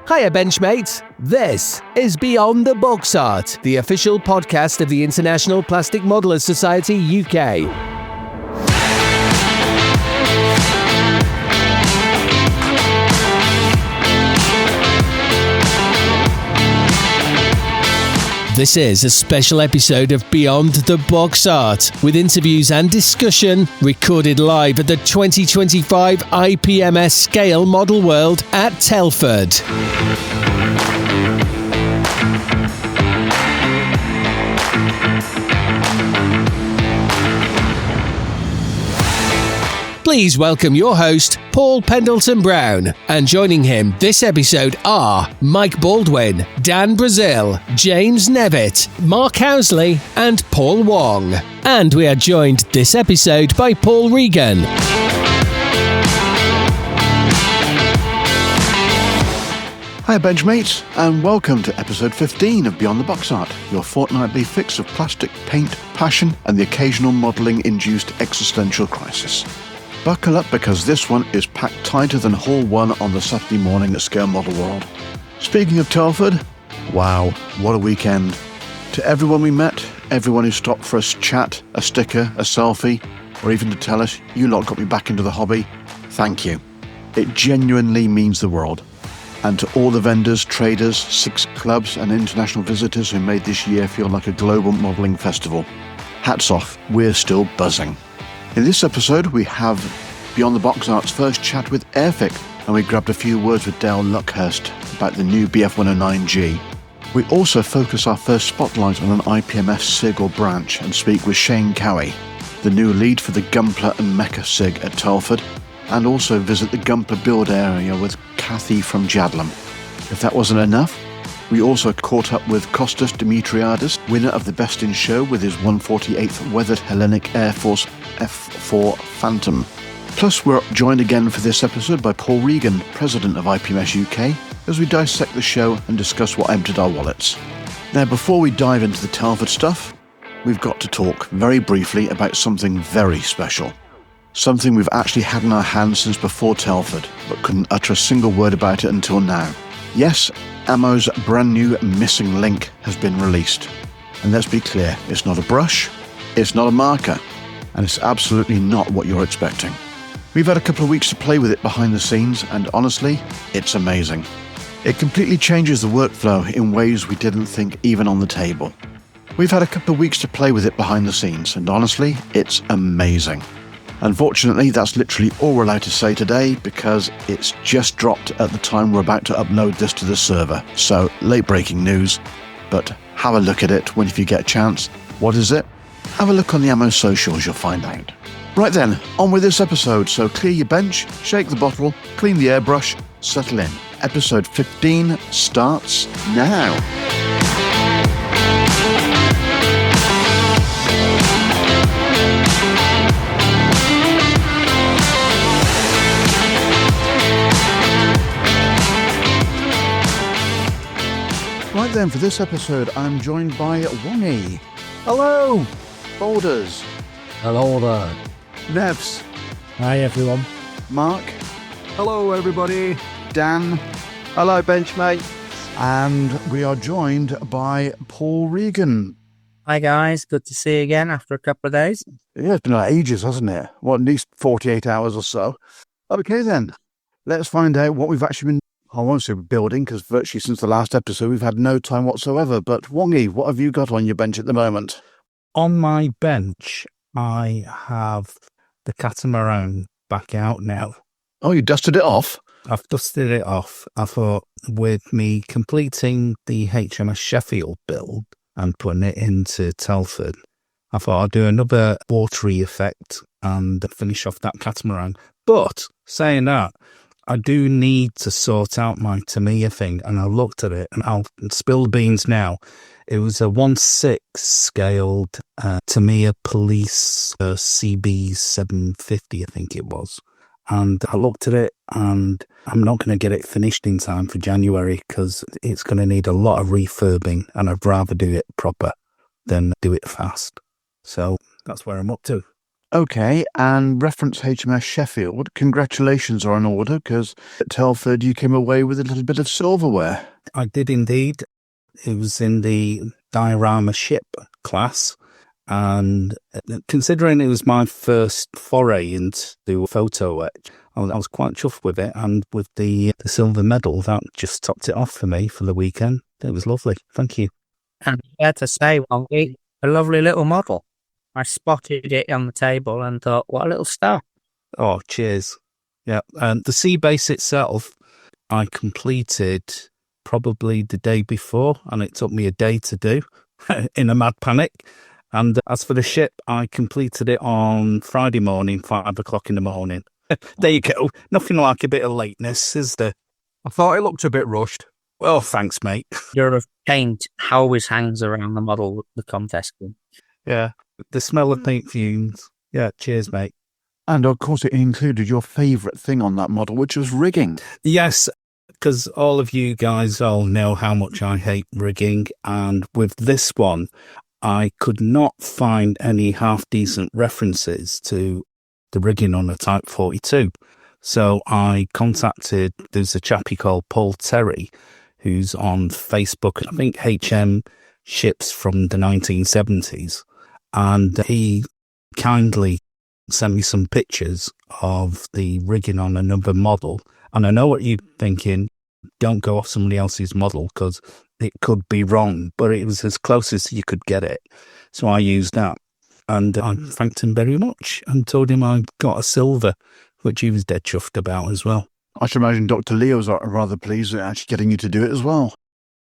Hiya BenchMates, this is Beyond the Box Art, the official podcast of the International Plastic Modelers Society UK. This is a special episode of Beyond the Box Art, with interviews and discussion recorded live at the 2025 IPMS Scale Model World at Telford. Please welcome your host, Paul Pendleton-Brown, and joining him this episode are Mike Baldwin, Dan Brazil, James Nevitt, Mark Housley, and Paul Wong. And we are joined this episode by Paul Regan. Hi BenchMates, and welcome to episode 15 of Beyond the Box Art, your fortnightly fix of plastic, paint, passion, and the occasional modelling-induced existential crisis. Buckle up because this one is packed tighter than Hall 1 on the Saturday morning at Scale Model World. Speaking of Telford, wow, what a weekend. To everyone we met, everyone who stopped for a chat, a sticker, a selfie, or even to tell us, you lot got me back into the hobby, thank you. It genuinely means the world. And to all the vendors, traders, 6 clubs and international visitors who made this year feel like a global modelling festival, hats off, we're still buzzing. In this episode, we have Beyond the Box Art's first chat with Airfix, and we grabbed a few words with Dale Luckhurst about the new BF109G. We also focus our first spotlight on an IPMS SIG or branch and speak with Shane Cowie, the new lead for the Gunpla and Mech SIG at Telford, and also visit the Gunpla build area with Kathy from Jadlam. If that wasn't enough, we also caught up with Kostas Dimitriadis, winner of the Best in Show with his 148th Weathered Hellenic Air Force F4 Phantom. Plus, we're joined again for this episode by Paul Regan, president of IPMS UK, as we dissect the show and discuss what emptied our wallets. Now, before we dive into the Telford stuff, we've got to talk very briefly about something very special. Something we've actually had in our hands since before Telford, but couldn't utter a single word about it until now. Yes, Ammo's brand new Missing Link has been released. And let's be clear, it's not a brush, it's not a marker, and it's absolutely not what you're expecting. We've had a couple of weeks to play with it behind the scenes, and honestly, it's amazing. It completely changes the workflow in ways we didn't think even on the table. We've had a couple of weeks to play with it behind the scenes, and honestly, it's amazing. Unfortunately, that's literally all we're allowed to say today because it's just dropped at the time we're about to upload this to the server. So, late breaking news, but have a look at it when if you get a chance. What is it? Have a look on the Ammo socials, you'll find out. Right then, on with this episode. So clear your bench, shake the bottle, clean the airbrush, settle in. Episode 15 starts now. Right then, for this episode, I'm joined by Wongy. Hello! Boulders. Hello there. Nevs. Hi everyone. Mark. Hello everybody. Dan. Hello BenchMates. And we are joined by Paul Regan. Hi guys, good to see you again after a couple of days. Yeah, it's been like ages, hasn't it? Well, at least 48 hours or so. Okay then, let's find out what we've actually been, I won't say building, because virtually since the last episode we've had no time whatsoever. But Wongy, what have you got on your bench at the moment? On my bench, I have the catamaran back out now. Oh, you dusted it off? I've dusted it off. I thought with me completing the HMS Sheffield build and putting it into Telford, I thought I'd do another watery effect and finish off that catamaran. But saying that, I do need to sort out my Tamiya thing, and I looked at it, and I'll spill the beans now. It was a 1/6 scaled Tamiya Police CB 750, I think it was. And I looked at it, and I'm not going to get it finished in time for January because it's going to need a lot of refurbing, and I'd rather do it proper than do it fast. So that's where I'm up to. Okay, and reference HMS Sheffield, congratulations are in order, because at Telford you came away with a little bit of silverware. I did indeed. It was in the diorama ship class, and considering it was my first foray into photo etch, I was quite chuffed with it, and with the silver medal, that just topped it off for me for the weekend. It was lovely. Thank you. And fair to say, Wonky, a lovely little model. I spotted it on the table and thought, what a little star. Oh, cheers. Yeah, and the sea base itself, I completed probably the day before, and it took me a day to do in a mad panic. And as for the ship, I completed it on Friday morning, 5 o'clock in the morning. There you go. Nothing like a bit of lateness, is there? I thought it looked a bit rushed. Well, thanks, mate. Your paint always hangs around the model, the contest. Yeah, the smell of paint fumes. Yeah, cheers, mate. And of course it included your favourite thing on that model, which was rigging. Yes, because all of you guys all know how much I hate rigging, and with this one, I could not find any half-decent references to the rigging on a Type 42. So I contacted, there's a chappie called Paul Terry, who's on Facebook, I think HM ships from the 1970s, and he kindly sent me some pictures of the rigging on another model. And I know what you're thinking, don't go off somebody else's model because it could be wrong, but it was as close as you could get it. So I used that, and I thanked him very much and told him I got a silver, which he was dead chuffed about as well. I should imagine Dr. Leo's rather pleased at actually getting you to do it as well.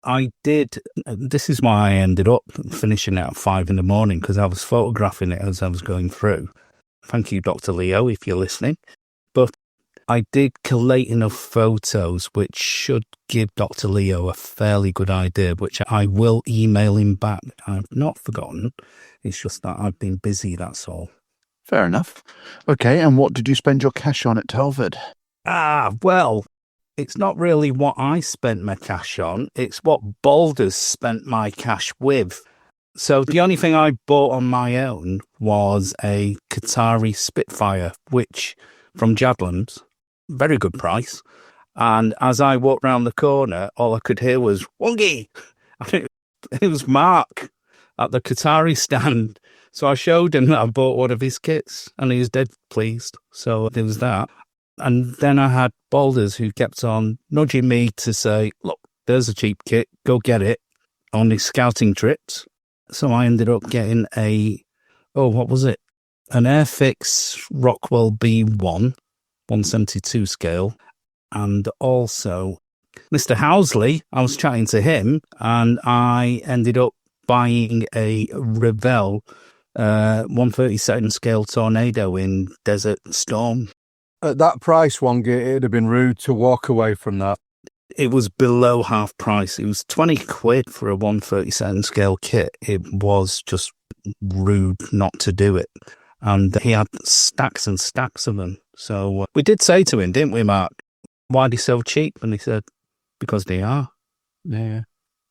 I did. This is why I ended up finishing it at 5 in the morning, because I was photographing it as I was going through. Thank you, Dr. Leo, if you're listening. But I did collate enough photos which should give Dr. Leo a fairly good idea, which I will email him back. I've not forgotten. It's just that I've been busy, that's all. Fair enough. Okay, and what did you spend your cash on at Telford? Well, it's not really what I spent my cash on. It's what Baldur's spent my cash with. So the only thing I bought on my own was a Qatari Spitfire, which from Jadland, very good price. And as I walked round the corner, all I could hear was, Wongi! I think it was Mark at the Qatari stand. So I showed him that I bought one of his kits, and he was dead pleased. So there was that. And then I had Baldur's who kept on nudging me to say, look, there's a cheap kit, go get it, on his scouting trips. So I ended up getting an Airfix Rockwell B1, 172 scale, and also Mr. Housley, I was chatting to him, and I ended up buying a Revell 132nd scale Tornado in Desert Storm. At that price, Wongi, it'd have been rude to walk away from that. It was below half price. It was 20 quid for a 132nd scale kit. It was just rude not to do it. And he had stacks and stacks of them. So we did say to him, didn't we, Mark, why are they so cheap? And he said, because they are. Yeah.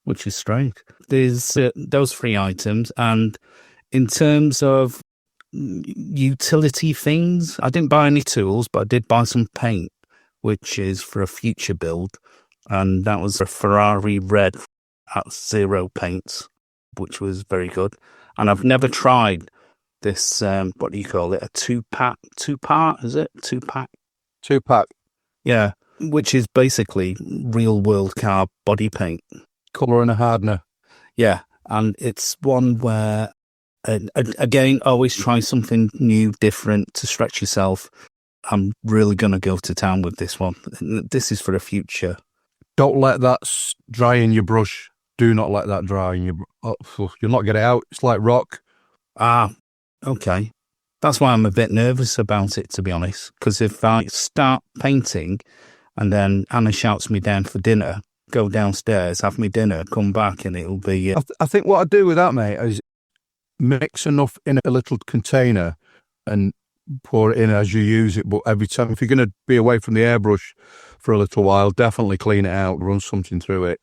Which is strange. There's those 3 items. And in terms of utility things, I didn't buy any tools, but I did buy some paint, which is for a future build. And that was a Ferrari red at 0 paints, which was very good. And I've never tried this, what do you call it? A two-part, is it? Two-pack? Two-pack. Yeah, which is basically real-world car body paint. Colour and a hardener. Yeah, and it's one where, again, always try something new, different to stretch yourself. I'm really going to go to town with this one. This is for the future. Don't let that dry in your brush. Do not let that dry in your brush. You'll not get it out. It's like rock. Okay. That's why I'm a bit nervous about it, to be honest. Because if I start painting and then Anna shouts me down for dinner, go downstairs, have me dinner, come back, and it'll be... I think what I'd do with that, mate, is mix enough in a little container and pour it in as you use it. But every time, if you're going to be away from the airbrush for a little while, definitely clean it out, run something through it,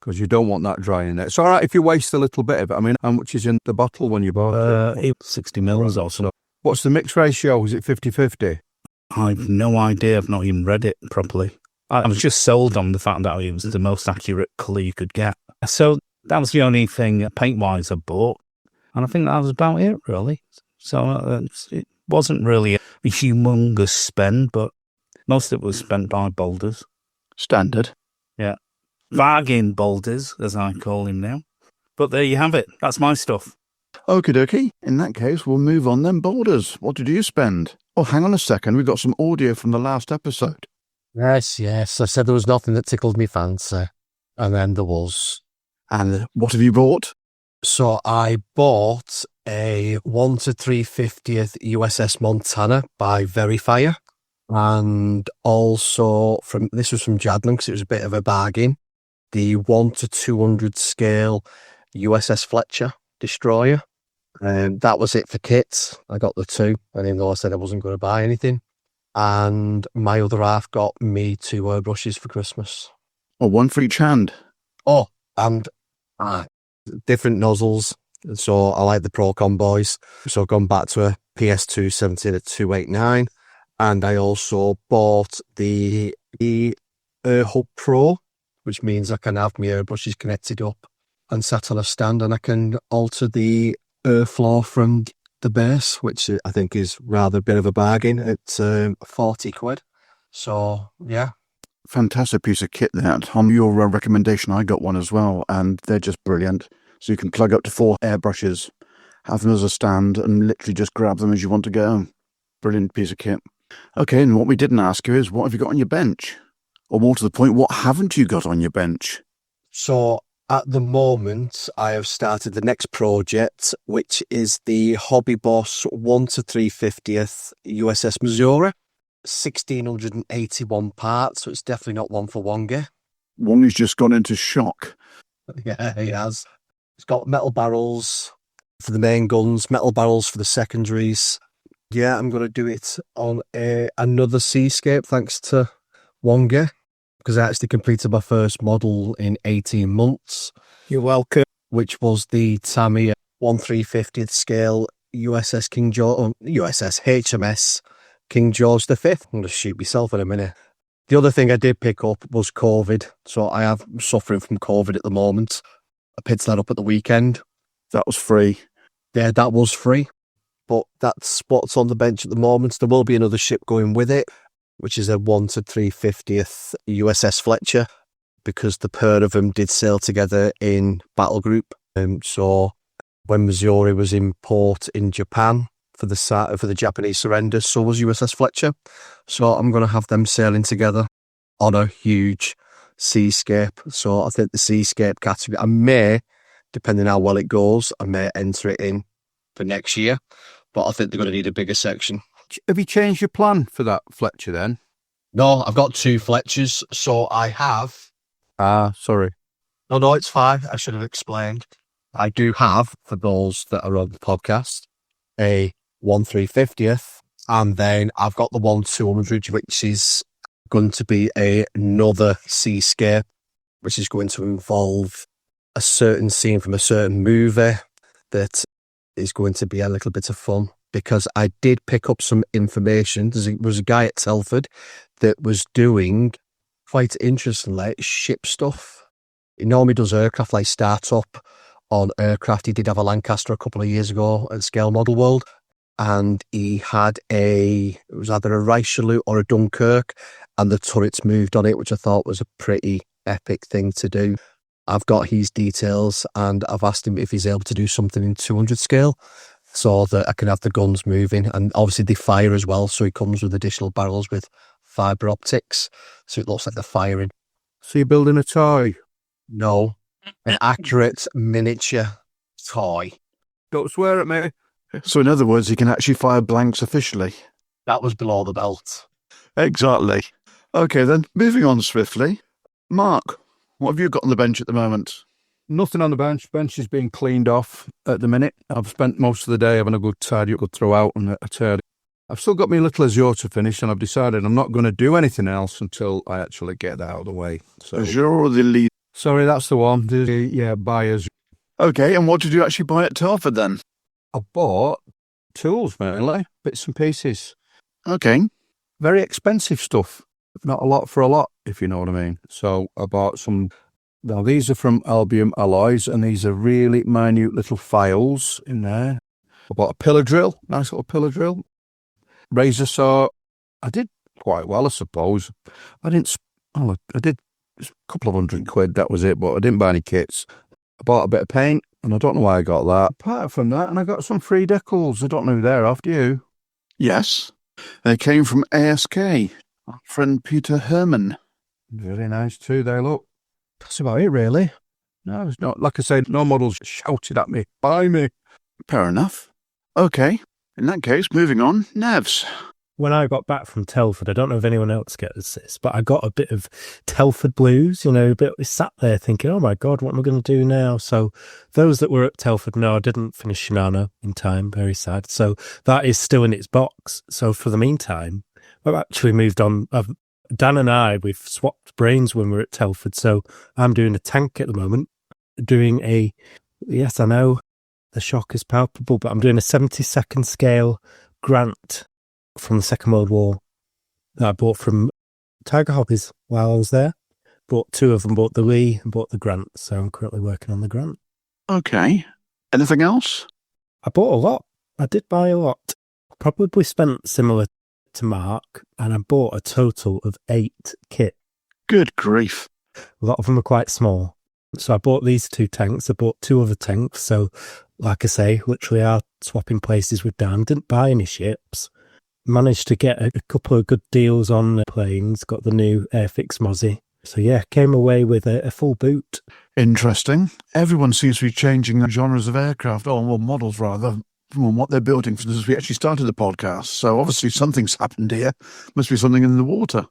because you don't want that drying in there. It's all right if you waste a little bit of it. I mean, how much is in the bottle when you bought it? It was 60 mils or something. What's the mix ratio? Is it 50-50? I've no idea. I've not even read it properly. I was just sold on the fact that it was the most accurate colour you could get. So that was the only thing paint-wise I bought. And I think that was about it, really. So it wasn't really a humongous spend, but most of it was spent by Boulders. Standard. Yeah. Bargain Boulders, as I call him now. But there you have it. That's my stuff. Okie dokie. In that case, we'll move on then. Boulders, what did you spend? Oh, hang on a second. We've got some audio from the last episode. Yes. I said there was nothing that tickled me fancy. And then there was. And what have you bought? So I bought a 1-350th USS Montana by Verifier. And also, this was from Jadlin because it was a bit of a bargain. The 1-200 scale USS Fletcher destroyer. That was it for kits. I got the 2, and even though I said I wasn't going to buy anything. And my other half got me 2 airbrushes for Christmas. Oh, one for each hand. Oh, and different nozzles. So I like the Procon boys. So I've gone back to a PS2 17 at 289. And I also bought the Air Hub Pro, which means I can have my airbrushes connected up and sat on a stand, and I can alter the airflow from the base, which I think is rather a bit of a bargain at 40 quid. So, yeah. Fantastic piece of kit that. On your recommendation, I got one as well, and they're just brilliant. So you can plug up to 4 airbrushes, have them as a stand, and literally just grab them as you want to go. Brilliant piece of kit. Okay, and what we didn't ask you is, what have you got on your bench? Or more to the point, what haven't you got on your bench? So, at the moment, I have started the next project, which is the Hobby Boss 1-350th USS Missouri. 1,681 parts, so it's definitely not one for Wongi. Wongi's just gone into shock. Yeah, he has. It's got metal barrels for the main guns, metal barrels for the secondaries. Yeah, I'm going to do it on another Seascape, thanks to Wongi, because I actually completed my first model in 18 months. You're welcome. Which was the Tamiya 1/350th scale USS King George, USS HMS King George V. I'm going to shoot myself in a minute. The other thing I did pick up was COVID. So I am suffering from COVID at the moment. I picked that up at the weekend. That was free. Yeah, that was free. But that's what's on the bench at the moment. There will be another ship going with it, which is a 1-350th USS Fletcher, because the pair of them did sail together in battle group. So when Missouri was in port in Japan for the Japanese surrender, so was USS Fletcher. So I'm going to have them sailing together on a huge Seascape. So I think the Seascape category, I may, depending how well it goes, I may enter it in for next year. But I think they're going to need a bigger section. Have you changed your plan for that Fletcher then? No, I've got 2 Fletchers. So I have... sorry. No, it's fine. I should have explained. I do have, for those that are on the podcast, a 1/350th, and then I've got the 1/200, which is going to be another Seascape, which is going to involve a certain scene from a certain movie that is going to be a little bit of fun, because I did pick up some information. There was a guy at Telford that was doing, quite interestingly, ship stuff. He normally does aircraft, like startup on aircraft. He did have a Lancaster a couple of years ago at Scale Model World, and he had it was either a Richelieu or a Dunkirk, and the turrets moved on it, which I thought was a pretty epic thing to do. I've got his details, and I've asked him if he's able to do something in 200 scale so that I can have the guns moving. And obviously they fire as well, so he comes with additional barrels with fibre optics, so it looks like they're firing. So you're building a toy? No, an accurate miniature toy. Don't swear at me. So in other words, he can actually fire blanks officially. That was below the belt. Exactly. Okay then, moving on swiftly. Mark, what have you got on the bench at the moment? Nothing on the bench. Bench is being cleaned off at the minute. I've spent most of the day having a good tidy up, good throughout, and a tidy. I've still got my little Azure to finish, and I've decided I'm not going to do anything else until I actually get that out of the way. So, Azure or the lead? Sorry, that's the one. Yeah, buy Azure. Okay, and what did you actually buy at Telford then? I bought tools mainly, bits and pieces. Okay. Very expensive stuff. Not a lot for a lot, if you know what I mean. So I bought some. Now, these are from Albion Alloys, and these are really minute little files in there. I bought a pillar drill, nice little pillar drill. Razor saw. I did quite well, I suppose. I did a couple of £100, that was it, but I didn't buy any kits. I bought a bit of paint, and I don't know why I got that. Apart from that, and I got some free decals. I don't know who they're off, do you? Yes. They came from ASK, our friend Peter Herman. Very nice too, they look. That's about it, really. No, it's not. Like I said, no models shouted at me, buy me. Fair enough. Okay. In that case, moving on. Nevs. When I got back from Telford, I don't know if anyone else gets this, but I got a bit of Telford blues, sat there thinking, oh my God, what am I going to do now? So those that were at Telford, no, I didn't finish Shinano in time, very sad. So that is still in its box. So for the meantime, I've actually moved on. Dan and we've swapped brains when we were at Telford. So I'm doing a tank at the moment, yes, I know the shock is palpable, but I'm doing a 72nd scale Grant from the Second World War that I bought from Tiger Hobbies while I was there. Bought two of them, bought the Lee and bought the Grant. So I'm currently working on the Grant. Okay. Anything else? I bought a lot. I did buy a lot. Probably spent similar to Mark, and I bought a total of 8 kits. Good grief. A lot of them are quite small. So I bought these 2 tanks. I bought 2 other tanks. So, like I say, literally are swapping places with Dan. Didn't buy any ships. Managed to get a couple of good deals on planes. Got the new Airfix Mozzie. So yeah, came away with a full boot. Interesting. Everyone seems to be changing the genres of aircraft, or models rather, from what they're building since we actually started the podcast. So obviously something's happened here. Must be something in the water.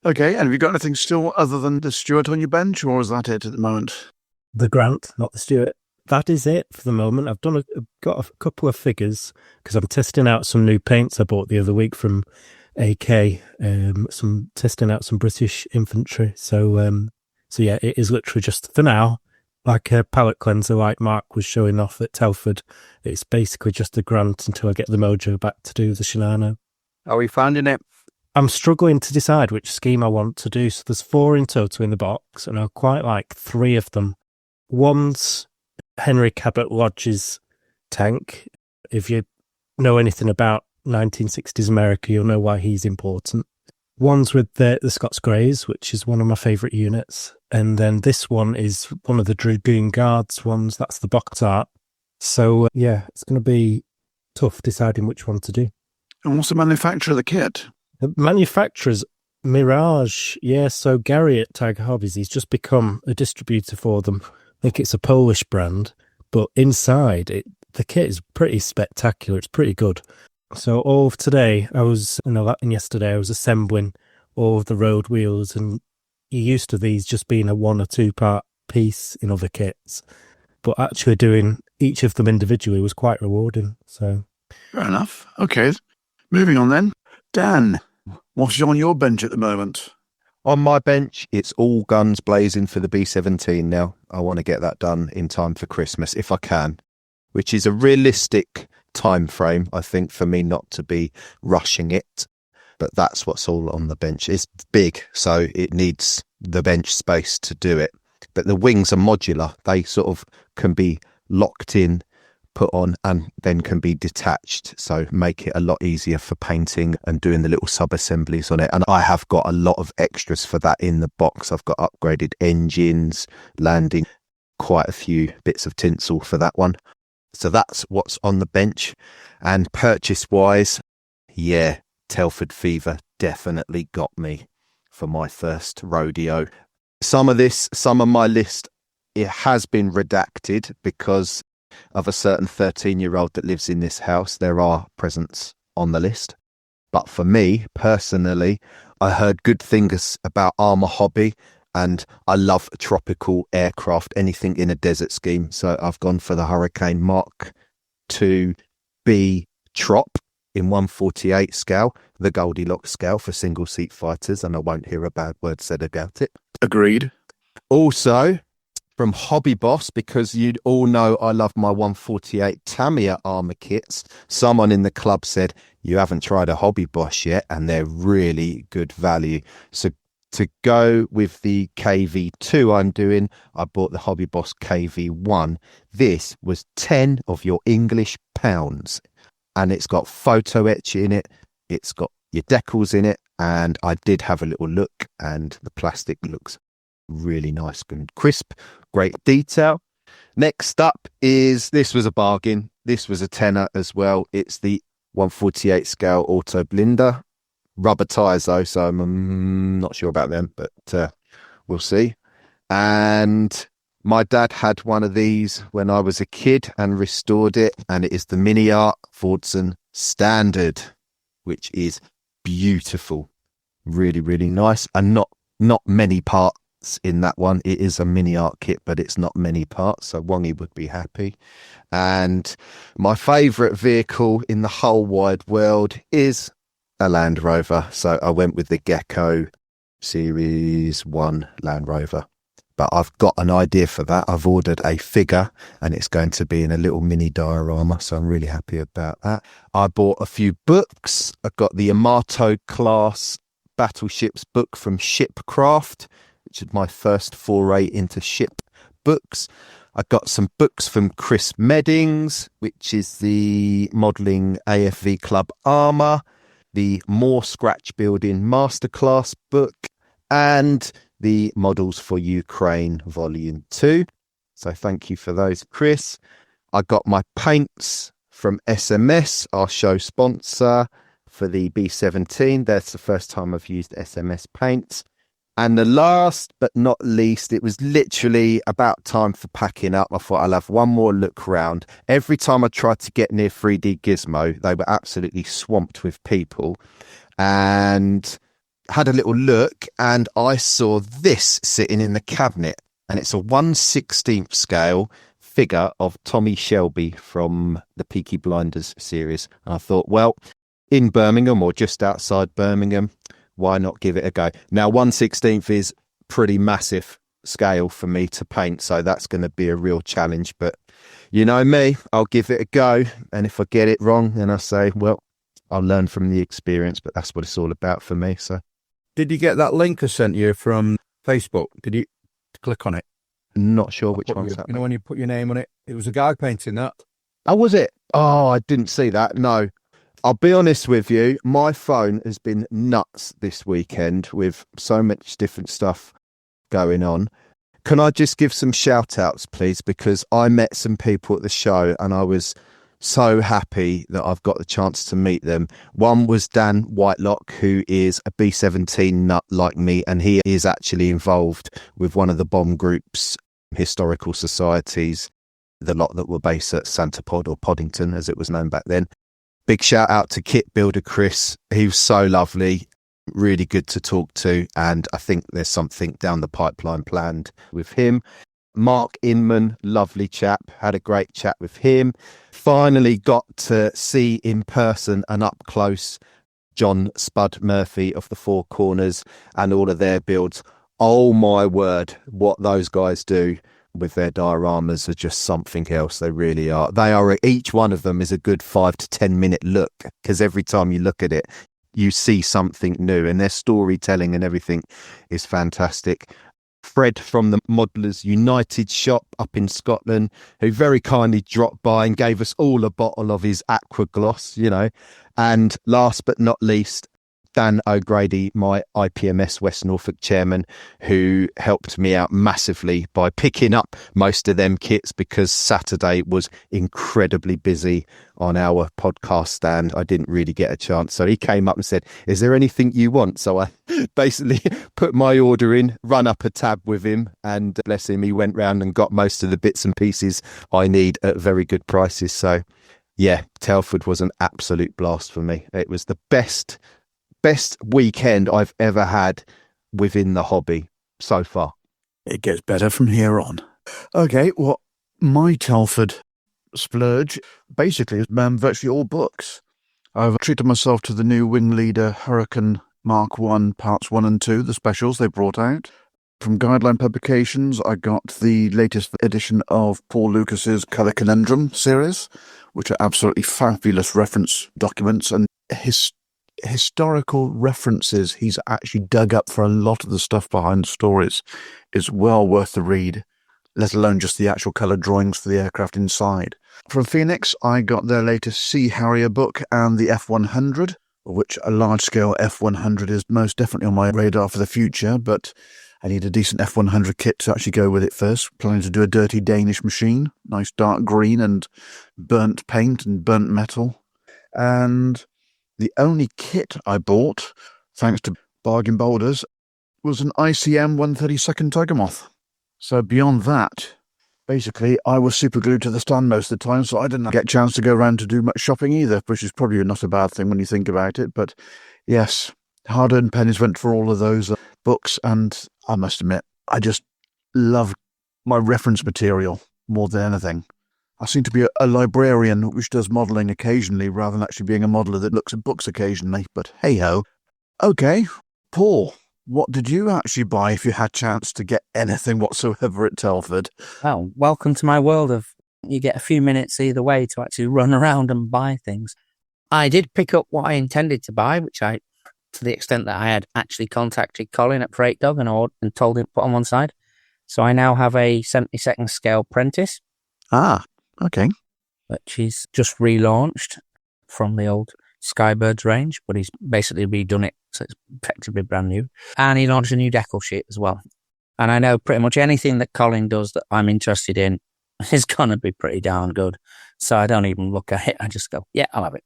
Okay, and have you got anything still other than the Stuart on your bench, or is that it at the moment? The Grant, not the Stuart. That is it for the moment. I've got a couple of figures because I'm testing out some new paints I bought the other week from AK. Testing out some British infantry. So yeah, it is literally just for now, like a palette cleanser, like Mark was showing off at Telford. It's basically just a Grant until I get the mojo back to do the Shinano. Are we finding it? I'm struggling to decide which scheme I want to do. So there's 4 in total in the box, and I quite like 3 of them. One's Henry Cabot Lodge's tank. If you know anything about 1960s America, you'll know why he's important. One's with the Scots Greys, which is one of my favourite units. And then this one is one of the Dragoon Guards ones. That's the box art. So, yeah, it's going to be tough deciding which one to do. And what's the manufacturer of the kit? The manufacturer's Mirage. Yeah, so Gary at Tiger Hobbies, he's just become a distributor for them. I think it's a Polish brand, but inside the kit is pretty spectacular. It's pretty good. So all of today, yesterday I was assembling all of the road wheels, and you're used to these just being a 1 or 2 part piece in other kits, but actually doing each of them individually was quite rewarding. So fair enough. Okay, moving on then. Dan, what's on your bench at the moment? On my bench, it's all guns blazing for the B-17 now. I want to get that done in time for Christmas, if I can, which is a realistic time frame, I think, for me not to be rushing it. But that's what's all on the bench. It's big, so it needs the bench space to do it. But the wings are modular. They sort of can be locked in, put on, and then can be detached, so make it a lot easier for painting and doing the little sub-assemblies on it. And I have got a lot of extras for that in the box. I've got upgraded engines, landing, quite a few bits of tinsel for that one. So that's what's on the bench. And purchase-wise, yeah, Telford fever definitely got me for my first rodeo. Some of my list, it has been redacted because of a certain 13-year-old that lives in this house. There are presents on the list. But for me, personally, I heard good things about Armour Hobby, and I love tropical aircraft, anything in a desert scheme. So I've gone for the Hurricane Mark 2B Trop in 148 scale, the Goldilocks scale for single-seat fighters, and I won't hear a bad word said about it. Agreed. Also, from Hobby Boss, because you all know I love my 148 Tamiya armor kits. Someone in the club said, you haven't tried a Hobby Boss yet, and they're really good value. So to go with the KV2 I'm doing, I bought the Hobby Boss KV1. This was 10 of your English pounds, and it's got photo etch in it. It's got your decals in it, and I did have a little look, and the plastic looks really nice and crisp, great detail. Next up is, this was a bargain. This was a tenner as well. It's the 148 scale auto blinder. Rubber tyres though, so I'm not sure about them, but we'll see. And my dad had one of these when I was a kid and restored it, and it is the Mini Art Fordson Standard, which is beautiful. Really, really nice, and not many parts in that one. It is a Mini Art kit, but it's not many parts, so Wongy would be happy. And my favourite vehicle in the whole wide world is a Land Rover, so I went with the Gecko Series 1 Land Rover. But I've got an idea for that. I've ordered a figure, and it's going to be in a little mini diorama, so I'm really happy about that. I bought a few books. I've got the Yamato class battleships book from Shipcraft, which is my first foray into ship books. I got some books from Chris Meddings, which is the modelling AFV Club Armour, the More Scratch Building Masterclass book, and the Models for Ukraine Volume 2. So thank you for those, Chris. I got my paints from SMS, our show sponsor, for the B17. That's the first time I've used SMS paints. And the last but not least, it was literally about time for packing up. I thought I'll have one more look round. Every time I tried to get near 3D Gizmo, they were absolutely swamped with people. And had a little look, and I saw this sitting in the cabinet. And it's a 1/16 scale figure of Tommy Shelby from the Peaky Blinders series. And I thought, well, in Birmingham or just outside Birmingham, why not give it a go? Now, 1/16 is pretty massive scale for me to paint, so that's going to be a real challenge. But you know me, I'll give it a go. And if I get it wrong, then I say, well, I'll learn from the experience. But that's what it's all about for me. So, Did you get that link I sent you from Facebook? Did you click on it? not sure which one's that. You know, when you put your name on it, it was a guy painting that. Oh, was it? Oh, I didn't see that. No. I'll be honest with you, my phone has been nuts this weekend with so much different stuff going on. Can I just give some shout outs, please? Because I met some people at the show and I was so happy that I've got the chance to meet them. One was Dan Whitelock, who is a B17 nut like me, and he is actually involved with one of the bomb group's historical societies, the lot that were based at Santa Pod, or Poddington as it was known back then. Big shout out to Kit Builder Chris. He was so lovely, really good to talk to, and I think there's something down the pipeline planned with him. Mark Inman, lovely chap, had a great chat with him. Finally got to see in person and up close John Spud Murphy of the Four Corners and all of their builds. Oh my word, what those guys do with their dioramas are just something else. They really are. Each one of them is a good 5 to 10 minute look, because every time you look at it, you see something new, and their storytelling and everything is fantastic. Fred from the Modelers United shop up in Scotland, who very kindly dropped by and gave us all a bottle of his Aqua Gloss, you know. And last but not least, Dan O'Grady, my IPMS West Norfolk chairman, who helped me out massively by picking up most of them kits, because Saturday was incredibly busy on our podcast stand. I didn't really get a chance. So he came up and said, is there anything you want? So I basically put my order in, run up a tab with him, and bless him, he went round and got most of the bits and pieces I need at very good prices. So yeah, Telford was an absolute blast for me. It was the best weekend I've ever had within the hobby so far. It gets better from here on. Okay, well, my Telford splurge basically is virtually all books. I've treated myself to the new Wing Leader Hurricane Mark 1 Parts 1 and 2, the specials they brought out. From Guideline Publications, I got the latest edition of Paul Lucas's Colour Conundrum series, which are absolutely fabulous reference documents and historical references he's actually dug up for a lot of the stuff behind the stories. Is well worth the read, let alone just the actual colour drawings for the aircraft inside. From Phoenix, I got their latest Sea Harrier book and the F-100, which a large-scale F-100 is most definitely on my radar for the future, but I need a decent F-100 kit to actually go with it first. Planning to do a dirty Danish machine, nice dark green and burnt paint and burnt metal. And the only kit I bought, thanks to Bargain Boulders, was an ICM 132nd Tiger Moth. So beyond that, basically, I was super glued to the stand most of the time, so I didn't get a chance to go around to do much shopping either, which is probably not a bad thing when you think about it. But yes, hard-earned pennies went for all of those books, and I must admit, I just love my reference material more than anything. I seem to be a librarian which does modelling occasionally rather than actually being a modeller that looks at books occasionally, but hey-ho. Okay, Paul, what did you actually buy if you had a chance to get anything whatsoever at Telford? Well, welcome to my world of you get a few minutes either way to actually run around and buy things. I did pick up what I intended to buy, which I, to the extent that I had actually contacted Colin at Freight Dog and told him to put on one side. So I now have a 72nd scale Prentice. Ah, okay. Which he's just relaunched from the old Skybirds range, but he's basically redone it, so it's effectively brand new. And he launched a new decal sheet as well. And I know pretty much anything that Colin does that I'm interested in is going to be pretty darn good. So I don't even look at it. I just go, yeah, I'll have it.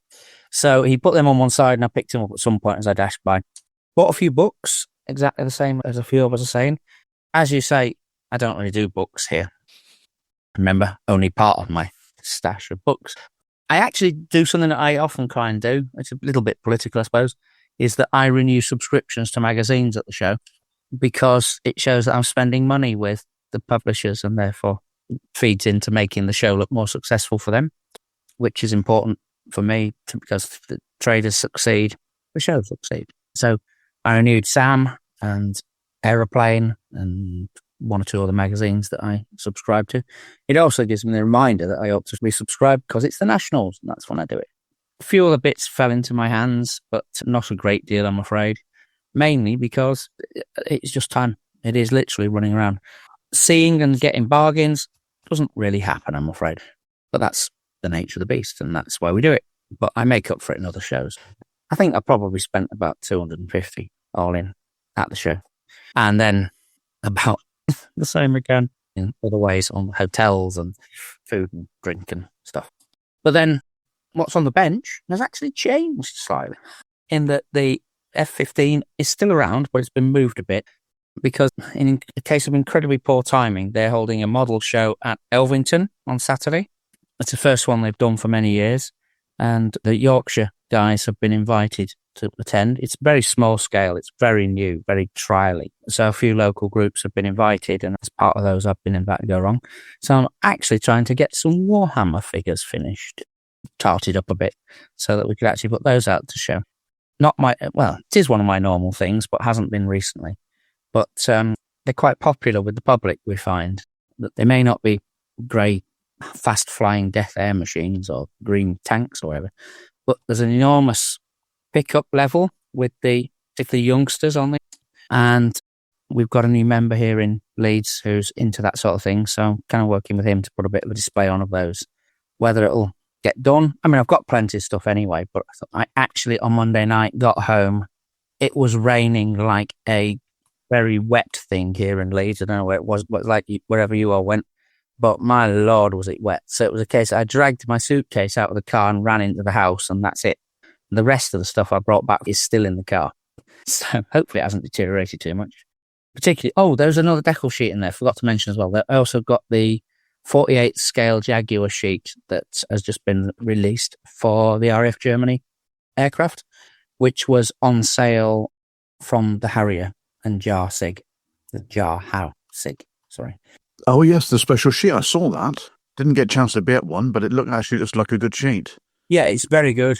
So he put them on one side and I picked them up at some point as I dashed by. Bought a few books, exactly the same as a few of us are saying. As you say, I don't really do books here. Remember, only part of my stash of books. I actually do something that I often try and do. It's a little bit political, I suppose, is that I renew subscriptions to magazines at the show because it shows that I'm spending money with the publishers and therefore feeds into making the show look more successful for them, which is important for me because if the traders succeed, the show succeed. So I renewed Sam and Aeroplane and one or two other magazines that I subscribe to. It also gives me the reminder that I ought to resubscribe because it's the Nationals, and that's when I do it. A few other bits fell into my hands, but not a great deal, I'm afraid. Mainly because it's just time. It is literally running around. Seeing and getting bargains doesn't really happen, I'm afraid. But that's the nature of the beast, and that's why we do it. But I make up for it in other shows. I think I probably spent about 250 all in at the show. And then about the same again in other ways on hotels and food and drink and stuff. But then what's on the bench has actually changed slightly in that the F-15 is still around, but it's been moved a bit because in a case of incredibly poor timing, they're holding a model show at Elvington on Saturday. It's the first one they've done for many years. And the Yorkshire guys have been invited to attend. It's very small scale. It's very new, very trialy. So a few local groups have been invited, and as part of those, I've been invited to go along. So I'm actually trying to get some Warhammer figures finished, tarted up a bit, so that we could actually put those out to show. It is one of my normal things, but hasn't been recently. But they're quite popular with the public, we find. That they may not be grey, fast-flying death air machines or green tanks or whatever, but there's an enormous pickup level with the youngsters on it. And we've got a new member here in Leeds who's into that sort of thing, so I'm kind of working with him to put a bit of a display on of those. Whether it'll get done, I mean, I've got plenty of stuff anyway, but I actually on Monday night got home. It was raining like a very wet thing here in Leeds. I don't know where it was, but like wherever you all went. But my Lord, was it wet. So it was a case I dragged my suitcase out of the car and ran into the house, and that's it. The rest of the stuff I brought back is still in the car. So hopefully it hasn't deteriorated too much. Particularly, there's another decal sheet in there. Forgot to mention as well. I also got the 48 scale Jaguar sheet that has just been released for the RAF Germany aircraft, which was on sale from the Harrier and Jar SIG. The Jar How SIG, sorry. Oh, yes, the special sheet. I saw that. Didn't get a chance to get one, but it actually looks like a good sheet. Yeah, it's very good.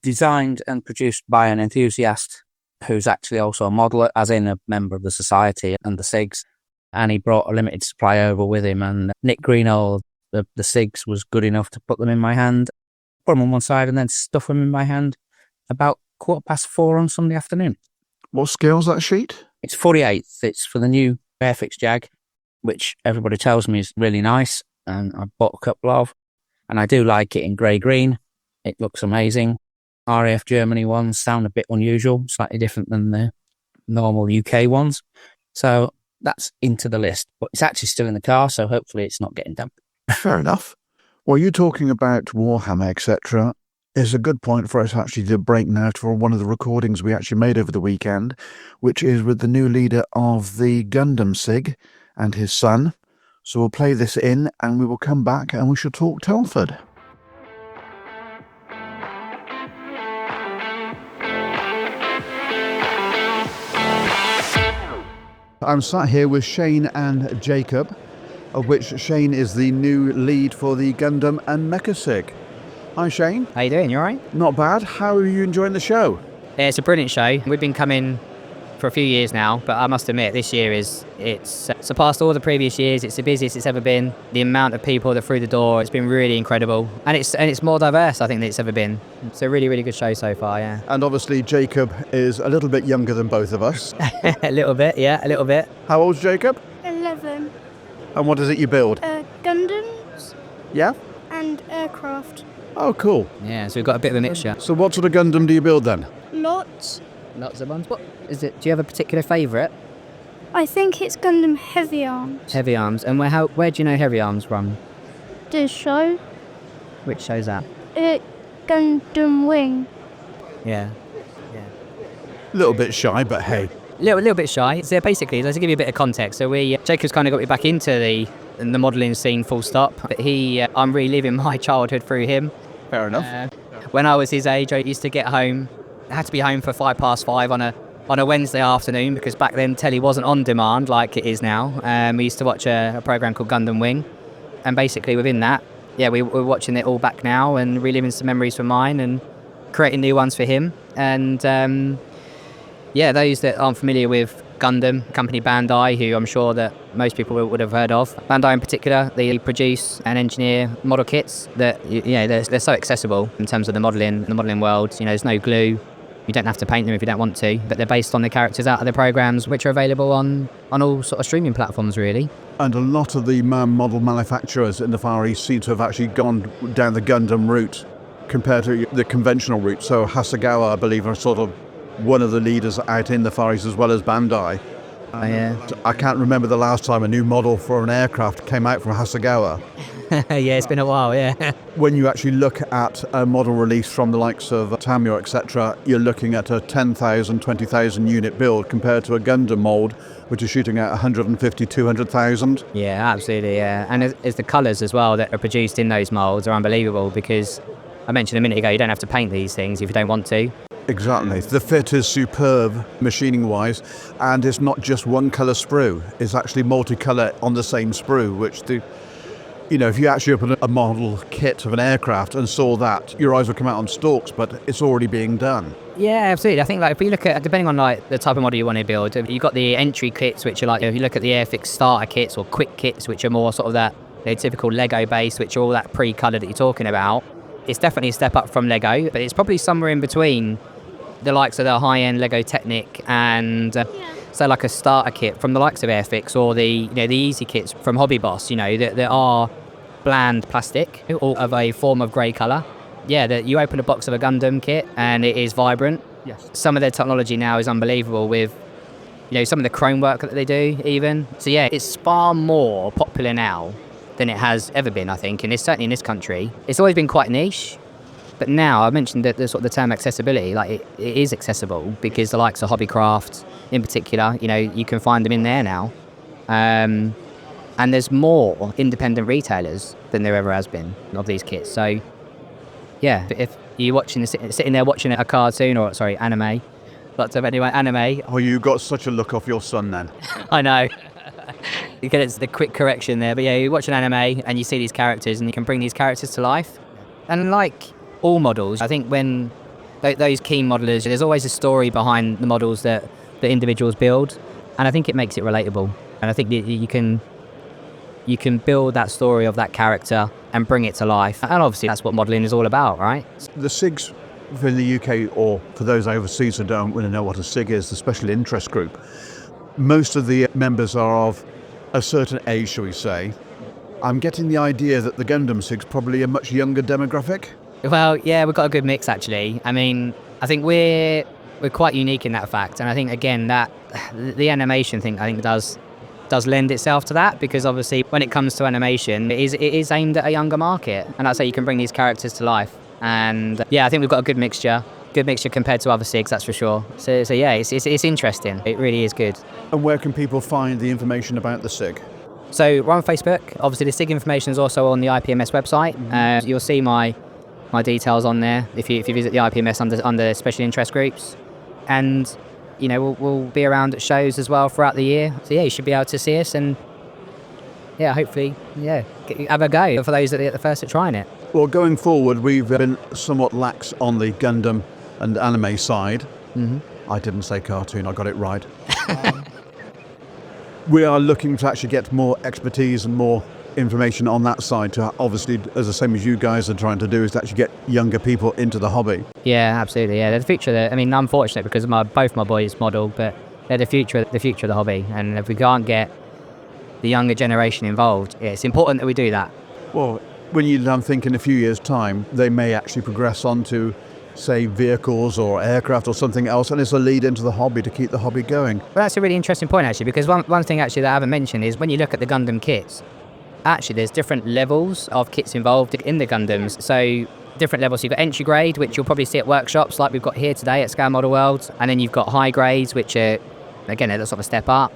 Designed and produced by an enthusiast who's actually also a modeller, as in a member of the society and the SIGs. And he brought a limited supply over with him. And Nick Greenall, the SIGs, was good enough to put them in my hand, put them on one side and then stuff them in my hand about 4:15 on Sunday afternoon. What scale's that sheet? It's 48th. It's for the new Airfix Jag, which everybody tells me is really nice. And I bought a couple of. And I do like it in grey-green. It looks amazing. RAF Germany ones sound a bit unusual, slightly different than the normal UK ones. So that's into the list. But it's actually still in the car, so hopefully it's not getting damp. Fair enough. Well, you talking about Warhammer, etc., is a good point for us actually to break now for one of the recordings we actually made over the weekend, which is with the new leader of the Gundam SIG and his son. So we'll play this in and we will come back and we shall talk Telford. I'm sat here with Shane and Jacob, of which Shane is the new lead for the Gundam and Mech SIG. Hi Shane. How you doing? You alright? Not bad. How are you enjoying the show? Yeah, it's a brilliant show. We've been coming for a few years now, but I must admit this year it's surpassed all the previous years. It's the busiest it's ever been. The amount of people that are through the door, it's been really incredible, and it's more diverse I think than it's ever been. It's a really good show so far. Yeah. And obviously Jacob is a little bit younger than both of us. A little bit. How old's Jacob? 11. And what is it you build? Gundams Yeah. and aircraft. Oh, cool. Yeah. So we've got a bit of a mixture. So what sort of Gundam do you build then? Lots. Lots of ones. What is it? Do you have a particular favourite? I think it's Gundam Heavy Arms. Heavy Arms. And where do you know Heavy Arms from? This show. Which show's that? Gundam Wing. Yeah. A little bit shy, but hey. Little bit shy. So basically, let's give you a bit of context. So Jacob's kind of got me back into the modelling scene, full stop. But I'm reliving my childhood through him. Fair enough. When I was his age, I used to get home. I had to be home for 5:05 on a Wednesday afternoon, because back then telly wasn't on demand like it is now. We used to watch a programme called Gundam Wing, and basically within that, we're watching it all back now and reliving some memories from mine and creating new ones for him. And those that aren't familiar with Gundam, company Bandai, who I'm sure that most people would have heard of. Bandai in particular, they produce and engineer model kits that they're so accessible in terms of the modelling world. There's no glue. You don't have to paint them if you don't want to, but they're based on the characters out of the programmes, which are available on all sort of streaming platforms, really. And a lot of the model manufacturers in the Far East seem to have actually gone down the Gundam route compared to the conventional route. So Hasegawa, I believe, are sort of one of the leaders out in the Far East, as well as Bandai. I can't remember the last time a new model for an aircraft came out from Hasegawa. Yeah, it's been a while, yeah. When you actually look at a model release from the likes of Tamio, etc., you're looking at a 10,000, 20,000 unit build compared to a Gundam mould, which is shooting at 150, 200,000. Yeah, absolutely, yeah. And it's the colours as well that are produced in those moulds are unbelievable, because I mentioned a minute ago, you don't have to paint these things if you don't want to. Exactly. The fit is superb, machining-wise, and it's not just one colour sprue. It's actually multicolour on the same sprue, which if you actually open a model kit of an aircraft and saw that, your eyes would come out on stalks, but it's already being done. Yeah, absolutely. I think if you look at, depending on the type of model you want to build, you've got the entry kits, which are if you look at the Airfix starter kits or quick kits, which are more sort of that typical Lego base, which are all that pre-colour that you're talking about. It's definitely a step up from Lego, but it's probably somewhere in between the likes of the high-end Lego Technic and so like a starter kit from the likes of Airfix, or the the easy kits from Hobby Boss, that are bland plastic or of a form of grey colour. That you open a box of a Gundam kit and it is vibrant. Yes. Some of their technology now is unbelievable with some of the chrome work that they do even. So it's far more popular now than it has ever been, I think, and it's certainly in this country. It's always been quite niche. But now, I mentioned that the sort of the term accessibility, it is accessible, because the likes of Hobbycraft in particular, you can find them in there now. And there's more independent retailers than there ever has been of these kits. So, if you're sitting there watching a cartoon, or anime, lots of anime. Oh, you got such a look off your son then. I know. You get the quick correction there, but you watch an anime and you see these characters and you can bring these characters to life. And like all models, I think when those keen modelers, there's always a story behind the models that individuals build, and I think it makes it relatable. And I think that you can build that story of that character and bring it to life. And obviously that's what modelling is all about, right? The SIGs for the UK, or for those overseas who don't really know what a SIG is, the Special Interest Group, most of the members are of a certain age, shall we say. I'm getting the idea that the Gundam SIG's probably a much younger demographic. Well, yeah, we've got a good mix actually. I mean, I think we're quite unique in that fact, and I think again that the animation thing I think does lend itself to that, because obviously when it comes to animation, it is aimed at a younger market, and that's how you can bring these characters to life. And yeah, I think we've got a good mixture compared to other SIGs, that's for sure. So yeah, it's interesting. It really is good. And where can people find the information about the SIG? So we're on Facebook. Obviously, the SIG information is also on the IPMS website. You'll see my details on there if you visit the IPMS under special interest groups. And you know, we'll be around at shows as well throughout the year. So yeah, you should be able to see us, and yeah, hopefully, yeah, have a go for those that are the first at trying it. Well, going forward, we've been somewhat lax on the Gundam and anime side. I didn't say cartoon, I got it right. We are looking to actually get more expertise and more information on that side to, obviously, as the same as you guys are trying to do, is to actually get younger people into the hobby. Yeah, absolutely. Yeah, they're the future. I mean, I'm fortunate because both my boys model, but they're the future of the hobby. And if we can't get the younger generation involved, yeah, it's important that we do that. Well, when you think in a few years' time, they may actually progress on to, say, vehicles or aircraft or something else, and it's a lead into the hobby to keep the hobby going. Well, that's a really interesting point, actually, because one thing actually that I haven't mentioned is when you look at the Gundam kits, actually there's different levels of kits involved in the Gundams. So different levels. So you've got entry grade, which you'll probably see at workshops like we've got here today at Scale Model World, and then you've got high grades, which are, again, they're sort of a step up,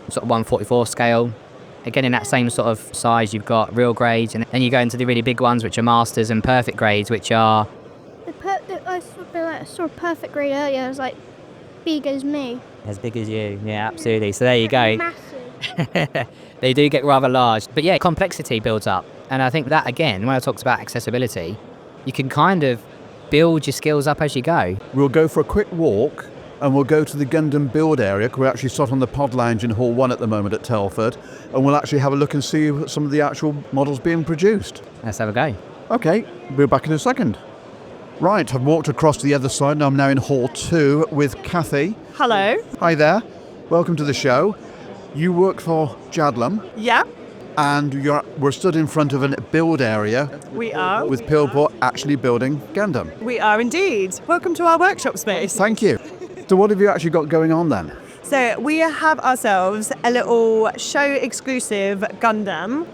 sort of 1/44 scale. Again, in that same sort of size, you've got real grades, and then you go into the really big ones, which are masters and perfect grades, which are... I saw a perfect grade earlier. It was like big as me. As big as you, yeah, absolutely. So there you go. Massive. They do get rather large. But yeah, complexity builds up. And I think that, again, when I talked about accessibility, you can kind of build your skills up as you go. We'll go for a quick walk, and we'll go to the Gundam build area. We're actually sat on the pod lounge in Hall 1 at the moment at Telford, and we'll actually have a look and see some of the actual models being produced. Let's have a go. Okay, we'll be back in a second. Right, I've walked across to the other side, and I'm now in Hall 2 with Kathy. Hello. Hi there. Welcome to the show. You work for Jadlam, Yeah, and we're stood in front of a build area we are. with Pillport actually building Gundam. We are indeed. Welcome to our workshop space. Thank you. So what have you actually got going on then? So we have ourselves a little show exclusive Gundam.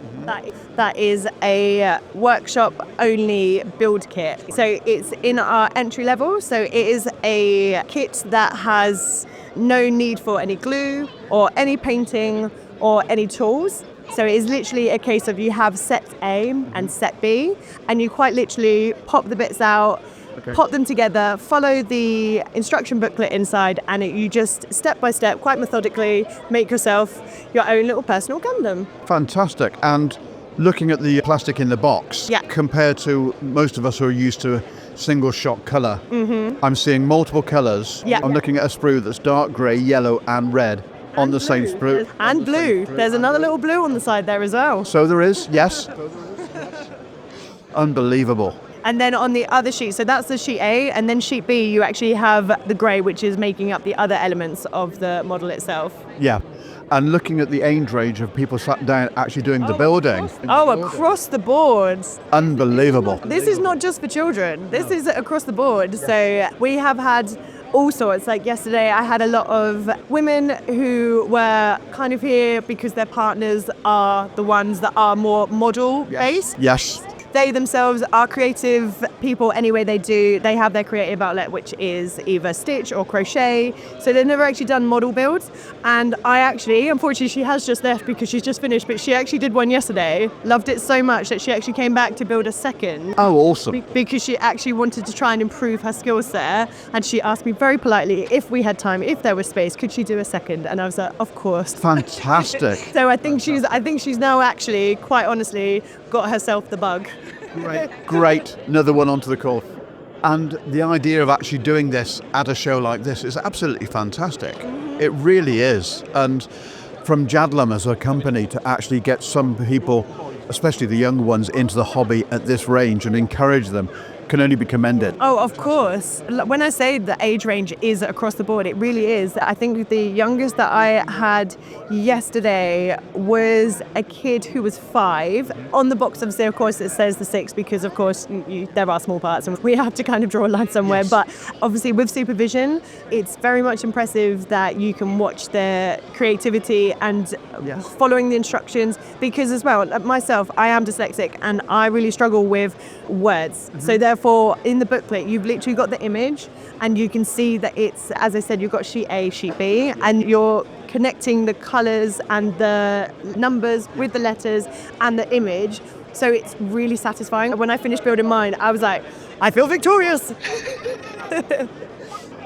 That is a workshop only build kit. So it's in our entry level. So it is a kit that has no need for any glue or any painting or any tools. So it is literally a case of you have set A and set B, and you quite literally pop the bits out, pop them together, follow the instruction booklet inside, and you just step by step, quite methodically, make yourself your own little personal Gundam. Fantastic. And looking at the plastic in the box, Yeah. compared to most of us who are used to single shot colour, I'm seeing multiple colours. Yeah. I'm looking at a sprue that's dark grey, yellow and red on the same sprue. And blue. There's another little blue on the side there as well. So there is, yes. Unbelievable. And then on the other sheet, so that's the sheet A, and then sheet B, you actually have the grey, which is making up the other elements of the model itself. Yeah. And looking at the age range of people sat down actually doing the building. Oh, across the board. Unbelievable. This is not just for children. This is across the board. So we have had all sorts. Like yesterday, I had a lot of women who were kind of here because their partners are the ones that are more model-based. Yes. They themselves are creative people anyway they do. They have their creative outlet, which is either stitch or crochet. So they've never actually done model builds. And I actually, unfortunately, she has just left because she's just finished, but she actually did one yesterday. Loved it so much that she actually came back to build a second. Oh, awesome. Because she actually wanted to try and improve her skills there. And she asked me very politely if we had time, if there was space, could she do a second? And I was like, of course. Fantastic. So I think she's now actually, quite honestly, got herself the bug. Great. Another one onto the call. And the idea of actually doing this at a show like this is absolutely fantastic. It really is. And from Jadlam as a company to actually get some people, especially the younger ones, into the hobby at this range and encourage them can only be commended. Oh, of course. When I say the age range is across the board, it really is. I think the youngest that I had yesterday was a kid who was 5. On the box, obviously, of course, it says the 6 because, of course, there are small parts and we have to kind of draw a line somewhere. Yes. But obviously, with supervision, it's very much impressive that you can watch their creativity and following the instructions. Because as well, myself, I am dyslexic and I really struggle with words. So therefore, in the booklet, you've literally got the image and you can see that it's, as I said, you've got sheet A, sheet B, and you're connecting the colours and the numbers with the letters and the image. So it's really satisfying. When I finished building mine, I was like, I feel victorious.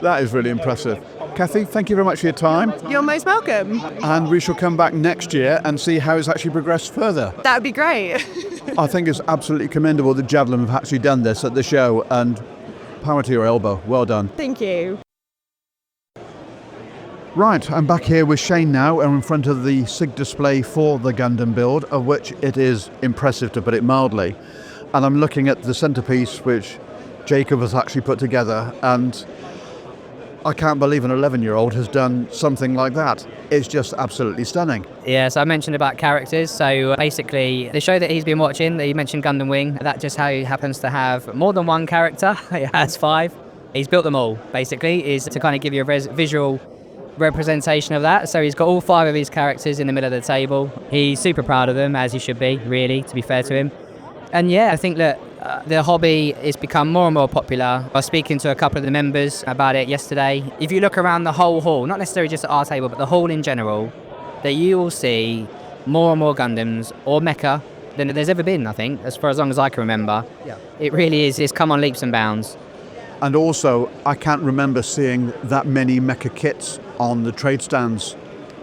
That is really impressive. Kathy, thank you very much for your time. You're most welcome. And we shall come back next year and see how it's actually progressed further. That would be great. I think it's absolutely commendable that Jadlam have actually done this at the show, and power to your elbow. Well done. Thank you. Right, I'm back here with Shane now, and in front of the SIG display for the Gundam build, of which it is impressive to put it mildly. And I'm looking at the centrepiece which Jacob has actually put together, and I can't believe an 11-year-old has done something like that. It's just absolutely stunning. Yeah, so I mentioned about characters. So basically, the show that he's been watching, that he mentioned Gundam Wing, that just how he happens to have more than one character. He has 5. He's built them all, basically, is to kind of give you a visual representation of that. So he's got all 5 of his characters in the middle of the table. He's super proud of them, as he should be, really, to be fair to him. And yeah, I think that the hobby has become more and more popular. I was speaking to a couple of the members about it yesterday. If you look around the whole hall, not necessarily just at our table, but the hall in general, that you will see more and more Gundams or mecha than there's ever been, I think, as far as long as I can remember. Yeah. It really is. It's come on leaps and bounds. And also, I can't remember seeing that many mecha kits on the trade stands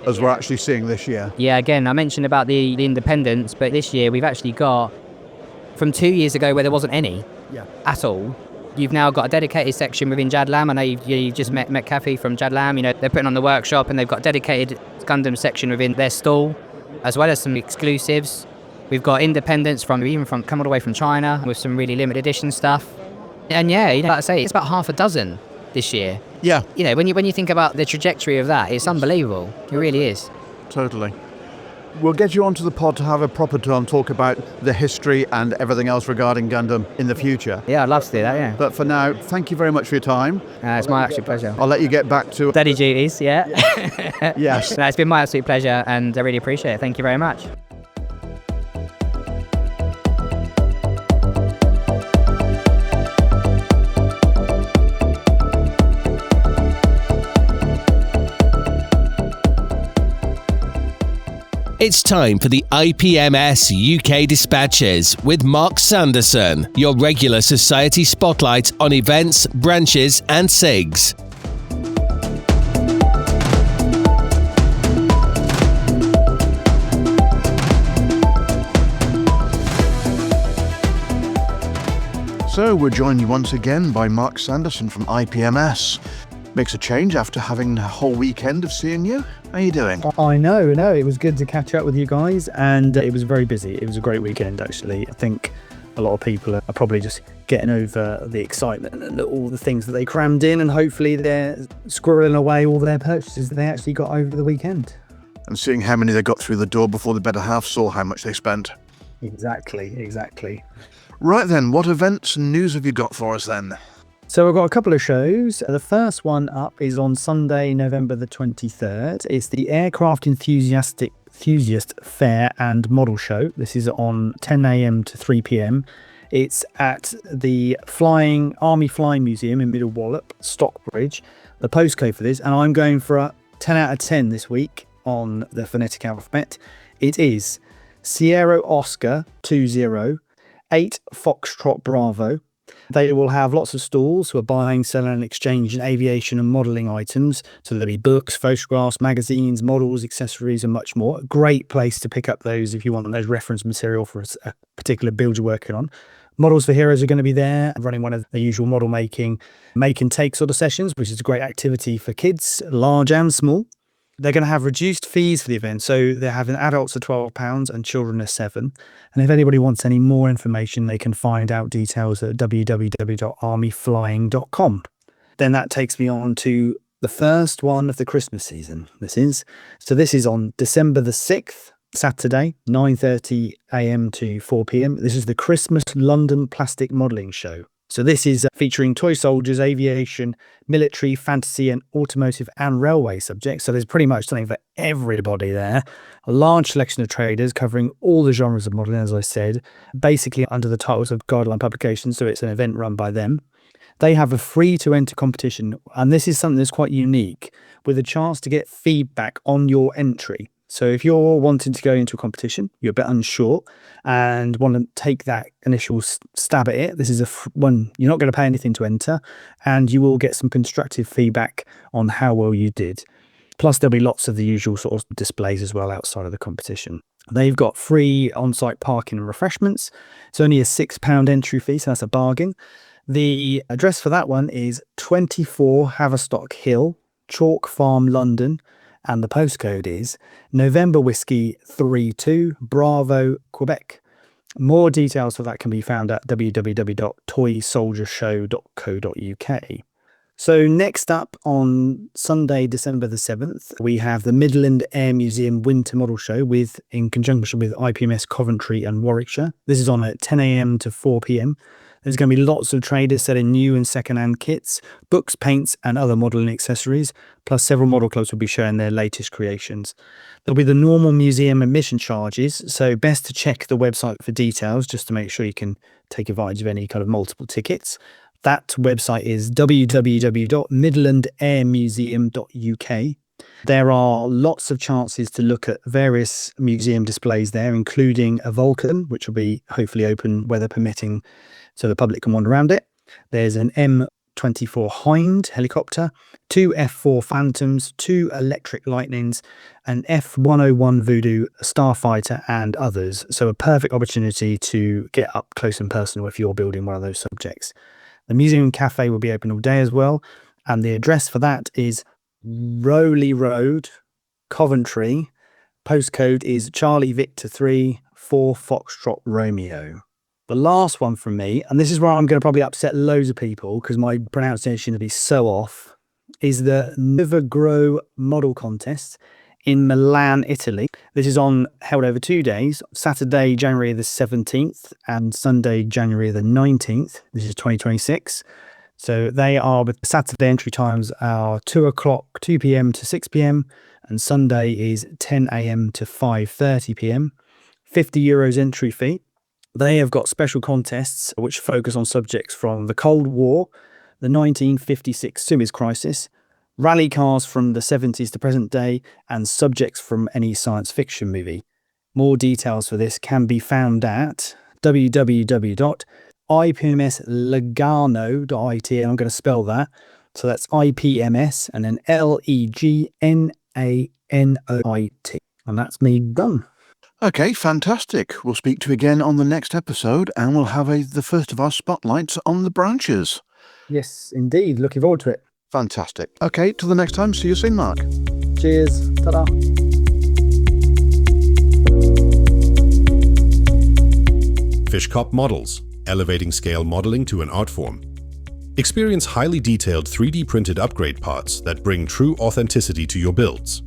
as we're actually seeing this year. Yeah, again, I mentioned about the independence, but this year we've actually got, from 2 years ago where there wasn't any at all, you've now got a dedicated section within Jadlam. I know you just met Kathy from Jadlam. You know, they're putting on the workshop and they've got a dedicated Gundam section within their stall, as well as some exclusives. We've got independents from come all the way from China with some really limited edition stuff. And yeah, you know, like I say, it's about half a dozen this year. Yeah. You know, when you think about the trajectory of that, it's unbelievable. It really is. Totally. We'll get you onto the pod to have a proper talk about the history and everything else regarding Gundam in the future. Yeah, I'd love to do that, yeah. But for now, thank you very much for your time. It's my absolute pleasure. I'll let you get back to steady duties, yeah. Yes. No, it's been my absolute pleasure and I really appreciate it. Thank you very much. It's time for the IPMS UK Dispatches with Mark Sanderson, your regular society spotlight on events, branches and SIGs. So we're joined once again by Mark Sanderson from IPMS. Makes a change after having a whole weekend of seeing you. How are you doing? I know. It was good to catch up with you guys, and it was very busy. It was a great weekend, actually. I think a lot of people are probably just getting over the excitement and all the things that they crammed in, and hopefully they're squirreling away all their purchases that they actually got over the weekend. And seeing how many they got through the door before the better half saw how much they spent. Exactly. Right then, what events and news have you got for us then? So I've got a couple of shows. The first one up is on Sunday, November the 23rd. It's the Aircraft Enthusiast Fair and Model Show. This is on 10 a.m. to 3 p.m. It's at the Army Flying Museum in Middle Wallop, Stockbridge. The postcode for this, and I'm going for a 10 out of 10 this week on the phonetic alphabet. It is Sierra Oscar 20, 8 Foxtrot Bravo. They will have lots of stalls for buying, selling and exchanging aviation and modelling items. So there'll be books, photographs, magazines, models, accessories and much more. A great place to pick up those if you want those reference material for a particular build you're working on. Models for Heroes are going to be there, running one of the usual model making, make and take sort of sessions, which is a great activity for kids, large and small. They're going to have reduced fees for the event. So they're having adults are £12 and children are £7. And if anybody wants any more information, they can find out details at www.armyflying.com. Then that takes me on to the first one of the Christmas season. This is on December the 6th, Saturday, 9:30 a.m. to 4 p.m. This is the Christmas London Plastic Modelling Show. So this is featuring toy soldiers, aviation, military, fantasy and automotive and railway subjects. So there's pretty much something for everybody there. A large selection of traders covering all the genres of modelling, as I said, basically under the titles of Guideline Publications. So it's an event run by them. They have a free to enter competition. And this is something that's quite unique, with a chance to get feedback on your entry. So if you're wanting to go into a competition, you're a bit unsure and want to take that initial stab at it, this is one you're not going to pay anything to enter, and you will get some constructive feedback on how well you did. Plus there'll be lots of the usual sort of displays as well outside of the competition. They've got free on-site parking and refreshments. It's only a £6 entry fee, so that's a bargain. The address for that one is 24 Haverstock Hill, Chalk Farm, London. And the postcode is November Whiskey 32 Bravo, Quebec. More details for that can be found at www.toysoldiershow.co.uk. So next up on Sunday, December the 7th, we have the Midland Air Museum Winter Model Show in conjunction with IPMS Coventry and Warwickshire. This is on at 10 a.m. to 4 p.m. There's going to be lots of traders selling new and second-hand kits, books, paints and other modelling accessories, plus several model clubs will be showing their latest creations. There'll be the normal museum admission charges, so best to check the website for details just to make sure you can take advantage of any kind of multiple tickets. That website is www.midlandairmuseum.uk. There are lots of chances to look at various museum displays there, including a Vulcan, which will be hopefully open, weather permitting, so the public can wander around it. There's an M24 Hind helicopter, 2 F4 Phantoms, 2 Electric Lightnings, an F101 Voodoo Starfighter and others. So a perfect opportunity to get up close and personal if you're building one of those subjects. The museum cafe will be open all day as well. And the address for that is Rowley Road, Coventry. Postcode is Charlie Victor 3 4 Foxtrot Romeo. The last one from me, and this is where I'm going to probably upset loads of people because my pronunciation will be so off, is the Nivagro Model Contest in Milan, Italy. This is held over 2 days, Saturday, January the 17th and Sunday, January the 19th. This is 2026. So the Saturday entry times are 2 p.m. to 6 p.m. and Sunday is 10 a.m. to 5:30 p.m. €50 entry fee. They have got special contests which focus on subjects from the Cold War, the 1956 Suez Crisis, rally cars from the 70s to present day, and subjects from any science fiction movie. More details for this can be found at www.ipmslugano.it, and I'm going to spell that. So that's IPMS and then LEGNANOIT. And that's me done. Okay, fantastic. We'll speak to you again on the next episode, and we'll have the first of our spotlights on the branches. Yes, indeed. Looking forward to it. Fantastic. Okay, till the next time. See you soon, Mark. Cheers. Ta-da. Fishcop Models, elevating scale modeling to an art form. Experience highly detailed 3D printed upgrade parts that bring true authenticity to your builds.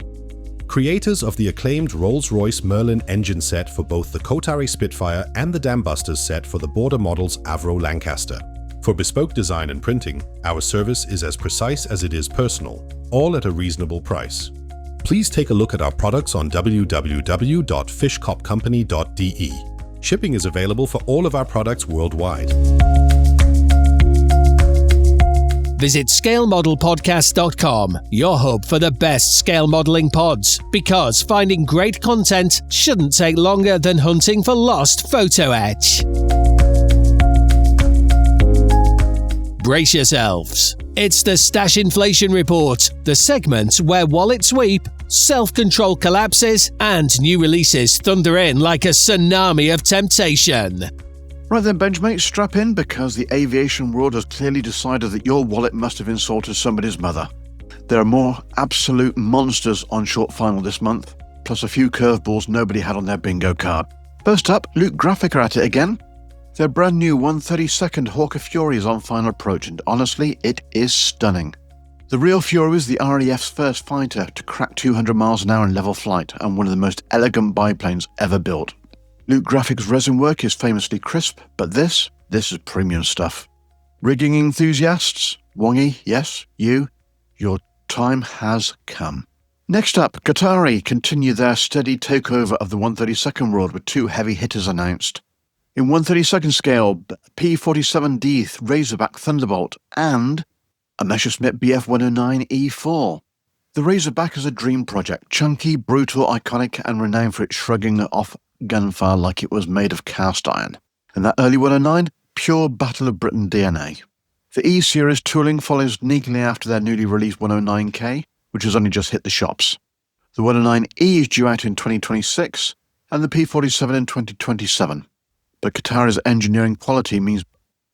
Creators of the acclaimed Rolls-Royce Merlin engine set for both the Kotari Spitfire and the Dambusters set for the Border Models Avro Lancaster. For bespoke design and printing, our service is as precise as it is personal, all at a reasonable price. Please take a look at our products on www.fishcopcompany.de. Shipping is available for all of our products worldwide. Visit ScaleModelPodcast.com, your hub for the best scale modelling pods, because finding great content shouldn't take longer than hunting for lost photo etch. Brace yourselves. It's the Stash Inflation Report, the segment where wallets weep, self-control collapses, and new releases thunder in like a tsunami of temptation. Right then, BenchMates, strap in because the aviation world has clearly decided that your wallet must have insulted somebody's mother. There are more absolute monsters on short final this month, plus a few curveballs nobody had on their bingo card. First up, Luke Graphic are at it again. Their brand new 132nd Hawker Fury is on final approach, and honestly, it is stunning. The real Fury is the RAF's first fighter to crack 200 miles an hour in level flight and one of the most elegant biplanes ever built. Luke Graphic's resin work is famously crisp, but this is premium stuff. Rigging enthusiasts, Wongy, yes, your time has come. Next up, Qatari continue their steady takeover of the 132nd world with two heavy hitters announced. In 132nd scale, P-47D Razorback Thunderbolt and a Messerschmitt Bf-109 E4. The Razorback is a dream project, chunky, brutal, iconic, and renowned for its shrugging off gunfire like it was made of cast iron. And that early 109, pure Battle of Britain DNA. The E-Series tooling follows neatly after their newly released 109K, which has only just hit the shops. The 109E is due out in 2026, and the P-47 in 2027. But Qatari's engineering quality means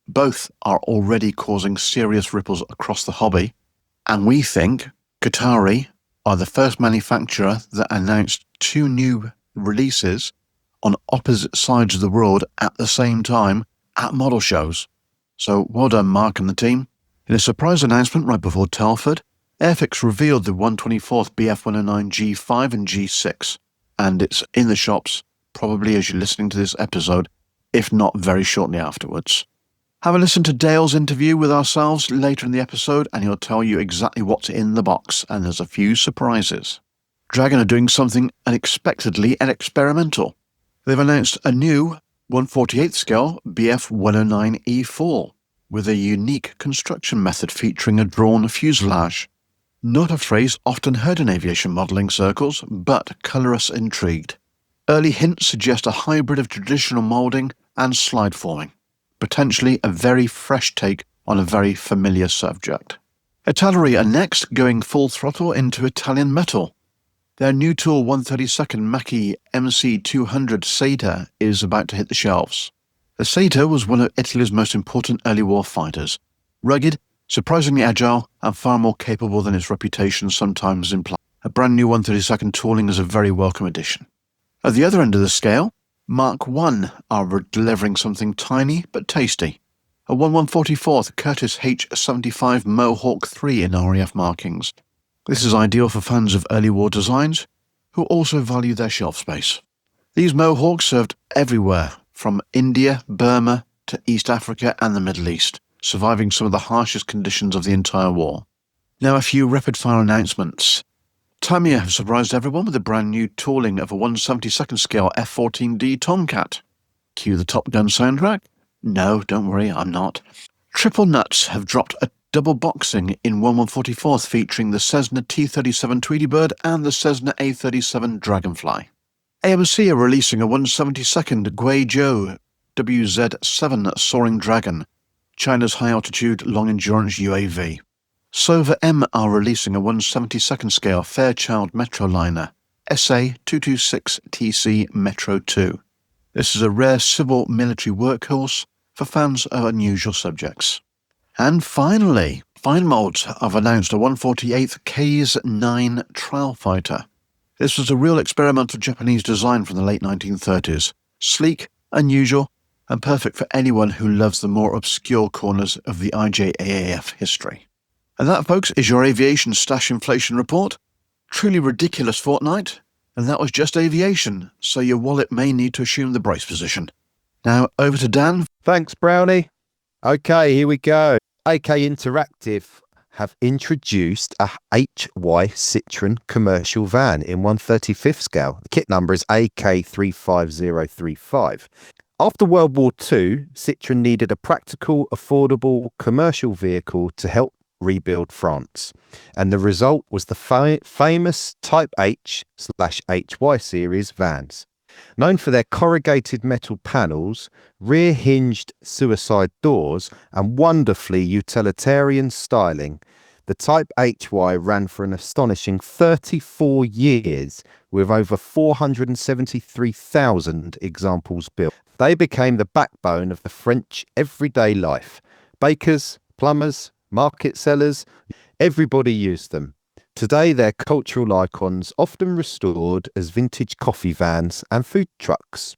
both are already causing serious ripples across the hobby, and we think Qatari are the first manufacturer that announced two new releases on opposite sides of the world at the same time at model shows. So well done, Mark and the team. In a surprise announcement right before Telford, Airfix revealed the 124th BF-109 G5 and G6, and it's in the shops probably as you're listening to this episode, if not very shortly afterwards. Have a listen to Dale's interview with ourselves later in the episode and he'll tell you exactly what's in the box, and there's a few surprises. Dragon are doing something unexpectedly and experimental. They've announced a new 1/48th scale BF-109 E4 with a unique construction method featuring a drawn fuselage. Not a phrase often heard in aviation modelling circles, but colour us intrigued. Early hints suggest a hybrid of traditional moulding and slide forming, potentially a very fresh take on a very familiar subject. Italeri are next going full throttle into Italian metal. Their new tool 132nd Macchi MC200 Satyr is about to hit the shelves. The Satyr was one of Italy's most important early war fighters, rugged, surprisingly agile, and far more capable than its reputation sometimes implies. A brand new 132nd tooling is a very welcome addition. At the other end of the scale, Mark I are delivering something tiny but tasty. A 1/144th Curtiss H-75 Mohawk 3 in RAF markings. This is ideal for fans of early war designs who also value their shelf space. These Mohawks served everywhere, from India, Burma to East Africa and the Middle East, surviving some of the harshest conditions of the entire war. Now a few rapid-fire announcements. Tamiya have surprised everyone with a brand new tooling of a 1/72nd scale F-14D Tomcat. Cue the Top Gun soundtrack? No, don't worry, I'm not. Triple Nuts have dropped a double boxing in 1/144th featuring the Cessna T-37 Tweedybird and the Cessna A-37 Dragonfly. AMC are releasing a 1/72nd Guizhou WZ-7 Soaring Dragon, China's high-altitude, long-endurance UAV. Sova M are releasing a 1/72nd scale Fairchild Metroliner, SA-226TC Metro 2. This is a rare civil military workhorse for fans of unusual subjects. And finally, Fine Molds have announced a 148th Kase-9 Trial Fighter. This was a real experimental Japanese design from the late 1930s. Sleek, unusual, and perfect for anyone who loves the more obscure corners of the IJAAF history. And that, folks, is your aviation stash inflation report. Truly ridiculous fortnight, and that was just aviation, so your wallet may need to assume the brace position. Now, over to Dan. Thanks, Brownie. Okay, here we go. AK Interactive have introduced a HY Citroen commercial van in 1/35th scale. The kit number is AK35035. After World War II, Citroen needed a practical, affordable commercial vehicle to help rebuild France. And the result was the famous Type H/HY series vans. Known for their corrugated metal panels, rear-hinged suicide doors, and wonderfully utilitarian styling, the Type HY ran for an astonishing 34 years with over 473,000 examples built. They became the backbone of the French everyday life. Bakers, plumbers, market sellers, everybody used them. Today, they're cultural icons, often restored as vintage coffee vans and food trucks.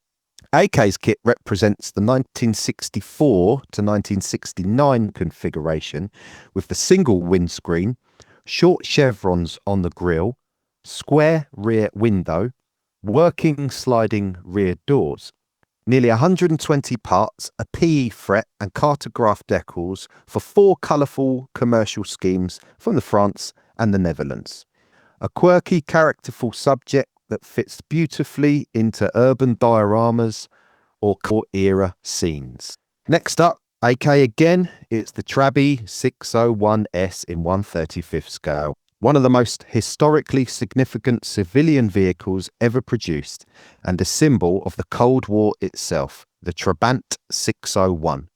AK's kit represents the 1964 to 1969 configuration with the single windscreen, short chevrons on the grille, square rear window, working sliding rear doors. Nearly 120 parts, a PE fret and cartograph decals for 4 colourful commercial schemes from the France and the Netherlands. A quirky, characterful subject that fits beautifully into urban dioramas or core era scenes. Next up, AK again, it's the Trabi 601S in 1/35th scale. One of the most historically significant civilian vehicles ever produced and a symbol of the Cold War itself, the Trabant 601.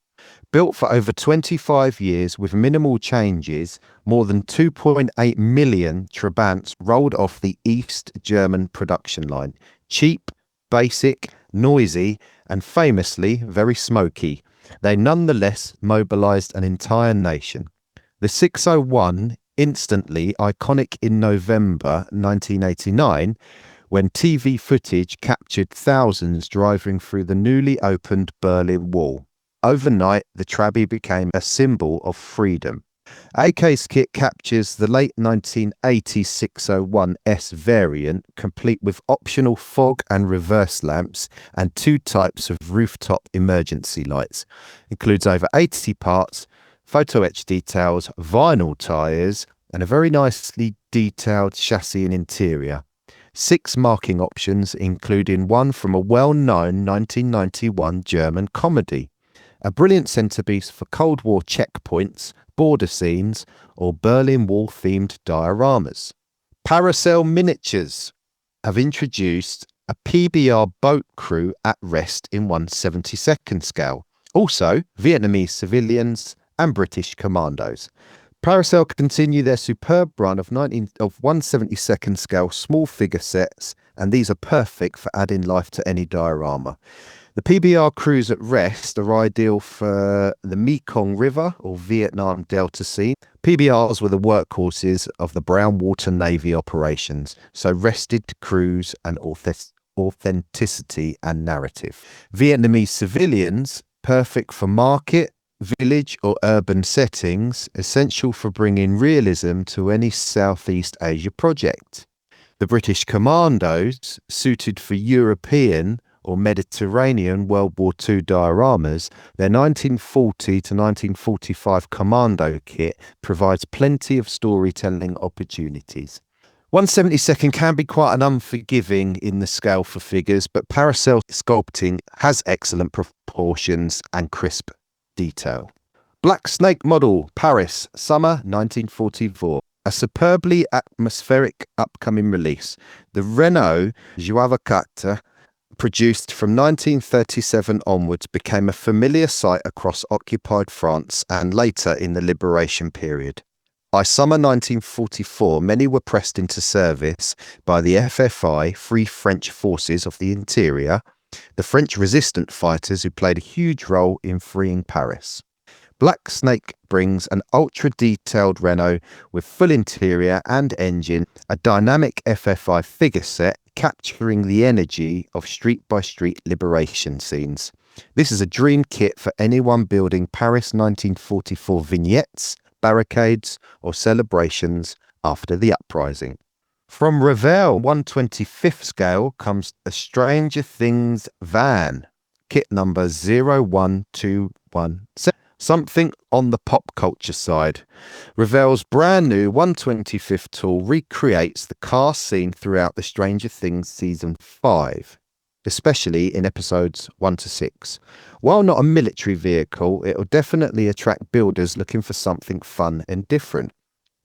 Built for over 25 years with minimal changes, more than 2.8 million Trabants rolled off the East German production line. Cheap, basic, noisy, and famously very smoky, they nonetheless mobilised an entire nation. The 601, instantly iconic in November 1989, when TV footage captured thousands driving through the newly opened Berlin Wall. Overnight, the Trabi became a symbol of freedom. AK's kit captures the late 1980 601S variant, complete with optional fog and reverse lamps and 2 types of rooftop emergency lights. Includes over 80 parts, photo etch details, vinyl tyres, and a very nicely detailed chassis and interior. 6 marking options, including one from a well-known 1991 German comedy. A brilliant centrepiece for Cold War checkpoints, border scenes, or Berlin Wall-themed dioramas. Paracel Miniatures have introduced a PBR boat crew at rest in 1/72nd scale. Also, Vietnamese civilians and British commandos. Paracel continue their superb run of 1/72nd scale small figure sets, and these are perfect for adding life to any diorama. The PBR crews at rest are ideal for the Mekong River or Vietnam Delta scene. PBRs were the workhorses of the Brown Water Navy operations, so rested crews and authenticity and narrative. Vietnamese civilians, perfect for market, village or urban settings, essential for bringing realism to any Southeast Asia project. The British Commandos, suited for European or Mediterranean World War II dioramas, their 1940 to 1945 Commando kit provides plenty of storytelling opportunities. 1/72nd can be quite an unforgiving in the scale for figures, but Paracel sculpting has excellent proportions and crisp detail. Black Snake model, Paris, summer 1944. A superbly atmospheric upcoming release. The Renault Joavacata, produced from 1937 onwards, became a familiar sight across occupied France and later in the Liberation period. By summer 1944, many were pressed into service by the FFI, Free French Forces of the Interior, the French resistant fighters who played a huge role in freeing Paris. Black Snake brings an ultra-detailed Renault with full interior and engine, a dynamic FFI figure set capturing the energy of street-by-street liberation scenes. This is a dream kit for anyone building Paris 1944 vignettes, barricades or celebrations after the uprising. From Revell 1/25th scale comes a Stranger Things van, kit number 01217. Something on the pop culture side. Revell's brand new 1/25th tool recreates the car scene throughout the Stranger Things Season 5, especially in episodes 1 to 6. While not a military vehicle, it will definitely attract builders looking for something fun and different.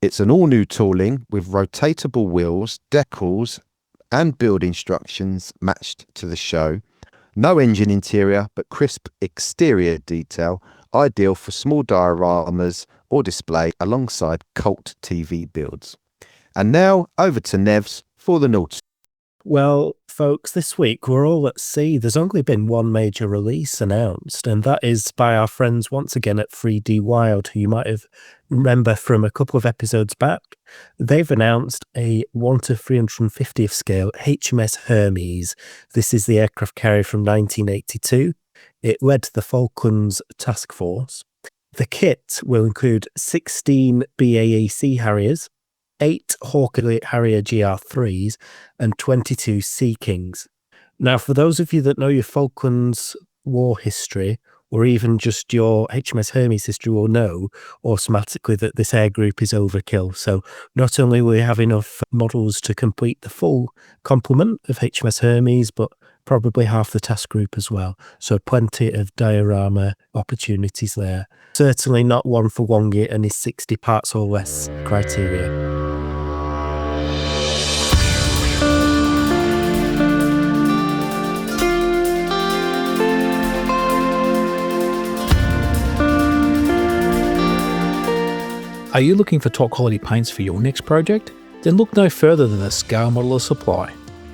It's an all-new tooling with rotatable wheels, decals, and build instructions matched to the show. No engine interior, but crisp exterior detail, ideal for small dioramas or display alongside cult TV builds. And now over to Nevs for the Naughty. Well, Folks, this week we're all at sea. There's only been one major release announced, and that is by our friends once again at 3D Wild, who you might have remember from a couple of episodes back. They've announced a 1:350th scale HMS Hermes. This is the aircraft carrier from 1982. It led the Falklands Task Force. The kit will include 16 BAE Sea Harriers, 8 Hawker Harrier GR3s, and 22 Sea Kings. Now, for those of you that know your Falklands War history, or even just your HMS Hermes history, will know automatically that this air group is overkill. So not only will you have enough models to complete the full complement of HMS Hermes, but probably half the task group as well. So plenty of diorama opportunities there. Certainly not one for Wongi and his 60 parts or less criteria. Are you looking for top quality paints for your next project? Then look no further than the Scale Modeler Supply.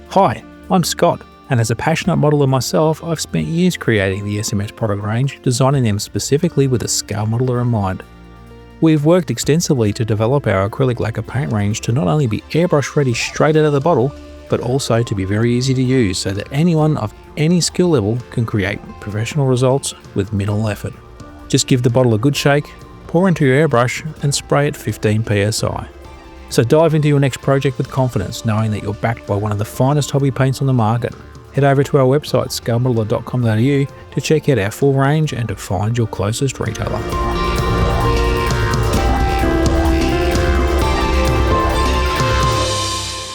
Hi, I'm Scott, and as a passionate modeler myself, I've spent years creating the SMS product range, designing them specifically with a scale modeler in mind. We've worked extensively to develop our acrylic lacquer paint range to not only be airbrush ready straight out of the bottle, but also to be very easy to use so that anyone of any skill level can create professional results with minimal effort. Just give the bottle a good shake, pour into your airbrush and spray at 15 psi. So dive into your next project with confidence, knowing that you're backed by one of the finest hobby paints on the market. Head over to our website scalemodeler.com.au to check out our full range and to find your closest retailer.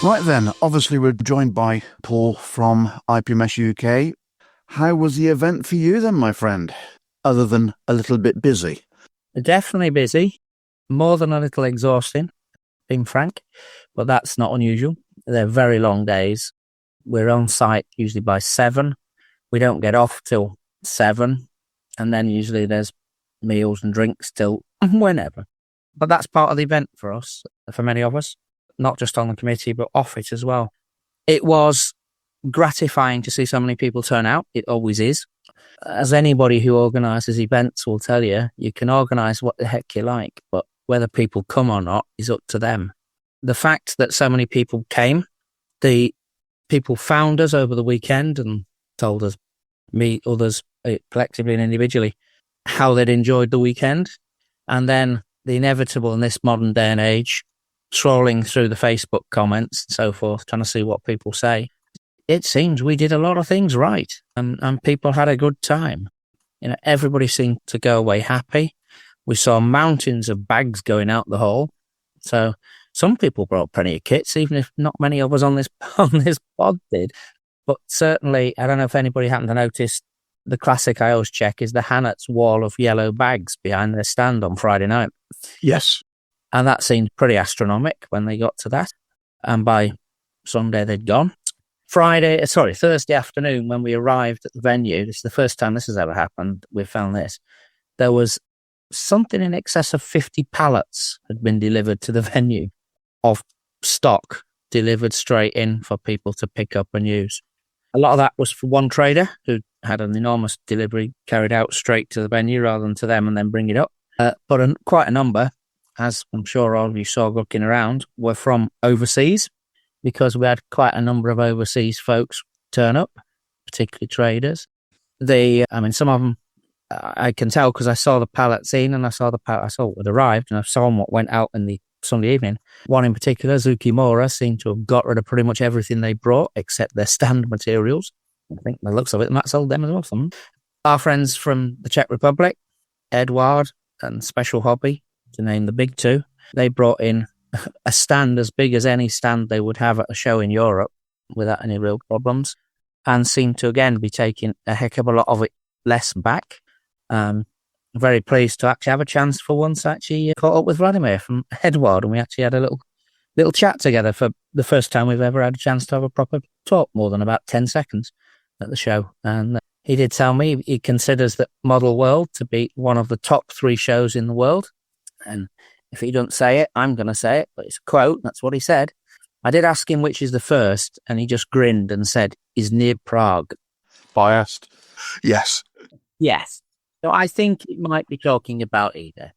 Right then, obviously we're joined by Paul from IPMS UK. How was the event for you then, my friend? Other than a little bit busy? Definitely busy, more than a little exhausting, being frank, but that's not unusual. They're very long days. We're on site usually by 7. We don't get off till 7, and then usually there's meals and drinks till whenever. But that's part of the event for us, for many of us, not just on the committee, but off it as well. It was gratifying to see so many people turn out. It always is. As anybody who organises events will tell you, you can organise what the heck you like, but whether people come or not is up to them. The fact that so many people came, the people found us over the weekend and told us, me, others, collectively and individually, how they'd enjoyed the weekend. And then the inevitable in this modern day and age, scrolling through the Facebook comments and so forth, trying to see what people say. It seems we did a lot of things right, and people had a good time. You know, everybody seemed to go away happy. We saw mountains of bags going out the hole. So some people brought plenty of kits, even if not many of us on this pod did. But certainly, I don't know if anybody happened to notice, the classic I always check is the Hannet's wall of yellow bags behind their stand on Friday night. Yes. And that seemed pretty astronomical when they got to that. And by Sunday, they'd gone. Thursday afternoon, when we arrived at the venue, this is the first time this has ever happened, we found this, there was something in excess of 50 pallets had been delivered to the venue of stock delivered straight in for people to pick up and use. A lot of that was for one trader who had an enormous delivery carried out straight to the venue rather than to them and then bring it up. But quite a number, as I'm sure all of you saw looking around, were from overseas, because we had quite a number of overseas folks turn up, particularly traders. Some of them, I can tell because I saw the pallets in and I saw what arrived and I saw what went out in the Sunday evening. One in particular, Zukimura, seemed to have got rid of pretty much everything they brought except their stand materials. I think the looks of it, and that sold them as well. Some. Our friends from the Czech Republic, Edward and Special Hobby, to name the big two, they brought in a stand as big as any stand they would have at a show in Europe without any real problems, and seemed to again be taking a heck of a lot of it less back. Very pleased to actually have a chance for once actually caught up with Vladimir from Edward, and we actually had a little chat together for the first time we've ever had a chance to have a proper talk, more than about 10 seconds at the show. And he did tell me he considers that Model World to be one of the top 3 shows in the world. And if he doesn't say it, I'm going to say it, but it's a quote, that's what he said. I did ask him which is the first, and he just grinned and said, "Is near Prague." Biased. Yes. Yes. So I think it might be talking about either.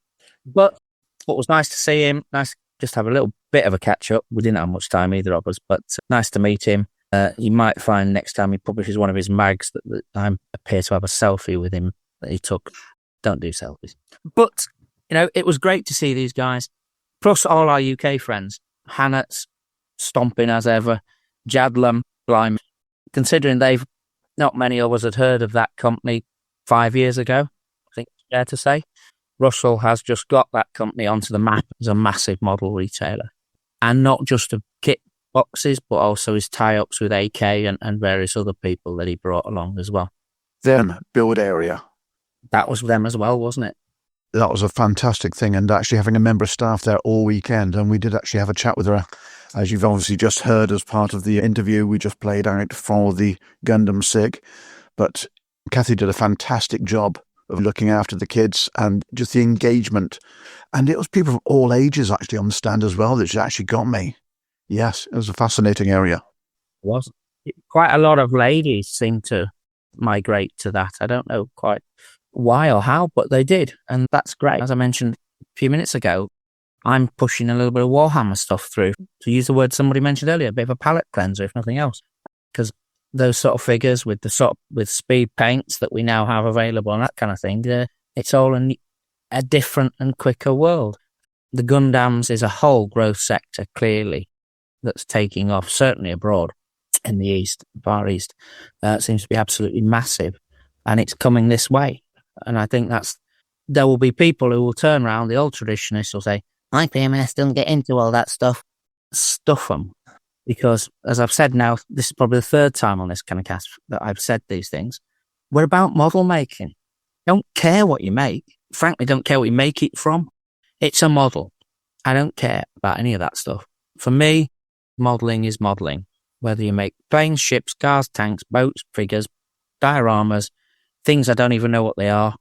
But what was nice to see him, nice to just have a little bit of a catch up. We didn't have much time, either of us, but nice to meet him. You might find next time he publishes one of his mags that I appear to have a selfie with him that he took. Don't do selfies. But, it was great to see these guys, plus all our UK friends. Hannet's stomping as ever, Jadlam, blimey. Considering not many of us had heard of that company 5 years ago, I think it's fair to say. Russell has just got that company onto the map as a massive model retailer. And not just of kit boxes, but also his tie-ups with AK and various other people that he brought along as well. Them build area. That was them as well, wasn't it? That was a fantastic thing, and actually having a member of staff there all weekend, and we did actually have a chat with her, as you've obviously just heard as part of the interview we just played out for the Gundam SIG, but Kathy did a fantastic job of looking after the kids and just the engagement, and it was people from all ages actually on the stand as well that actually got me. Yes, it was a fascinating area. It was. Quite a lot of ladies seemed to migrate to that. I don't know quite why or how, but they did, and that's great. As I mentioned a few minutes ago, I'm pushing a little bit of Warhammer stuff through, to use the word somebody mentioned earlier, a bit of a palette cleanser, if nothing else, because those sort of figures with with speed paints that we now have available and that kind of thing, it's all a different and quicker world. The Gundams is a whole growth sector, clearly, that's taking off, certainly abroad in the East, Far East. It seems to be absolutely massive, and it's coming this way. And I think there will be people who will turn around, the old traditionalists will say, IPMS don't get into all that stuff. Stuff them. Because, as I've said now, this is probably the third time on this kind of cast that I've said these things. We're about model making. Don't care what you make. Frankly, don't care what you make it from. It's a model. I don't care about any of that stuff. For me, modelling is modelling. Whether you make planes, ships, cars, tanks, boats, figures, dioramas, things I don't even know what they are,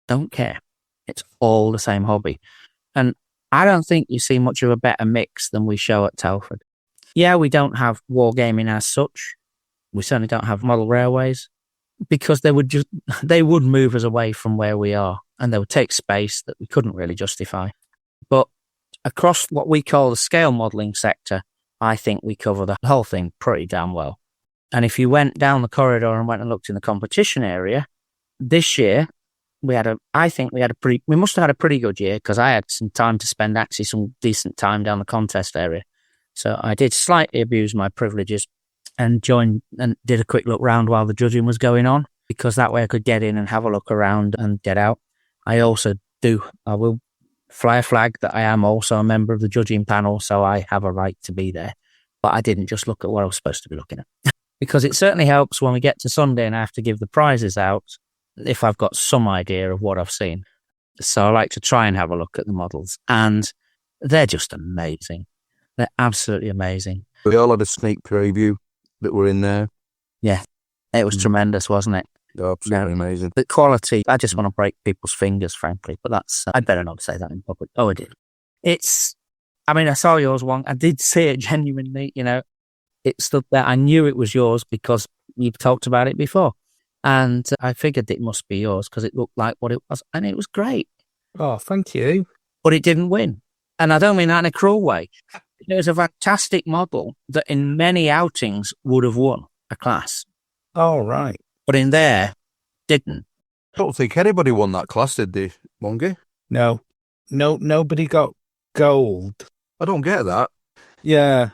don't care. It's all the same hobby. And I don't think you see much of a better mix than we show at Telford. Yeah, we don't have wargaming as such. We certainly don't have model railways, because they would move us away from where we are, and they would take space that we couldn't really justify. But across what we call the scale modelling sector, I think we cover the whole thing pretty damn well. And if you went down the corridor and went and looked in the competition area, this year we must have had a pretty good year, because I had some time to spend, actually some decent time down the contest area. So I did slightly abuse my privileges and joined and did a quick look round while the judging was going on, because that way I could get in and have a look around and get out. I will fly a flag that I am also a member of the judging panel, so I have a right to be there. But I didn't just look at what I was supposed to be looking at. Because it certainly helps when we get to Sunday and I have to give the prizes out, if I've got some idea of what I've seen. So I like to try and have a look at the models, and they're just amazing. They're absolutely amazing. We all had a sneak preview that were in there. Yeah, it was tremendous, wasn't it? Absolutely amazing. The quality, I just want to break people's fingers, frankly, but that's, I'd better not say that in public. Oh, I did. I saw yours one. I did see it genuinely, it stood there. I knew it was yours because you've talked about it before. And I figured it must be yours because it looked like what it was. And it was great. Oh, thank you. But it didn't win. And I don't mean that in a cruel way. It was a fantastic model that in many outings would have won a class. Oh, right. But in there, didn't. I don't think anybody won that class, did they, Mongy? No, nobody got gold. I don't get that. Yeah.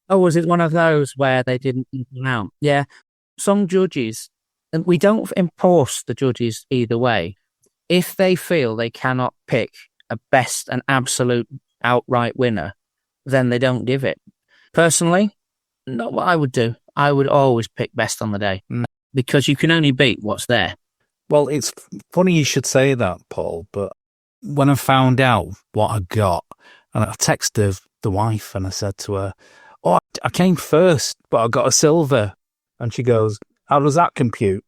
Oh, was it one of those where they didn't out? Yeah. Some judges, and we don't enforce the judges either way. If they feel they cannot pick a best and absolute outright winner, then they don't give it. Personally, not what I would do. I would always pick best on the day because you can only beat what's there. Well, it's funny you should say that, Paul, but when I found out what I got, and I texted the wife and I said to her, oh, I came first, but I got a silver. And she goes, how does that compute?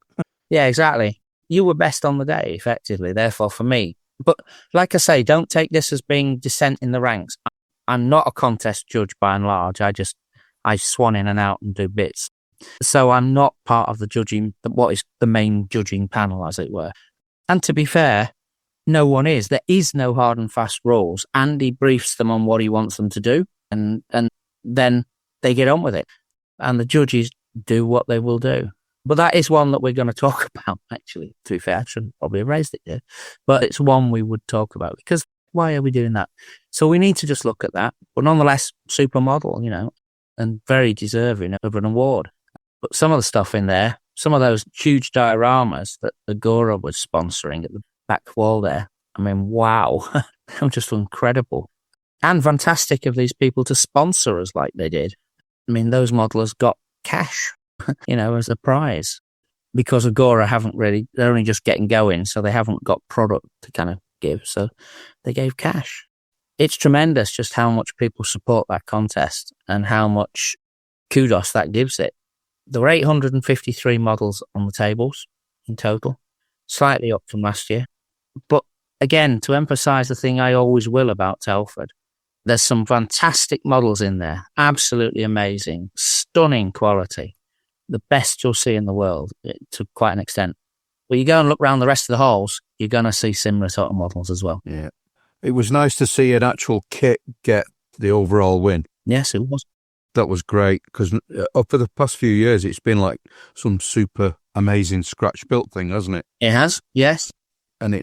Yeah, exactly. You were best on the day, effectively, therefore, for me. But like I say, don't take this as being descent in the ranks. I'm not a contest judge by and large. I just I swan in and out and do bits. So I'm not part of the judging, what is the main judging panel, as it were. And to be fair, no one is. There is no hard and fast rules. Andy briefs them on what he wants them to do, and then they get on with it. And the judges do what they will do. But that is one that we're going to talk about, actually. To be fair, I shouldn't probably have raised it here. But it's one we would talk about, because why are we doing that? So we need to just look at that. But nonetheless, supermodel, and very deserving of an award. But some of the stuff in there, some of those huge dioramas that Agora was sponsoring at the back wall there, I mean, wow, they're just incredible. And fantastic of these people to sponsor us like they did. I mean, those modelers got cash, as a prize, because Agora they're only just getting going, so they haven't got product to kind of give, so they gave cash. It's tremendous just how much people support that contest and how much kudos that gives it. There were 853 models on the tables in total, slightly up from last year. But again, to emphasise the thing I always will about Telford, there's some fantastic models in there, absolutely amazing, stunning quality, the best you'll see in the world to quite an extent. But you go and look around the rest of the halls, you're going to see similar sort of models as well. Yeah. It was nice to see an actual kit get the overall win. Yes, it was. That was great, because for the past few years, it's been like some super amazing scratch-built thing, hasn't it? It has, yes. And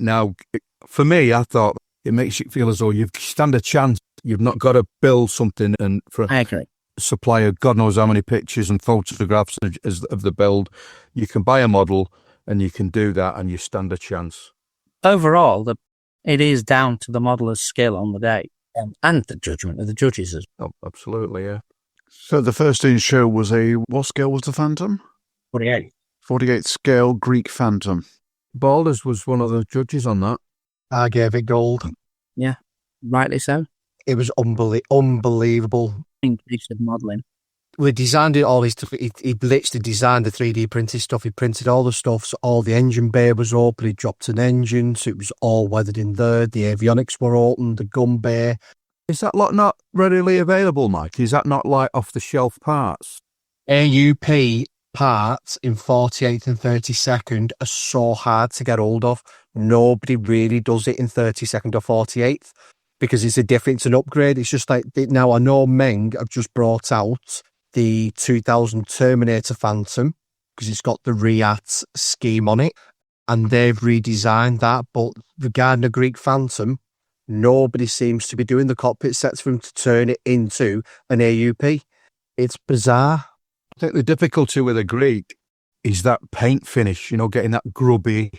for me, I thought it makes you feel as though you stand a chance. You've not got to build something and I agree. Supply God knows how many pictures and photographs of the build. You can buy a model and you can do that and you stand a chance. Overall, it is down to the modeller's skill on the day and the judgment of the judges. Oh, absolutely, yeah. So the first in show was what scale was the Phantom? 48. 48 scale Greek Phantom. Balders was one of the judges on that. I gave it gold. Yeah, rightly so. It was unbelievable. Piece of modelling. We designed it all. He literally designed the 3D printed stuff. He printed all the stuff. So all the engine bay was open. He dropped an engine, so it was all weathered in there. The avionics were open. The gun bay. Is that lot not readily available, Mike? Is that not like off-the-shelf parts? AUP parts in 48th and 32nd are so hard to get hold of. Nobody really does it in 32nd or 48th because it's an upgrade. It's just like, now I know Meng have just brought out the 2000 Terminator Phantom because it's got the RIAT scheme on it and they've redesigned that. But regarding the Greek Phantom, nobody seems to be doing the cockpit sets for him to turn it into an AUP. It's bizarre. I think the difficulty with a Greek is that paint finish, getting that grubby,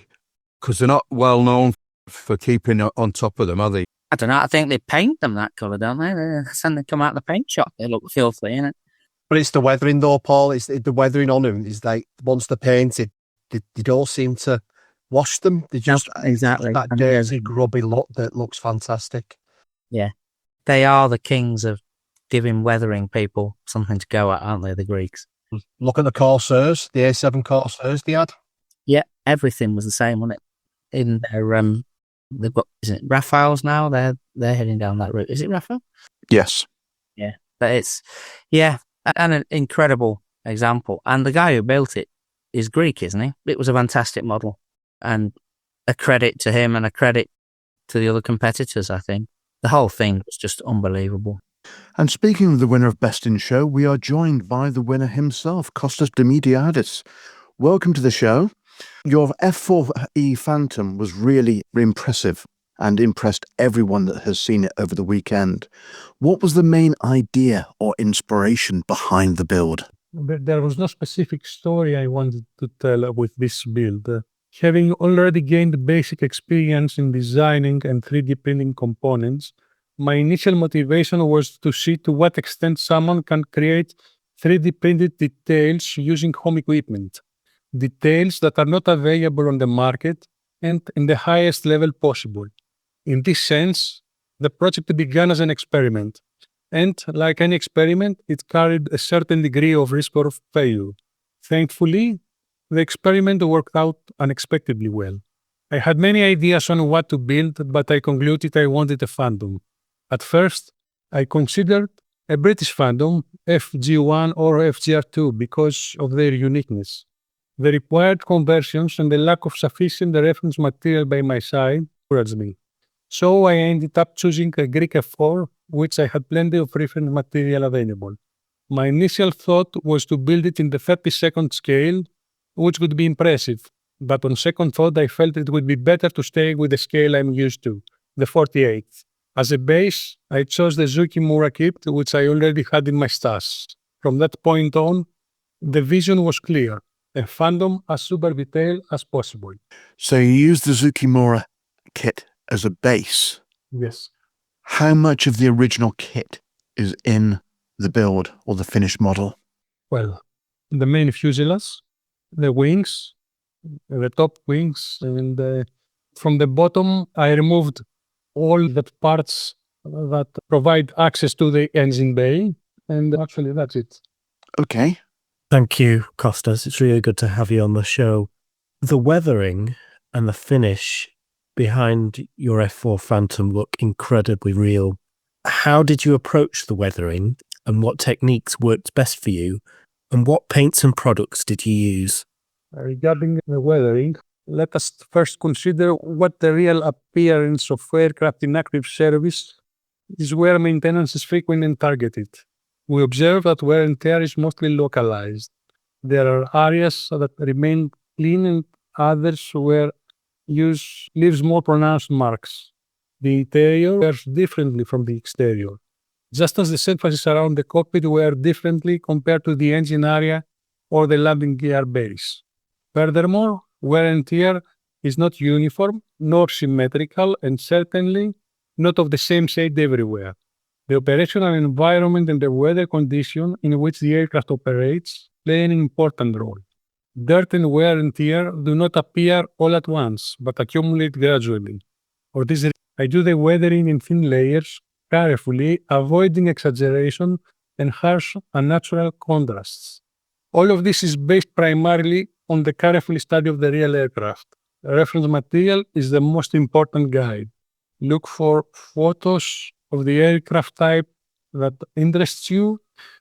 because they're not well known for keeping on top of them, are they? I don't know. I think they paint them that colour, don't they? They come out of the paint shop. They look filthy, innit? But it's the weathering though, Paul. It's the weathering on them. Is like once they're painted, they don't seem to wash them. They just exactly that dirty, grubby look that looks fantastic. Yeah, they are the kings of giving weathering people something to go at, aren't they? The Greeks. Look at the Corsairs, the A7 Corsairs they had. Yeah, everything was the same, wasn't it? In their they've got, is it Raphael's now? They're heading down that route. Is it Raphael? Yes. Yeah, but it's and an incredible example. And the guy who built it is Greek, isn't he? It was a fantastic model. And a credit to him and a credit to the other competitors, I think. The whole thing was just unbelievable. And speaking of the winner of Best in Show, we are joined by the winner himself, Kostas Dimitriadis. Welcome to the show. Your F4E Phantom was really impressive and impressed everyone that has seen it over the weekend. What was the main idea or inspiration behind the build? There was no specific story I wanted to tell with this build. Having already gained basic experience in designing and 3D printing components, my initial motivation was to see to what extent someone can create 3D printed details using home equipment. Details that are not available on the market and in the highest level possible. In this sense, the project began as an experiment. And like any experiment, it carried a certain degree of risk or failure. Thankfully, the experiment worked out unexpectedly well. I had many ideas on what to build, but I concluded I wanted a Phantom. At first, I considered a British Phantom, FG1 or FGR2 because of their uniqueness. The required conversions and the lack of sufficient reference material by my side encouraged me. So I ended up choosing a Greek F4, which I had plenty of reference material available. My initial thought was to build it in the 32nd scale, which would be impressive, but on second thought I felt it would be better to stay with the scale I'm used to, the 48th. As a base, I chose the Zukimura kit, which I already had in my stash. From that point on, the vision was clear, a Phantom as super detailed as possible. So you use the Zukimura kit as a base. Yes. How much of the original kit is in the build or the finished model? Well, the main fuselage, the wings, the top wings, and from the bottom I removed all the parts that provide access to the engine bay, and actually that's it. Okay. Thank you, Kostas. It's really good to have you on the show. The weathering and the finish behind your F4 Phantom look incredibly real. How did you approach the weathering, and what techniques worked best for you, and what paints and products did you use? Regarding the weathering, let us first consider what the real appearance of aircraft in active service is, where maintenance is frequent and targeted. We observe that wear and tear is mostly localized. There are areas that remain clean and others where use leaves more pronounced marks. The interior wears differently from the exterior, just as the surfaces around the cockpit wear differently compared to the engine area or the landing gear base. Furthermore, wear and tear is not uniform nor symmetrical, and certainly not of the same shade everywhere. The operational environment and the weather condition in which the aircraft operates play an important role. Dirt and wear and tear do not appear all at once, but accumulate gradually. For this reason, I do the weathering in thin layers, carefully, avoiding exaggeration and harsh, unnatural contrasts. All of this is based primarily on the careful study of the real aircraft. Reference material is the most important guide. Look for photos of the aircraft type that interests you,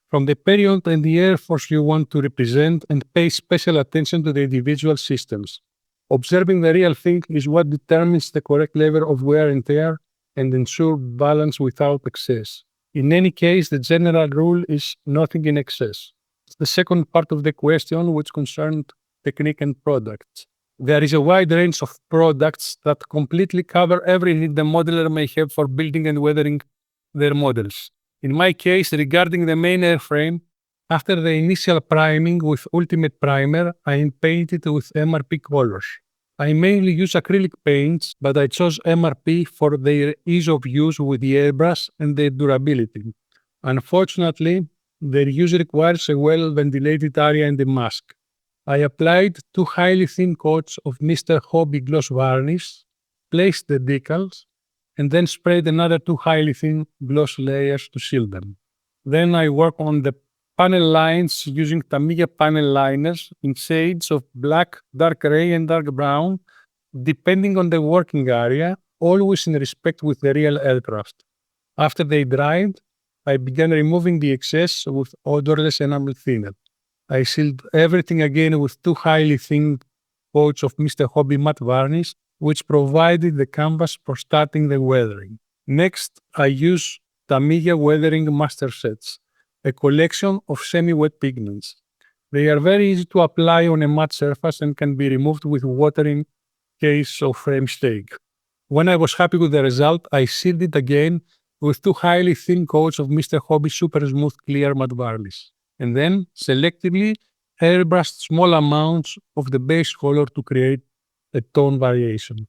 from the period and the air force you want to represent, and pay special attention to the individual systems. Observing the real thing is what determines the correct level of wear and tear and ensure balance without excess. In any case, the general rule is nothing in excess. The second part of the question, which concerned technique and products. There is a wide range of products that completely cover every need the modeler may have for building and weathering their models. In my case, regarding the main airframe, after the initial priming with Ultimate Primer, I painted with MRP colors. I mainly use acrylic paints, but I chose MRP for their ease of use with the airbrush and their durability. Unfortunately, their use requires a well-ventilated area in the mask. I applied 2 highly thin coats of Mr. Hobby gloss varnish, placed the decals, and then sprayed another 2 highly thin gloss layers to seal them. Then I work on the panel lines using Tamiya panel liners in shades of black, dark gray, and dark brown, depending on the working area, always in respect with the real aircraft. After they dried, I began removing the excess with odorless enamel thinner. I sealed everything again with 2 highly thin coats of Mr. Hobby matte varnish, which provided the canvas for starting the weathering. Next, I use Tamiya Weathering Master Sets, a collection of semi-wet pigments. They are very easy to apply on a matte surface and can be removed with water in case of a mistake. When I was happy with the result, I sealed it again with 2 highly thin coats of Mr. Hobby Super Smooth Clear Matte Varnish, and then selectively airbrushed small amounts of the base color to create a tone variation.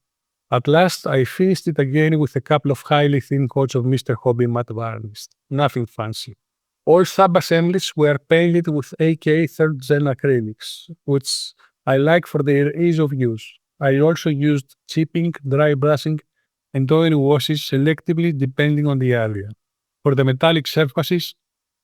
At last, I finished it again with a couple of highly thin coats of Mr. Hobby Matte Varnish. Nothing fancy. All sub-assemblies were painted with AK 3rd Gen acrylics, which I like for their ease of use. I also used chipping, dry brushing, and oil washes selectively depending on the area. For the metallic surfaces,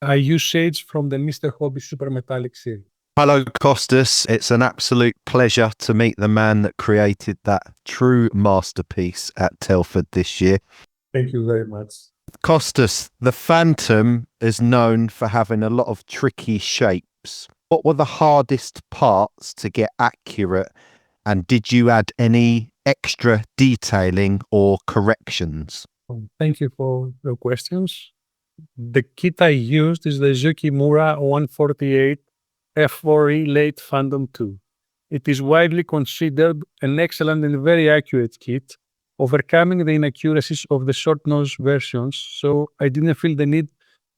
I use shades from the Mr. Hobby Super Metallic series. Hello, Kostas. It's an absolute pleasure to meet the man that created that true masterpiece at Telford this year. Thank you very much. Kostas, the Phantom is known for having a lot of tricky shapes. What were the hardest parts to get accurate, and did you add any extra detailing or corrections? Thank you for your questions. The kit I used is the Zukimura 148 F4E Late Phantom 2. It is widely considered an excellent and very accurate kit, overcoming the inaccuracies of the short nose versions, so I didn't feel the need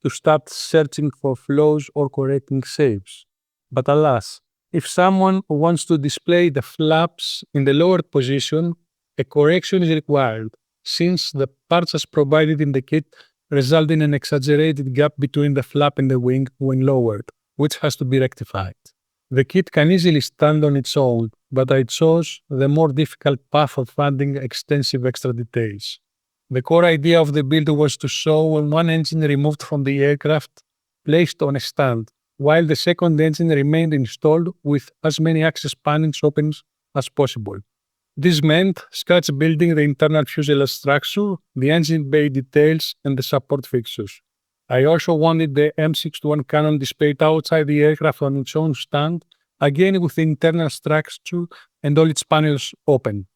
to start searching for flaws or correcting shapes. But alas, if someone wants to display the flaps in the lowered position, a correction is required, since the parts as provided in the kit result in an exaggerated gap between the flap and the wing when lowered, which has to be rectified. The kit can easily stand on its own, but I chose the more difficult path of adding extensive extra details. The core idea of the build was to show one engine removed from the aircraft, placed on a stand, while the second engine remained installed with as many access panels open as possible. This meant scratch building the internal fuselage structure, the engine bay details, and the support fixtures. I also wanted the M61 cannon displayed outside the aircraft on its own stand, again with the internal structure and all its panels open.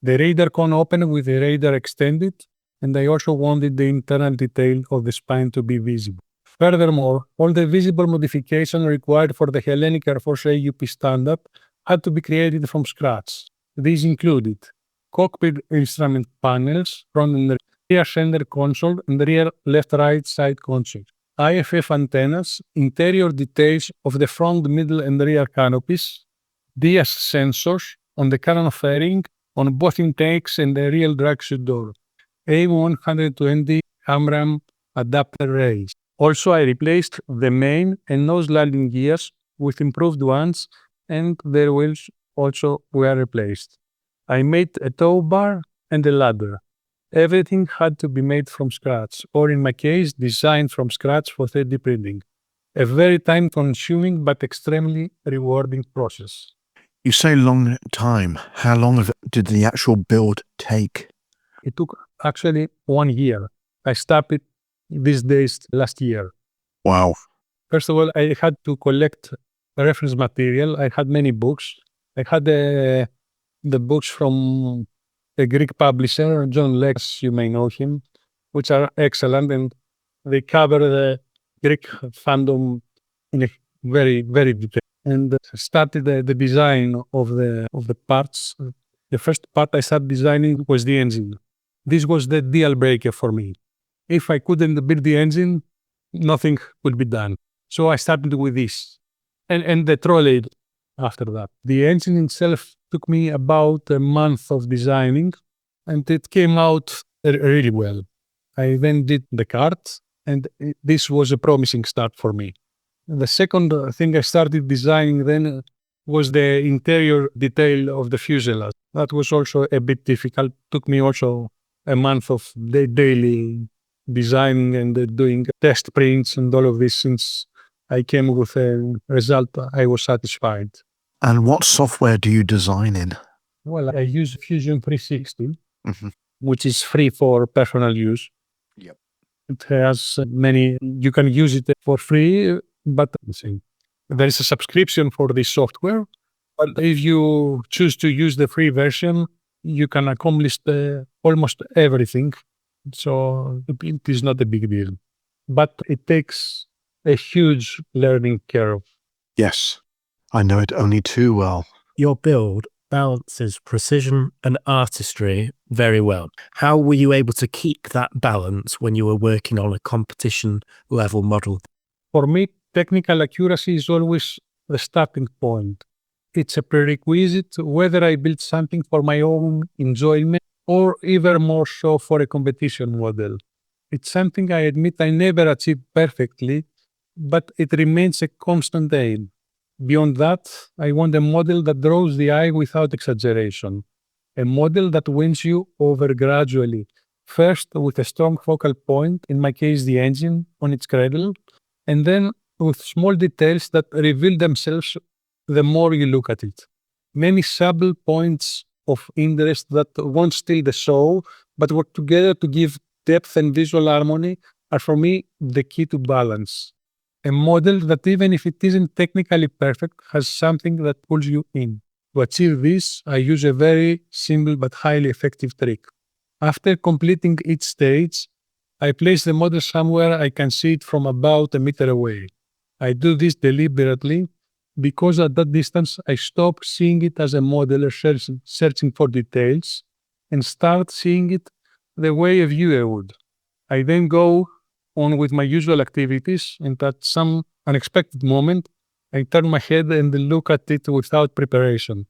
The radar cone open with the radar extended, and I also wanted the internal detail of the spine to be visible. Furthermore, all the visible modifications required for the Hellenic Air Force AUP standard had to be created from scratch. These included cockpit instrument panels, front and rear center console, and rear left-right side console, IFF antennas, interior details of the front, middle, and rear canopies, DIAS sensors on the cannon fairing, on both intakes and the rear drag chute door, AIM-120 AMRAAM adapter rails. Also, I replaced the main and nose landing gears with improved ones, and their wheels also were replaced. I made a tow bar and a ladder. Everything had to be made from scratch, or in my case, designed from scratch for 3D printing. A very time-consuming but extremely rewarding process. You say long time. How long did the actual build take? It took actually 1 year. I started these days last year. Wow. First of all, I had to collect reference material. I had many books. I had the books from a Greek publisher, John Lex, you may know him, which are excellent, and they cover the Greek fandom in a very, very detail. And started the design of the parts. The first part I started designing was the engine. This was the deal breaker for me. If I couldn't build the engine, nothing would be done. So I started with this, and the trolley after that. The engine itself took me about a month of designing, and it came out really well. I then did the cart, and this was a promising start for me. The second thing I started designing then was the interior detail of the fuselage. That was also a bit difficult. Took me also a month of daily designing and doing test prints and all of this, since I came with a result I was satisfied. And what software do you design in? Well, I use Fusion 360, which is free for personal use. Yep. It has many, you can use it for free, but there is a subscription for this software. But if you choose to use the free version, you can accomplish almost everything. So it is not a big deal. But it takes a huge learning curve. Yes, I know it only too well. Your build balances precision and artistry very well. How were you able to keep that balance when you were working on a competition level model? For me, technical accuracy is always the starting point. It's a prerequisite whether I build something for my own enjoyment or even more so for a competition model. It's something I admit I never achieved perfectly, but it remains a constant aim. Beyond that, I want a model that draws the eye without exaggeration. A model that wins you over gradually, first with a strong focal point, in my case the engine on its cradle, and then with small details that reveal themselves the more you look at it. Many subtle points of interest that won't steal the show, but work together to give depth and visual harmony are for me the key to balance. A model that, even if it isn't technically perfect, has something that pulls you in. To achieve this, I use a very simple but highly effective trick. After completing each stage, I place the model somewhere I can see it from about a meter away. I do this deliberately because at that distance I stop seeing it as a modeler searching for details and start seeing it the way a viewer would. I then go on with my usual activities, and at some unexpected moment, I turn my head and look at it without preparation.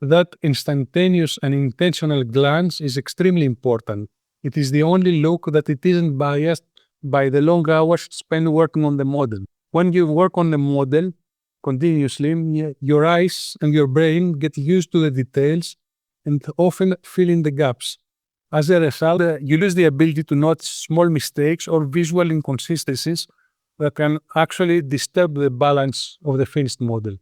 That instantaneous and intentional glance is extremely important. It is the only look that it isn't biased by the long hours spent working on the model. When you work on the model continuously, your eyes and your brain get used to the details and often fill in the gaps. As a result, you lose the ability to notice small mistakes or visual inconsistencies that can actually disturb the balance of the finished model.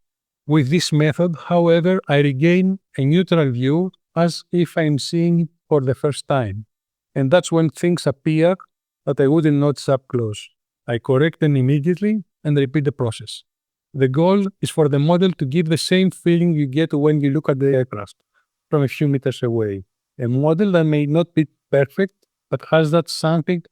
With this method, however, I regain a neutral view as if I'm seeing it for the first time. And that's when things appear that I wouldn't notice up close. I correct them immediately and repeat the process. The goal is for the model to give the same feeling you get when you look at the aircraft from a few meters away. A model that may not be perfect, but has that something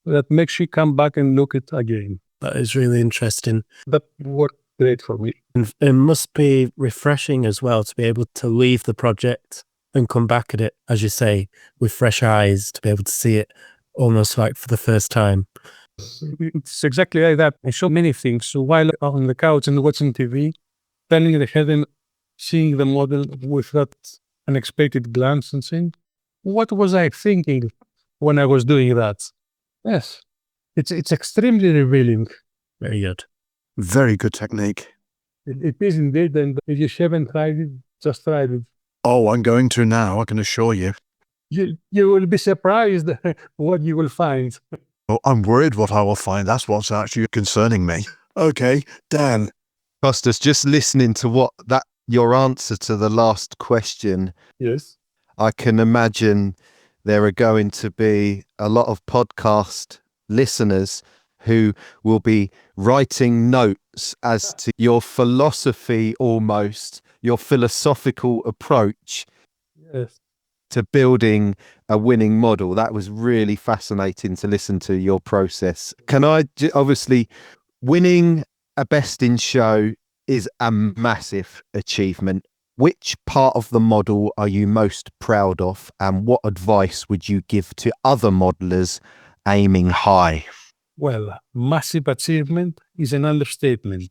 that makes you come back and look at it again. That is really interesting. That worked great for me. And it must be refreshing as well to be able to leave the project and come back at it, as you say, with fresh eyes, to be able to see it almost like for the first time. It's exactly like that. I saw many things. So while on the couch and watching TV, turning the head and seeing the model with that unexpected glance and saying, what was I thinking when I was doing that? Yes, it's extremely revealing. Very good. Very good technique. It is indeed, and if you haven't tried it, just try it. Oh, I'm going to now, I can assure you. You will be surprised what you will find. Oh, I'm worried what I will find. That's what's actually concerning me. Okay, Dan. Kostas, just listening to your answer to the last question. Yes. I can imagine there are going to be a lot of podcast listeners who will be writing notes as to your philosophy, almost your philosophical approach to building a winning model. That was really fascinating to listen to your process. Can I obviously, winning a best in show is a massive achievement. Which part of the model are you most proud of, and what advice would you give to other modelers aiming high? Well, massive achievement is an understatement.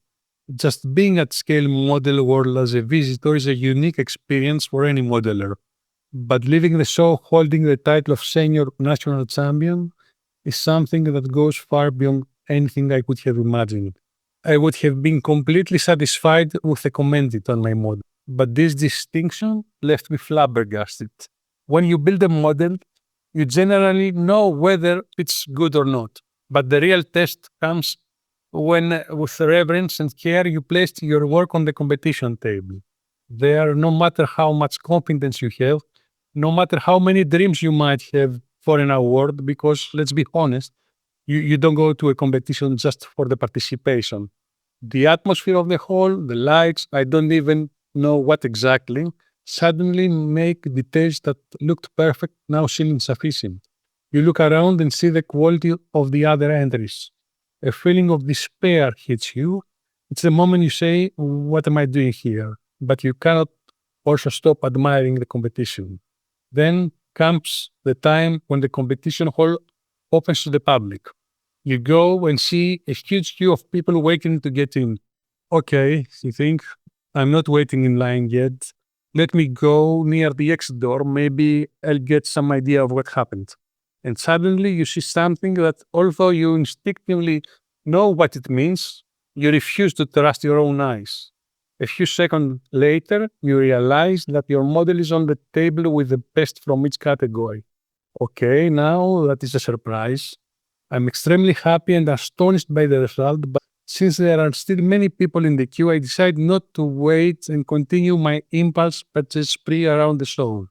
Just being at scale model world as a visitor is a unique experience for any modeler. But leaving the show holding the title of senior national champion is something that goes far beyond anything I could have imagined. I would have been completely satisfied with a commented on my model. But this distinction left me flabbergasted. When you build a model, you generally know whether it's good or not. But the real test comes when, with reverence and care, you place your work on the competition table. There, no matter how much confidence you have, no matter how many dreams you might have for an award, because let's be honest, you don't go to a competition just for the participation. The atmosphere of the hall, the lights, I don't even know what exactly, suddenly make details that looked perfect now seem insufficient. You look around and see the quality of the other entries. A feeling of despair hits you. It's the moment you say, what am I doing here? But you cannot also stop admiring the competition. Then comes the time when the competition hall opens to the public. You go and see a huge queue of people waiting to get in. Okay, you think, I'm not waiting in line yet. Let me go near the exit door. Maybe I'll get some idea of what happened. And suddenly you see something that, although you instinctively know what it means, you refuse to trust your own eyes. A few seconds later, you realize that your model is on the table with the best from each category. Okay, now that is a surprise. I'm extremely happy and astonished by the result, but since there are still many people in the queue, I decide not to wait and continue my impulse purchase spree around the show.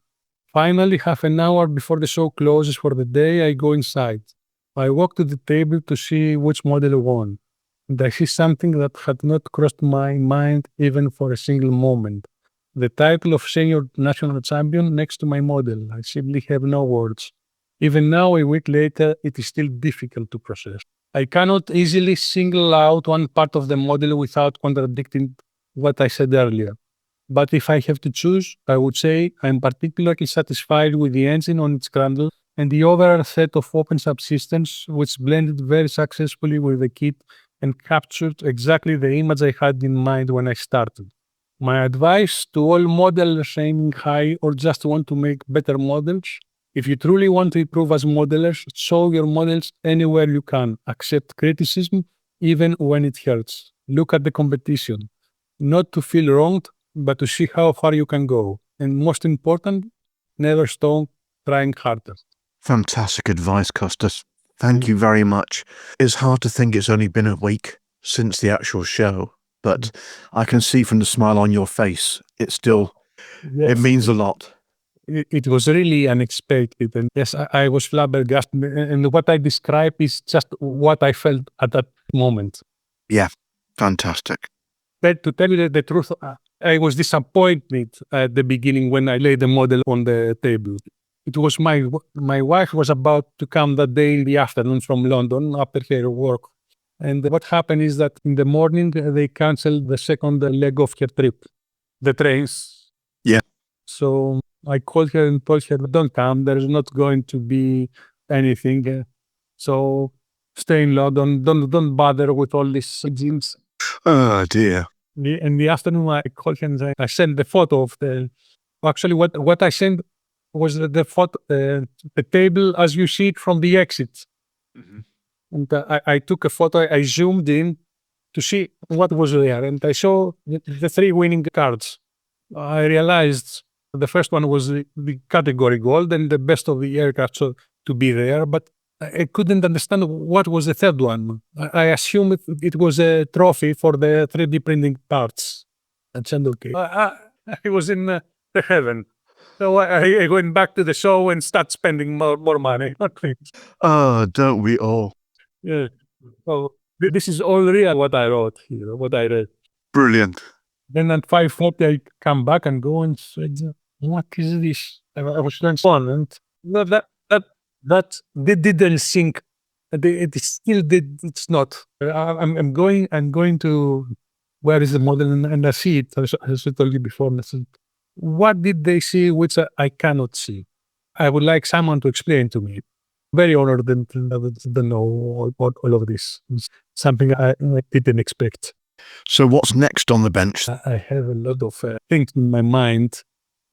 Finally, half an hour before the show closes for the day, I go inside. I walk to the table to see which model won, and I see something that had not crossed my mind even for a single moment. The title of senior national champion next to my model. I simply have no words. Even now, a week later, it is still difficult to process. I cannot easily single out one part of the model without contradicting what I said earlier. But if I have to choose, I would say I'm particularly satisfied with the engine on its cradle and the overall set of open subsystems, which blended very successfully with the kit and captured exactly the image I had in mind when I started. My advice to all modelers aiming high or just want to make better models: if you truly want to improve as modelers, show your models anywhere you can. Accept criticism, even when it hurts. Look at the competition, not to feel wronged, but to see how far you can go. And most important, never stop trying harder. Fantastic advice, Kostas. Thank you very much. It's hard to think it's only been a week since the actual show, but I can see from the smile on your face, it means a lot. It was really unexpected. And yes, I was flabbergasted. And what I describe is just what I felt at that moment. Yeah, fantastic. But to tell you the truth, I was disappointed at the beginning when I laid the model on the table. It was my wife was about to come that day in the afternoon from London after her work. And what happened is that in the morning, they canceled the second leg of her trip, the trains. Yeah. So I called her and told her, don't come, there's not going to be anything. So stay in London, don't bother with all these gyms. Oh, dear. In the afternoon, I called her and I sent the photo of actually what I sent was the photo, the table as you see it from the exit. Mm-hmm. And I took a photo, I zoomed in to see what was there, and I saw the three winning cards. I realized the first one was the category gold and the best of the aircraft to be there, but I couldn't understand what was the third one. I assumed it was a trophy for the 3D printing parts. I said, okay. I was in the heaven. So I went back to the show and start spending more money. Oh, don't we all? Yeah. So this is all real what I wrote here, what I read. Brilliant. Then at 5:40 I come back and go and say, what is this? I was doing fun, and that didn't sink. It still did. It's not. I'm going to where is the model, and I see it. As I told you before, and I said, what did they see which I cannot see? I would like someone to explain to me. Very honored to know all of this. It's something I didn't expect. So what's next on the bench? I have a lot of things in my mind.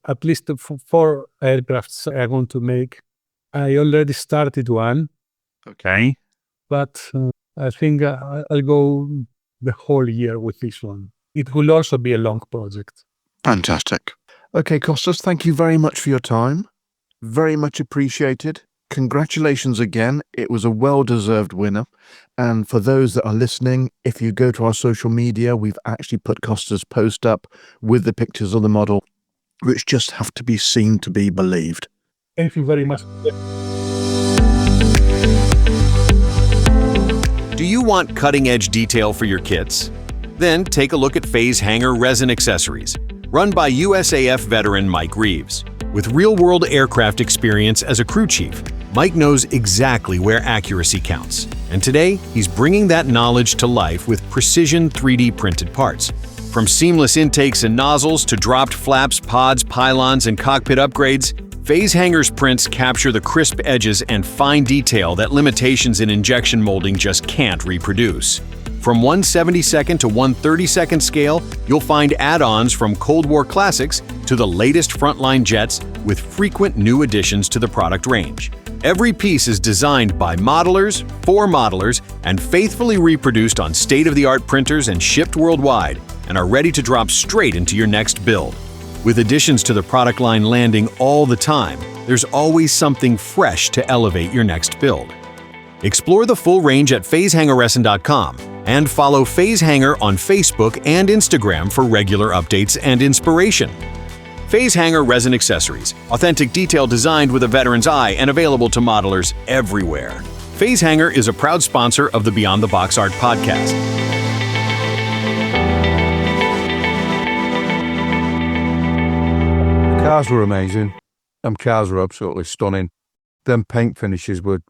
At least 4 aircrafts I want to make. I already started one. Okay. But I think I'll go the whole year with this one. It will also be a long project. Fantastic. Okay, Kostas, thank you very much for your time. Very much appreciated. Congratulations again. It was a well-deserved winner. And for those that are listening, if you go to our social media, we've actually put Kostas' post up with the pictures of the model, which just have to be seen to be believed. Thank you very much. Do you want cutting-edge detail for your kits? Then take a look at Phase Hanger Resin Accessories, run by USAF veteran Mike Reeves. With real-world aircraft experience as a crew chief, Mike knows exactly where accuracy counts. And today, he's bringing that knowledge to life with precision 3D printed parts. From seamless intakes and nozzles to dropped flaps, pods, pylons, and cockpit upgrades, Phase Hanger's prints capture the crisp edges and fine detail that limitations in injection molding just can't reproduce. From 1/72nd to 1/32nd scale, you'll find add-ons from Cold War classics to the latest frontline jets with frequent new additions to the product range. Every piece is designed by modelers, for modelers, and faithfully reproduced on state-of-the-art printers and shipped worldwide, and are ready to drop straight into your next build. With additions to the product line landing all the time, there's always something fresh to elevate your next build. Explore the full range at phasehangerresin.com and follow Phase Hanger on Facebook and Instagram for regular updates and inspiration. Phase Hanger Resin Accessories. Authentic detail designed with a veteran's eye and available to modelers everywhere. Phase Hanger is a proud sponsor of the Beyond the Box Art podcast. The cars were amazing. Them cars were absolutely stunning. Them paint finishes were,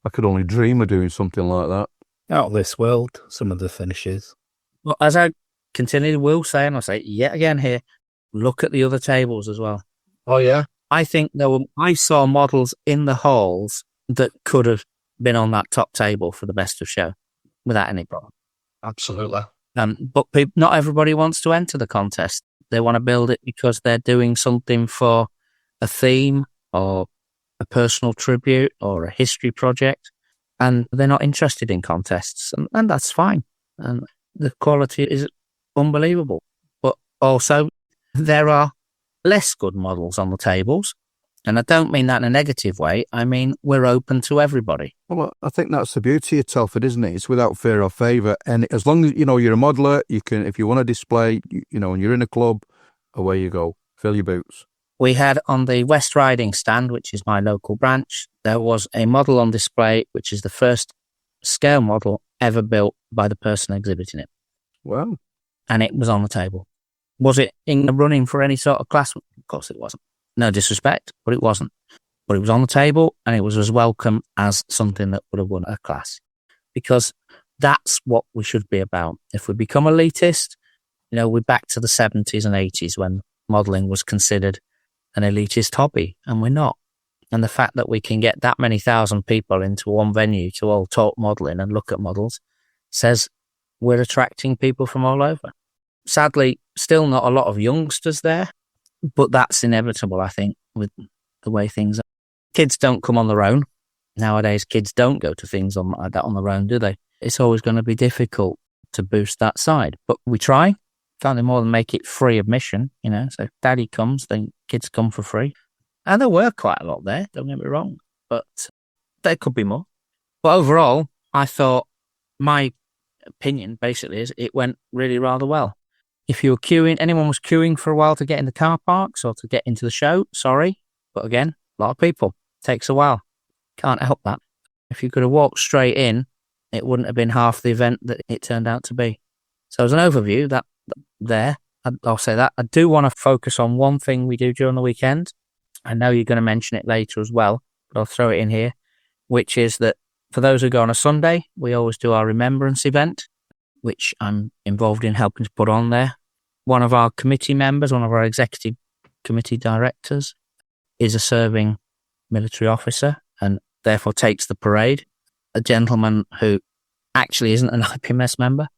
I could only dream of doing something like that. Out of this world, some of the finishes. Well, as I continually will say, and I'll say yet again here, look at the other tables as well. Oh, yeah? I think I saw models in the halls that could have been on that top table for the best of show without any problem. Absolutely. But not everybody wants to enter the contest. They want to build it because they're doing something for a theme or a personal tribute or a history project, and they're not interested in contests, and that's fine. And the quality is unbelievable. But also, there are less good models on the tables. And I don't mean that in a negative way. I mean, we're open to everybody. Well, I think that's the beauty of Telford, isn't it? It's without fear or favour. And as long as, you're a modeller, you can, if you want to display, and you're in a club, away you go. Fill your boots. We had on the West Riding stand, which is my local branch, there was a model on display, which is the first scale model ever built by the person exhibiting it. Wow. And it was on the table. Was it in the running for any sort of class? Of course it wasn't. No disrespect, but it wasn't. But it was on the table, and it was as welcome as something that would have won a class. Because that's what we should be about. If we become elitist, we're back to the 70s and 80s when modelling was considered an elitist hobby, and we're not. And the fact that we can get that many thousand people into one venue to all talk modelling and look at models says we're attracting people from all over. Sadly, still not a lot of youngsters there, but that's inevitable, I think, with the way things are. Kids don't come on their own. Nowadays, kids don't go to things like that on their own, do they? It's always going to be difficult to boost that side. But we try. Can't do more than make it free admission, So if daddy comes, then kids come for free. And there were quite a lot there, don't get me wrong. But there could be more. But overall, I thought my opinion basically is it went really rather well. If you were queuing, anyone was queuing for a while to get in the car parks or to get into the show, sorry. But again, a lot of people. Takes a while. Can't help that. If you could have walked straight in, it wouldn't have been half the event that it turned out to be. So as an overview, I'll say that. I do want to focus on one thing we do during the weekend. I know you're going to mention it later as well, but I'll throw it in here, which is that for those who go on a Sunday, we always do our remembrance event, which I'm involved in helping to put on there. One of our committee members, one of our executive committee directors, is a serving military officer and therefore takes the parade. A gentleman who actually isn't an IPMS member,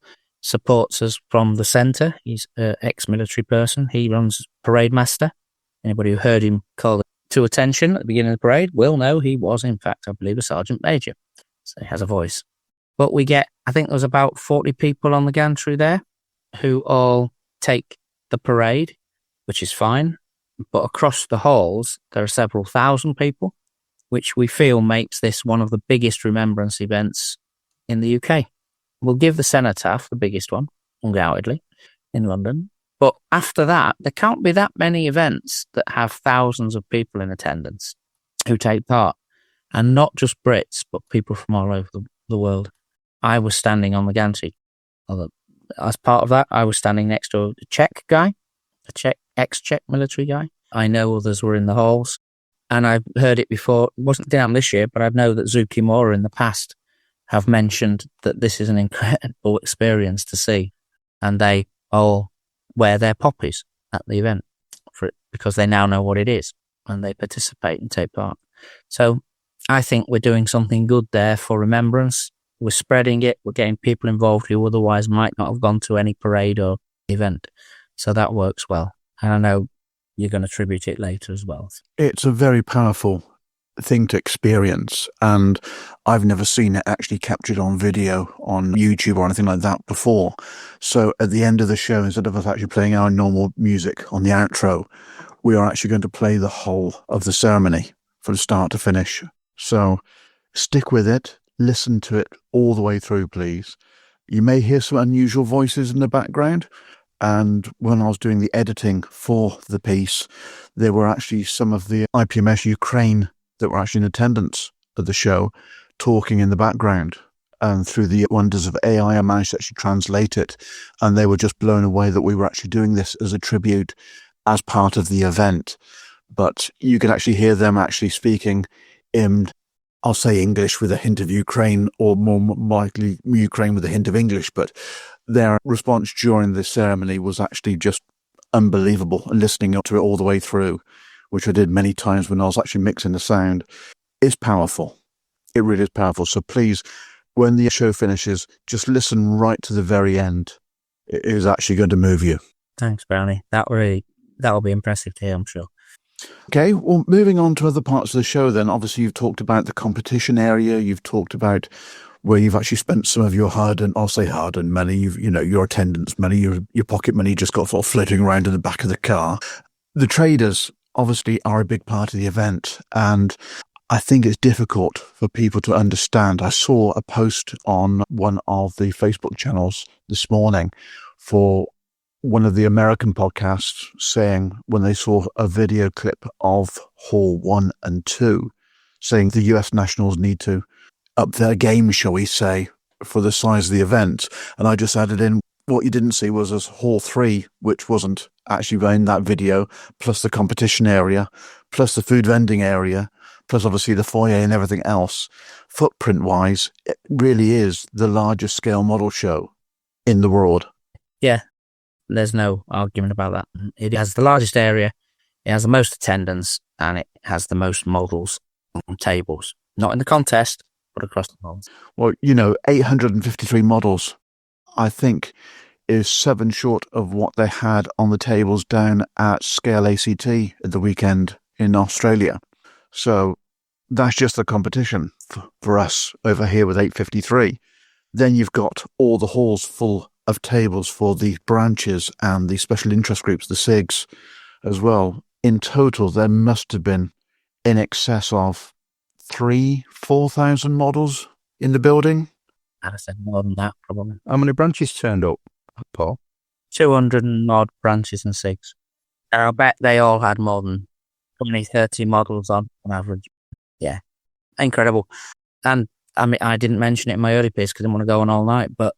supports us from the centre. He's an ex-military person. He runs parade master. Anybody who heard him call to attention at the beginning of the parade will know he was, in fact, I believe, a sergeant major. So he has a voice. But we get, I think there was about 40 people on the gantry there who all take the parade, which is fine. But across the halls, there are several thousand people, which we feel makes this one of the biggest remembrance events in the UK. We'll give the Cenotaph, the biggest one, undoubtedly, in London. But after that, there can't be that many events that have thousands of people in attendance who take part. And not just Brits, but people from all over the world. I was standing on the gantry. As part of that, I was standing next to a Czech guy, ex-Czech military guy. I know others were in the halls. And I've heard it before. It wasn't down this year, but I know that Zukimura in the past have mentioned that this is an incredible experience to see. And they all wear their poppies at the event for it because they now know what it is and they participate and take part. So I think we're doing something good there for remembrance. We're spreading it. We're getting people involved who otherwise might not have gone to any parade or event. So that works well. And I know you're going to tribute it later as well. It's a very powerful thing to experience, and I've never seen it actually captured on video on YouTube or anything like that before. So at the end of the show, instead of us actually playing our normal music on the outro, we are actually going to play the whole of the ceremony from start to finish. So stick with it, listen to it all the way through, please. You may hear some unusual voices in the background. And when I was doing the editing for the piece, there were actually some of the IPMS Ukraine that were actually in attendance at the show talking in the background. And through the wonders of AI, I managed to actually translate it. And they were just blown away that we were actually doing this as a tribute as part of the event. But you could actually hear them actually speaking in, I'll say English with a hint of Ukraine, or more likely Ukraine with a hint of English. But their response during the ceremony was actually just unbelievable. And listening to it all the way through, which I did many times when I was actually mixing the sound, is powerful. It really is powerful. So please, when the show finishes, just listen right to the very end. It is actually going to move you. Thanks, Brownie. That'll be impressive to hear, I'm sure. Okay, well, moving on to other parts of the show then. Obviously, you've talked about the competition area. You've talked about where you've actually spent some of your hard-earned money, your attendance money, your pocket money just got sort of floating around in the back of the car. The traders obviously are a big part of the event, and I think it's difficult for people to understand. I saw a post on one of the Facebook channels this morning for one of the American podcasts saying when they saw a video clip of Hall 1 and 2, saying the US Nationals need to up their game, shall we say, for the size of the event. And I just added in, what you didn't see was Hall 3, which wasn't actually in that video, plus the competition area, plus the food vending area, plus obviously the foyer and everything else. Footprint-wise, it really is the largest scale model show in the world. Yeah, there's no argument about that. It has the largest area, it has the most attendance, and it has the most models on tables. Not in the contest, but across the board. Well, 853 models, I think, is 7 short of what they had on the tables down at Scale ACT at the weekend in Australia. So that's just the competition for us over here with 853. Then you've got all the halls full of tables for the branches and the special interest groups, the SIGs, as well. In total, there must have been in excess of 4,000 models in the building. I'd have said more than that, probably. How many branches turned up, Paul? 200 and odd branches and SIGs. I bet they all had more than 20, 30 models on average. Yeah, incredible. And I mean, I didn't mention it in my early piece because I didn't want to go on all night, but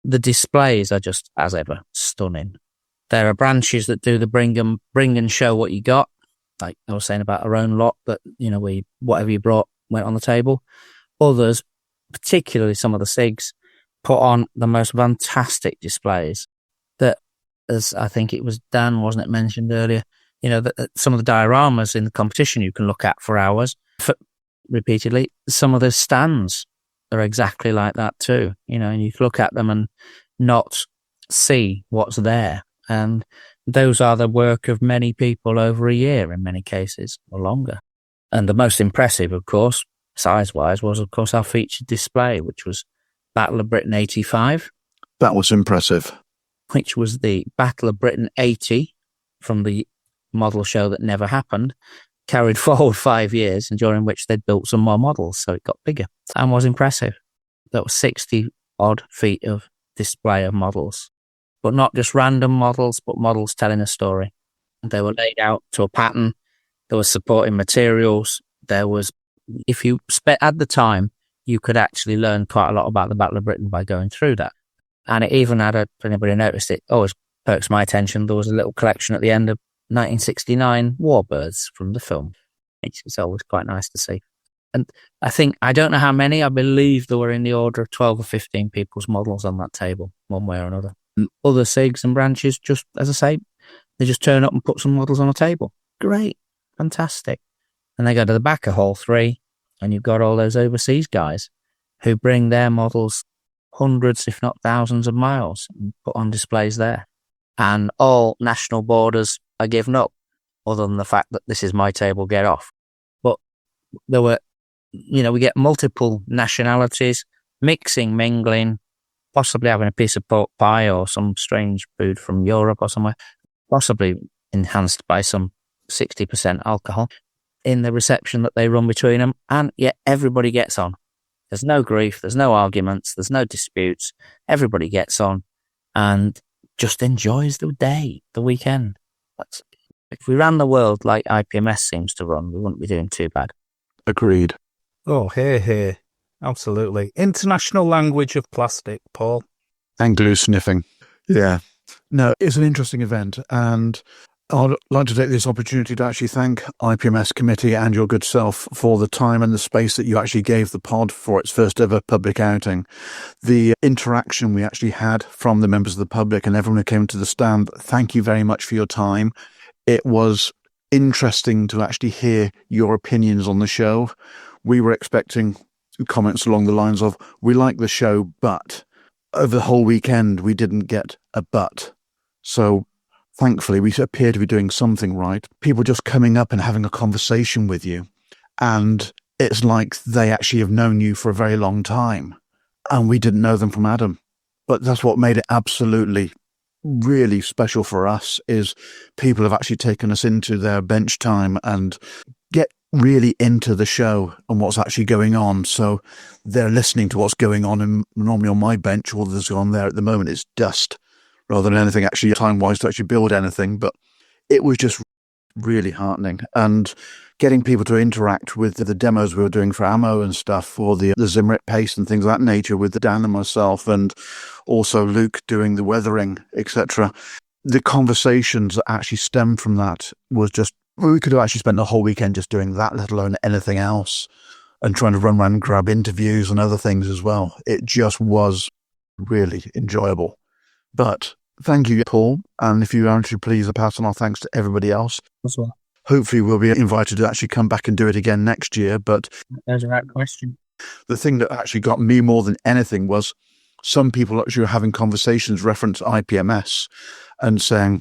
the displays are just, as ever, stunning. There are branches that do the bring and show what you got. Like I was saying about our own lot, that, whatever you brought went on the table. Others, particularly some of the SIGs, put on the most fantastic displays that, as I think it was Dan, wasn't it, mentioned earlier, that some of the dioramas in the competition you can look at for hours, repeatedly. Some of the stands are exactly like that too, and you can look at them and not see what's there. And those are the work of many people over a year in many cases, or longer. And the most impressive, of course, size-wise, was, of course, our featured display, which was Battle of Britain 85. That was impressive. Which was the Battle of Britain 80 from the model show that never happened, carried forward 5 years, and during which they'd built some more models, so it got bigger and was impressive. That was 60-odd feet of display of models. But not just random models, but models telling a story. They were laid out to a pattern. There was supporting materials. There was, if you had the time, you could actually learn quite a lot about the Battle of Britain by going through that. And it even had if anybody noticed it, always perks my attention, there was a little collection at the end of 1969 warbirds from the film. It's always quite nice to see. And I don't know how many, I believe there were in the order of 12 or 15 people's models on that table, one way or another. Other SIGs and branches, just, as I say, they just turn up and put some models on a table. Great. Fantastic. And they go to the back of Hall 3, and you've got all those overseas guys who bring their models hundreds, if not thousands of miles and put on displays there. And all national borders are given up, other than the fact that this is my table, get off. But there were, we get multiple nationalities, mingling, possibly having a piece of pork pie or some strange food from Europe or somewhere, possibly enhanced by some 60% alcohol in the reception that they run between them. And yet everybody gets on. There's no grief, there's no arguments, there's no disputes. Everybody gets on. And just enjoys the day, the weekend. If we ran the world like IPMS seems to run, we wouldn't be doing too bad. Agreed. Oh, here. Absolutely. International language of plastic, Paul. And glue sniffing. Yeah. No, it's an interesting event, and I'd like to take this opportunity to actually thank IPMS committee and your good self for the time and the space that you actually gave the pod for its first ever public outing. The interaction we actually had from the members of the public and everyone who came to the stand, thank you very much for your time. It was interesting to actually hear your opinions on the show. We were expecting comments along the lines of, we like the show, but over the whole weekend, we didn't get a but. So thankfully, we appear to be doing something right. People just coming up and having a conversation with you. And it's like they actually have known you for a very long time. And we didn't know them from Adam. But that's what made it absolutely really special for us, is people have actually taken us into their bench time and get really into the show and what's actually going on. So they're listening to what's going on. And normally on my bench, all that's on there at the moment is dust rather than anything actually time-wise to actually build anything. But it was just really heartening. And getting people to interact with the demos we were doing for ammo and stuff, for the Zimrit paste and things of that nature with Dan and myself, and also Luke doing the weathering, etc. The conversations that actually stemmed from that was just, we could have actually spent the whole weekend just doing that, let alone anything else, and trying to run around and grab interviews and other things as well. It just was really enjoyable. But thank you, Paul. And if you actually please pass on our thanks to everybody else. As well. Hopefully we'll be invited to actually come back and do it again next year. But there's a right question. The thing that actually got me more than anything was some people actually were having conversations reference IPMS and saying,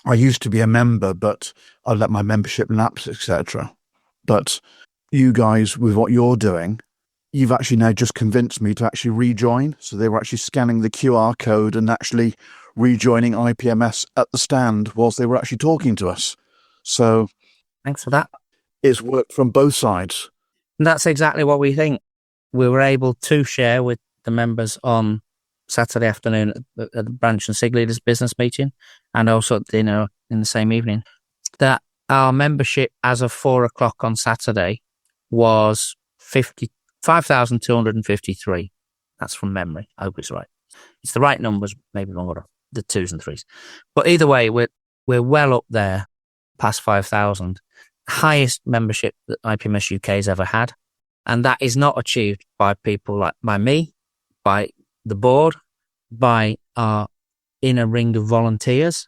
I used to be a member, but I let my membership lapse, etc. But you guys, with what you're doing, you've actually now just convinced me to actually rejoin. So they were actually scanning the QR code and actually rejoining IPMS at the stand whilst they were actually talking to us. So thanks for that. It's worked from both sides. And that's exactly what we think. We were able to share with the members on Saturday afternoon at the branch and SIG leaders business meeting, and also at dinner in the same evening, that our membership as of 4:00 on Saturday was 5,253. That's from memory. I hope it's right. It's the right numbers, maybe wrong, the twos and threes. But either way, we're well up there, past 5,000. Highest membership that IPMS UK has ever had. And that is not achieved by people like by me, by the board, by our inner ring of volunteers.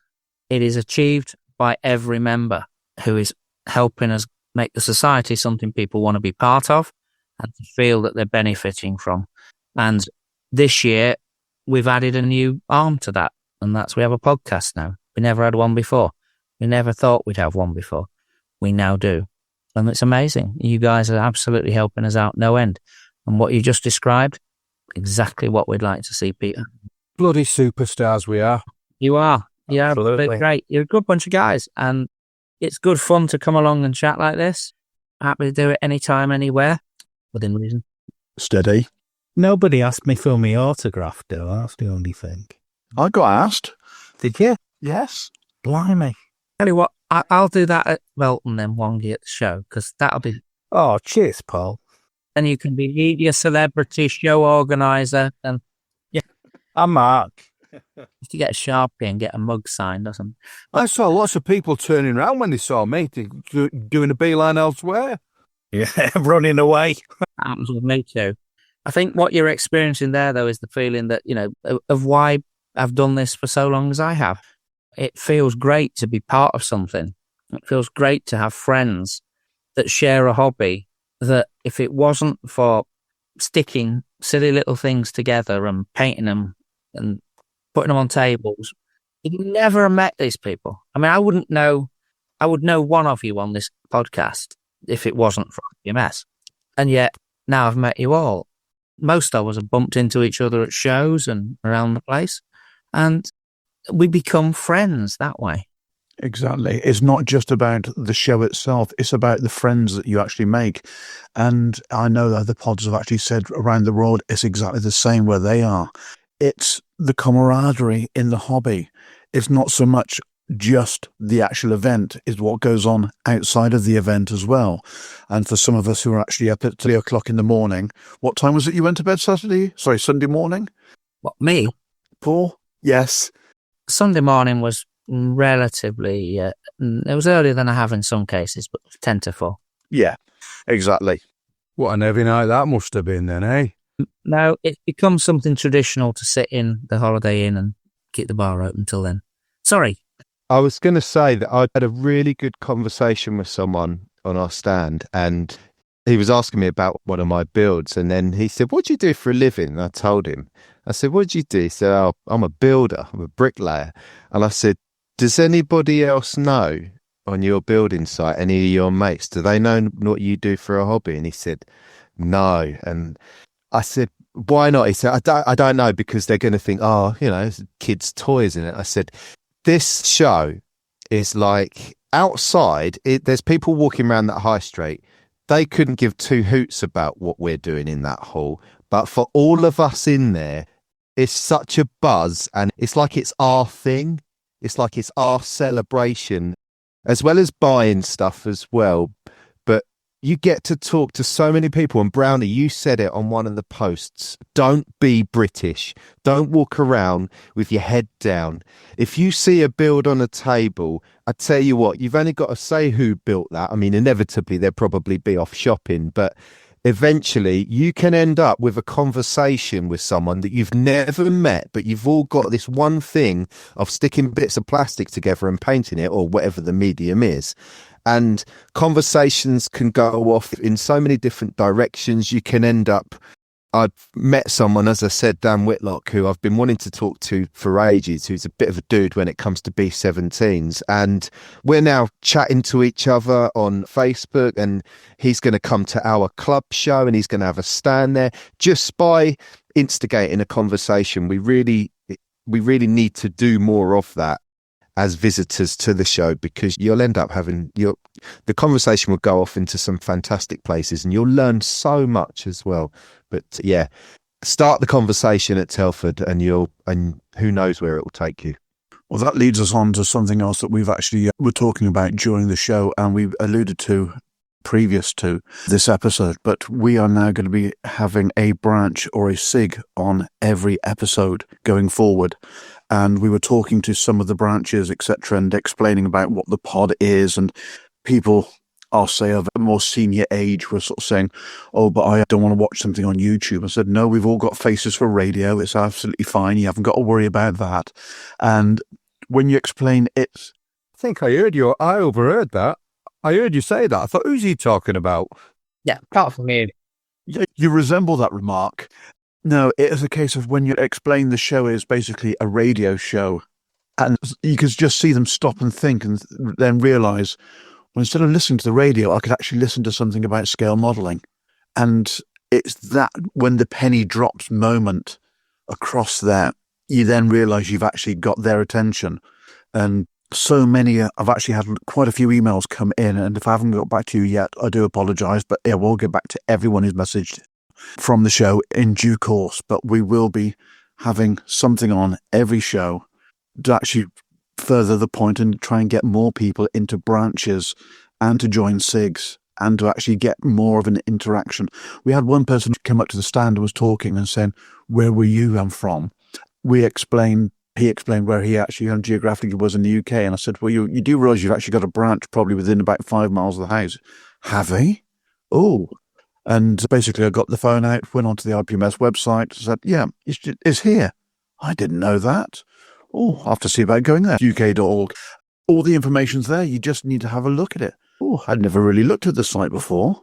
It is achieved by every member who is helping us make the society something people want to be part of and to feel that they're benefiting from. And this year, we've added a new arm to that, and that's we have a podcast now. We never had one before. We never thought we'd have one before. We now do. And it's amazing. You guys are absolutely helping us out no end. And what you just described, exactly what we'd like to see, Peter. Bloody superstars we are. You are. Yeah, absolutely. Great. You're a good bunch of guys. And it's good fun to come along and chat like this. Happy to do it anytime, anywhere, within reason. Steady. Nobody asked me for my autograph, though. That's the only thing. I got asked. Did you? Yes. Blimey. Tell you what, I'll do that at Welton then, Wongi at the show, because that'll be... Oh, cheers, Paul. Then you can be media celebrity, show organiser, and... Yeah. I'm Mark. If you get a Sharpie and get a mug signed or something. I saw lots of people turning around when they saw me, doing a beeline elsewhere. Yeah, running away. Happens with me too. I think what you're experiencing there, though, is the feeling that, of why I've done this for so long as I have. It feels great to be part of something. It feels great to have friends that share a hobby that if it wasn't for sticking silly little things together and painting them and putting them on tables, you'd never have met these people. I mean, I would know one of you on this podcast if it wasn't for IPMS. And yet now I've met you all. Most of us have bumped into each other at shows and around the place. And we become friends that way. Exactly. It's not just about the show itself. It's about the friends that you actually make. And I know that other pods have actually said around the world, it's exactly the same where they are. It's the camaraderie in the hobby. It's not so much just the actual event, is what goes on outside of the event as well. And for some of us who are actually up at 3 o'clock in the morning, what time was it you went to bed Sunday morning? What, me? Paul? Yes. Sunday morning was relatively, it was earlier than I have in some cases, but 10 to 4. Yeah, exactly. What an heavy night that must have been then, eh? No, it's become something traditional to sit in the Holiday Inn and keep the bar open till then. Sorry. I was going to say that I had a really good conversation with someone on our stand, and he was asking me about one of my builds, and then he said, "What do you do for a living?" And I told him. I said, "What do you do?" He said, "Oh, I'm a builder. I'm a bricklayer." And I said, "Does anybody else know on your building site, any of your mates, do they know what you do for a hobby?" And he said, "No." And I said, "Why not?" He said, I don't know, because they're going to think, oh, it's kids' toys in it. I said, this show is like outside, there's people walking around that high street. They couldn't give two hoots about what we're doing in that hall. But for all of us in there, it's such a buzz, and it's like it's our thing. It's like it's our celebration, as well as buying stuff as well. But you get to talk to so many people. And Brownie, you said it on one of the posts. Don't be British. Don't walk around with your head down. If you see a build on a table, I tell you what, you've only got to say who built that. I mean, inevitably, they'll probably be off shopping, but eventually you can end up with a conversation with someone that you've never met, but you've all got this one thing of sticking bits of plastic together and painting it, or whatever the medium is. And conversations can go off in so many different directions. You can end up, I've met someone, as I said, Dan Whitlock, who I've been wanting to talk to for ages, who's a bit of a dude when it comes to B-17s. And we're now chatting to each other on Facebook, and he's going to come to our club show and he's going to have a stand there just by instigating a conversation. We really need to do more of that as visitors to the show, because you'll end up having the conversation will go off into some fantastic places and you'll learn so much as well. But yeah, start the conversation at Telford and who knows where it will take you. Well, that leads us on to something else that we've actually were talking about during the show, and we've alluded to previous to this episode, but we are now going to be having a branch or a SIG on every episode going forward. And we were talking to some of the branches, etc., and explaining about what the pod is. And people, I'll say, of a more senior age were sort of saying, "Oh, but I don't want to watch something on YouTube." I said, "No, we've all got faces for radio. It's absolutely fine. You haven't got to worry about that." And when you explain it, I think I overheard that. I heard you say that. I thought, who's he talking about? Yeah, apart from me. You resemble that remark. No, it is a case of when you explain the show is basically a radio show, and you could just see them stop and think and then realise, well, instead of listening to the radio, I could actually listen to something about scale modelling. And it's that when the penny drops moment across there, you then realise you've actually got their attention. And so many, I've actually had quite a few emails come in, and if I haven't got back to you yet, I do apologise, but yeah, we'll get back to everyone who's messaged from the show in due course. But we will be having something on every show to actually further the point and try and get more people into branches and to join SIGs and to actually get more of an interaction. We had one person come up to the stand and was talking and saying, "Where were you? I'm from." He explained where he actually geographically was in the UK. And I said, "Well, you do realise you've actually got a branch probably within about 5 miles of the house." "Have they?" "Oh." And basically I got the phone out, went onto the IPMS website, said, "Yeah, it's here." "I didn't know that." "Oh, I'll have to see about going there." UK.org. All the information's there. You just need to have a look at it. "Oh, I'd never really looked at the site before."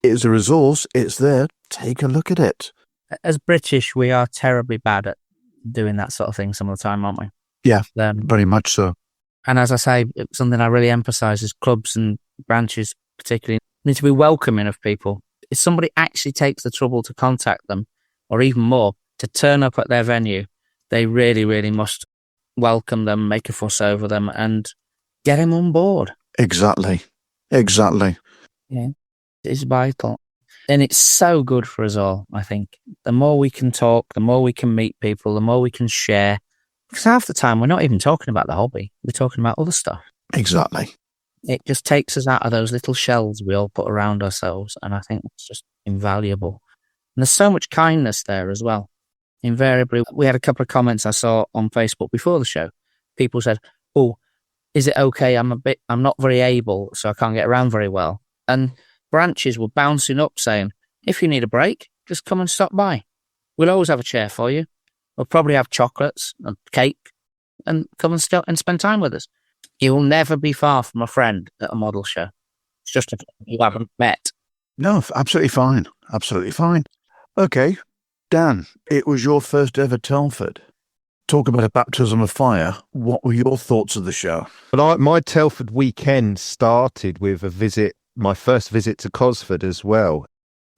It's a resource. It's there. Take a look at it. As British, we are terribly bad at doing that sort of thing some of the time, aren't we? Yeah, very much so. And as I say, something I really emphasise is clubs and branches particularly need to be welcoming of people. If somebody actually takes the trouble to contact them, or even more, to turn up at their venue, they really, really must welcome them, make a fuss over them, and get them on board. Exactly. Yeah, it's vital. And it's so good for us all, I think. The more we can talk, the more we can meet people, the more we can share. Because half the time, we're not even talking about the hobby. We're talking about other stuff. Exactly. It just takes us out of those little shells we all put around ourselves. And I think it's just invaluable. And there's so much kindness there as well. Invariably, we had a couple of comments I saw on Facebook before the show. People said, "Oh, is it okay? I'm not very able, so I can't get around very well." And branches were bouncing up saying, "If you need a break, just come and stop by. We'll always have a chair for you. We'll probably have chocolates and cake, and come and spend time with us." You'll never be far from a friend at a model show. It's just a you haven't met. No, absolutely fine. Absolutely fine. Okay, Dan, it was your first ever Telford. Talk about a baptism of fire. What were your thoughts of the show? Well, my Telford weekend started with my first visit to Cosford as well.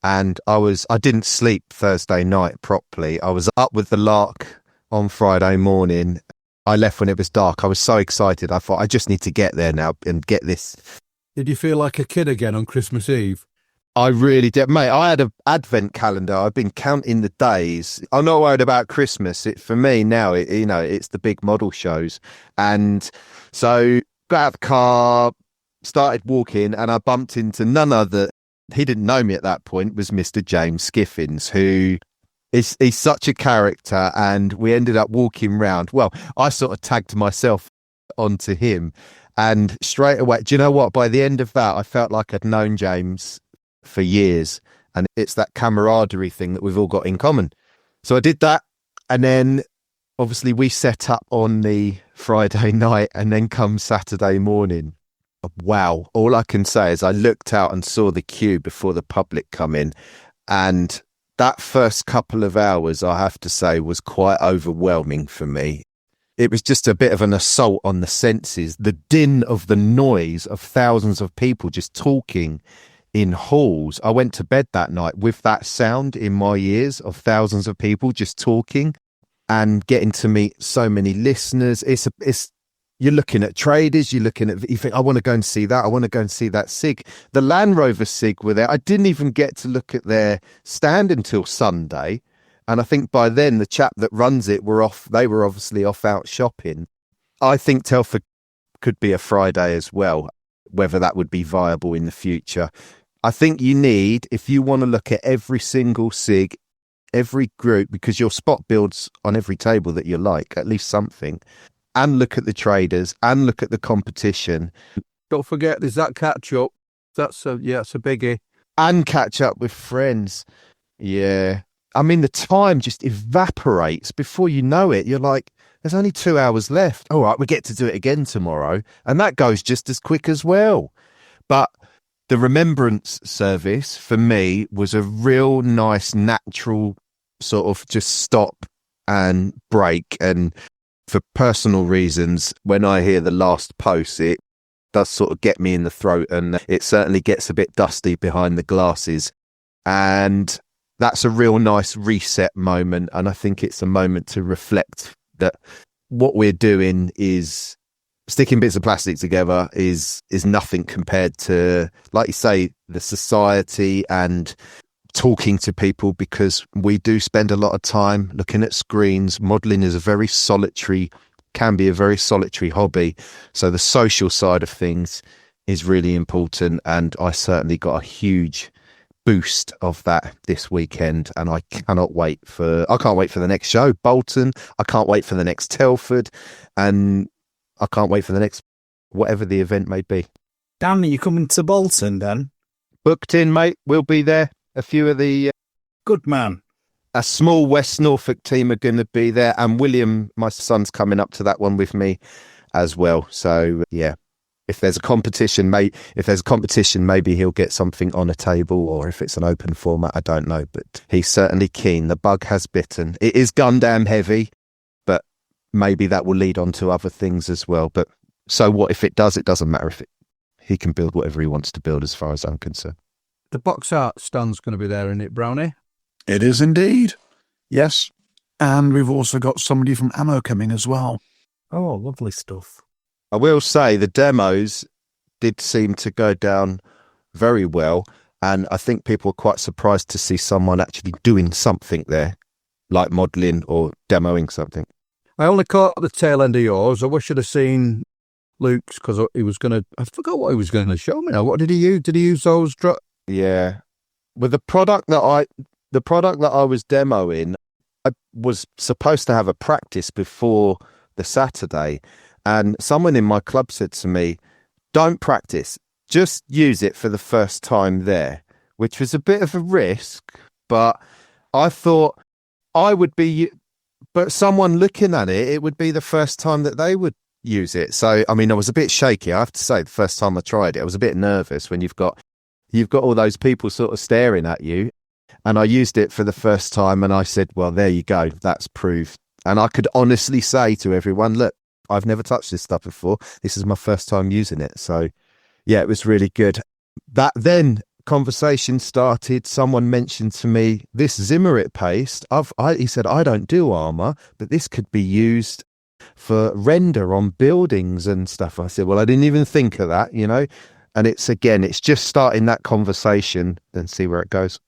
And I didn't sleep Thursday night properly. I was up with the lark on Friday morning. I left when it was dark. I was so excited. I thought, I just need to get there now and get this. Did you feel like a kid again on Christmas Eve? I really did. Mate, I had an advent calendar. I've been counting the days. I'm not worried about Christmas. For me now, it's the big model shows. And so got out of the car, started walking, and I bumped into none other. He didn't know me at that point, was Mr. James Skiffins, who he's such a character. And we ended up walking round. Well, I sort of tagged myself onto him. And straight away, do you know what? By the end of that, I felt like I'd known James for years, and it's that camaraderie thing that we've all got in common. So I did that, and then obviously we set up on the Friday night, and then come Saturday morning. Wow, all I can say is I looked out and saw the queue before the public come in, and that first couple of hours, I have to say, was quite overwhelming for me. It was just a bit of an assault on the senses. The din of the noise of thousands of people just talking in halls. I went to bed that night with that sound in my ears of thousands of people just talking and getting to meet so many listeners. You're looking at traders, you think, I want to go and see that. I want to go and see that SIG. The Land Rover SIG were there. I didn't even get to look at their stand until Sunday. And I think by then the chap that runs it were off. They were obviously off out shopping. I think Telford could be a Friday as well, whether that would be viable in the future. I think you need, if you want to look at every single SIG, every group, because you'll spot builds on every table that you like, at least something, and look at the traders and look at the competition. Don't forget, there's that catch up. That's a biggie. And catch up with friends. Yeah. I mean, the time just evaporates before you know it. You're like, there's only 2 hours left. All right, we get to do it again tomorrow. And that goes just as quick as well. But the remembrance service for me was a real nice, natural sort of just stop and break. And for personal reasons, when I hear the last post, it does sort of get me in the throat, and it certainly gets a bit dusty behind the glasses. And that's a real nice reset moment. And I think it's a moment to reflect that what we're doing is sticking bits of plastic together is nothing compared to, like you say, the society and talking to people, because we do spend a lot of time looking at screens. Modelling is can be a very solitary hobby. So the social side of things is really important. And I certainly got a huge boost of that this weekend, and I can't wait for the next show, Bolton. I can't wait for the next Telford, and I can't wait for the next whatever the event may be. Dan, are you coming to Bolton then? Booked in, mate. We'll be there. A few of the good man. A small West Norfolk team are going to be there, and William, my son's, coming up to that one with me as well. So yeah. If there's a competition, maybe he'll get something on a table, or if it's an open format, I don't know. But he's certainly keen. The bug has bitten. It is Gundam heavy, but maybe that will lead on to other things as well. But so what if it does? It doesn't matter he can build whatever he wants to build, as far as I'm concerned. The box art stand's going to be there, isn't it, Brownie? It is indeed. Yes. And we've also got somebody from Ammo coming as well. Oh, lovely stuff. I will say the demos did seem to go down very well. And I think people were quite surprised to see someone actually doing something there, like modelling or demoing something. I only caught the tail end of yours. I wish I'd have seen Luke's, because he was going to, I forgot what he was going to show me now. What did he use? Did he use those? Yeah. With the product that I was demoing, I was supposed to have a practice before the Saturday, and someone in my club said to me, don't practice, just use it for the first time there, which was a bit of a risk, but I thought but someone looking at it, it would be the first time that they would use it. So, I mean, I was a bit shaky, I have to say. The first time I tried it, I was a bit nervous when you've got all those people sort of staring at you. And I used it for the first time, and I said, well, there you go, that's proof. And I could honestly say to everyone, look, I've never touched this stuff before. This is my first time using it. So, yeah, it was really good. That then conversation started. Someone mentioned to me this Zimmerit paste. He said, I don't do armour, but this could be used for render on buildings and stuff. I said, well, I didn't even think of that, you know. And it's just starting that conversation, then see where it goes.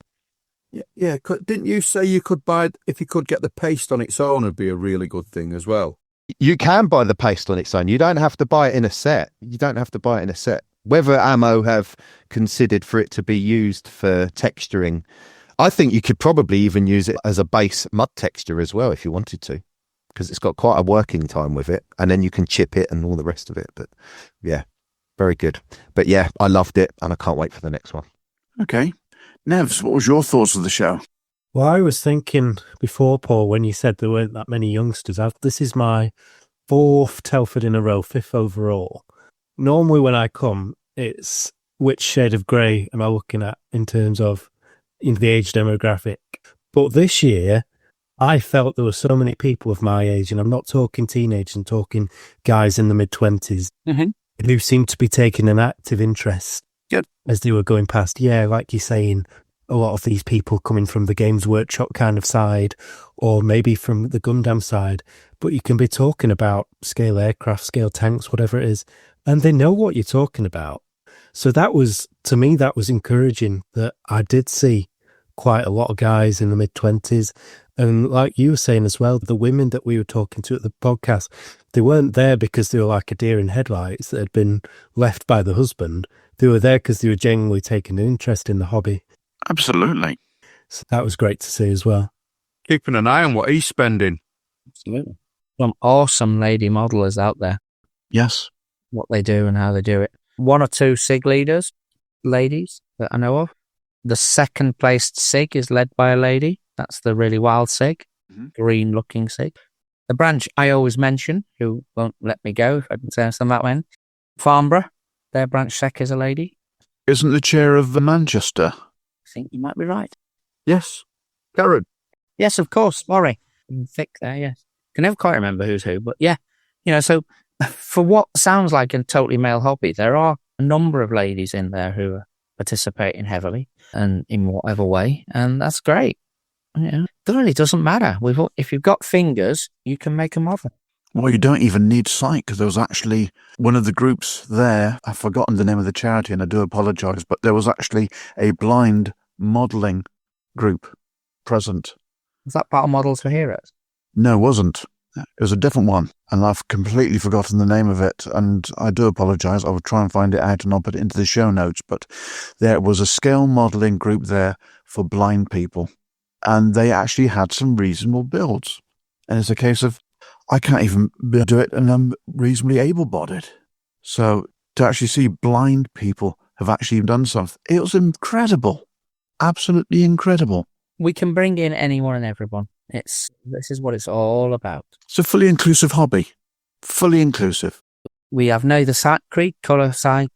Yeah. Didn't you say you could buy, if you could get the paste on its own, would be a really good thing as well? You can buy the paste on its own. You don't have to buy it in a set. Whether ammo have considered for it to be used for texturing, I think you could probably even use it as a base mud texture as well if you wanted to, because it's got quite a working time with it, and then you can chip it and all the rest of it. But yeah, very good. But yeah, I loved it, and I can't wait for the next one. Okay. Nevs, what was your thoughts of the show? Well, I was thinking before, Paul, when you said there weren't that many youngsters, this is my 4th Telford in a row, 5th overall. Normally when I come, it's which shade of grey am I looking at in terms of the age demographic. But this year, I felt there were so many people of my age, and I'm not talking teenagers, I'm talking guys in the mid-20s, who seemed to be taking an active interest as they were going past. Yeah, like you're saying, a lot of these people coming from the Games Workshop kind of side, or maybe from the Gundam side, but you can be talking about scale aircraft, scale tanks, whatever it is, and they know what you're talking about. So that was, to me, that was encouraging, that I did see quite a lot of guys in the mid-20s. And like you were saying as well, the women that we were talking to at the podcast, they weren't there because they were like a deer in headlights that had been left by the husband. They were there because they were genuinely taking an interest in the hobby. Absolutely. So that was great to see as well. Keeping an eye on what he's spending. Absolutely. Some awesome lady modelers out there. Yes. What they do and how they do it. 1 or 2 SIG leaders, ladies, that I know of. The second placed SIG is led by a lady. That's the really wild SIG, green looking SIG. The branch I always mention, who won't let me go if I can say something that way, Farnborough, their branch sec is a lady. Isn't the chair of Manchester? I think you might be right. Yes. Karen. Yes, of course. Sorry. Thick there, yes. Can never quite remember who's who, but yeah. You know, so for what sounds like a totally male hobby, there are a number of ladies in there who are participating heavily and in whatever way, and that's great. You know, it really doesn't matter. If you've got fingers, you can make a model. Well, you don't even need sight, because there was actually one of the groups there. I've forgotten the name of the charity, and I do apologise, but there was actually a blind modelling group present. Was that part of Models for Heroes? No, it wasn't. It was a different one, and I've completely forgotten the name of it, and I do apologise. I will try and find it out, and I'll put it into the show notes, but there was a scale modelling group there for blind people, and they actually had some reasonable builds. And it's a case of, I can't even do it, and I'm reasonably able-bodied. So to actually see blind people have actually done something, it was incredible. Absolutely incredible. We can bring in anyone and everyone. This is what it's all about. It's a fully inclusive hobby. Fully inclusive. We have neither creed, colour, size,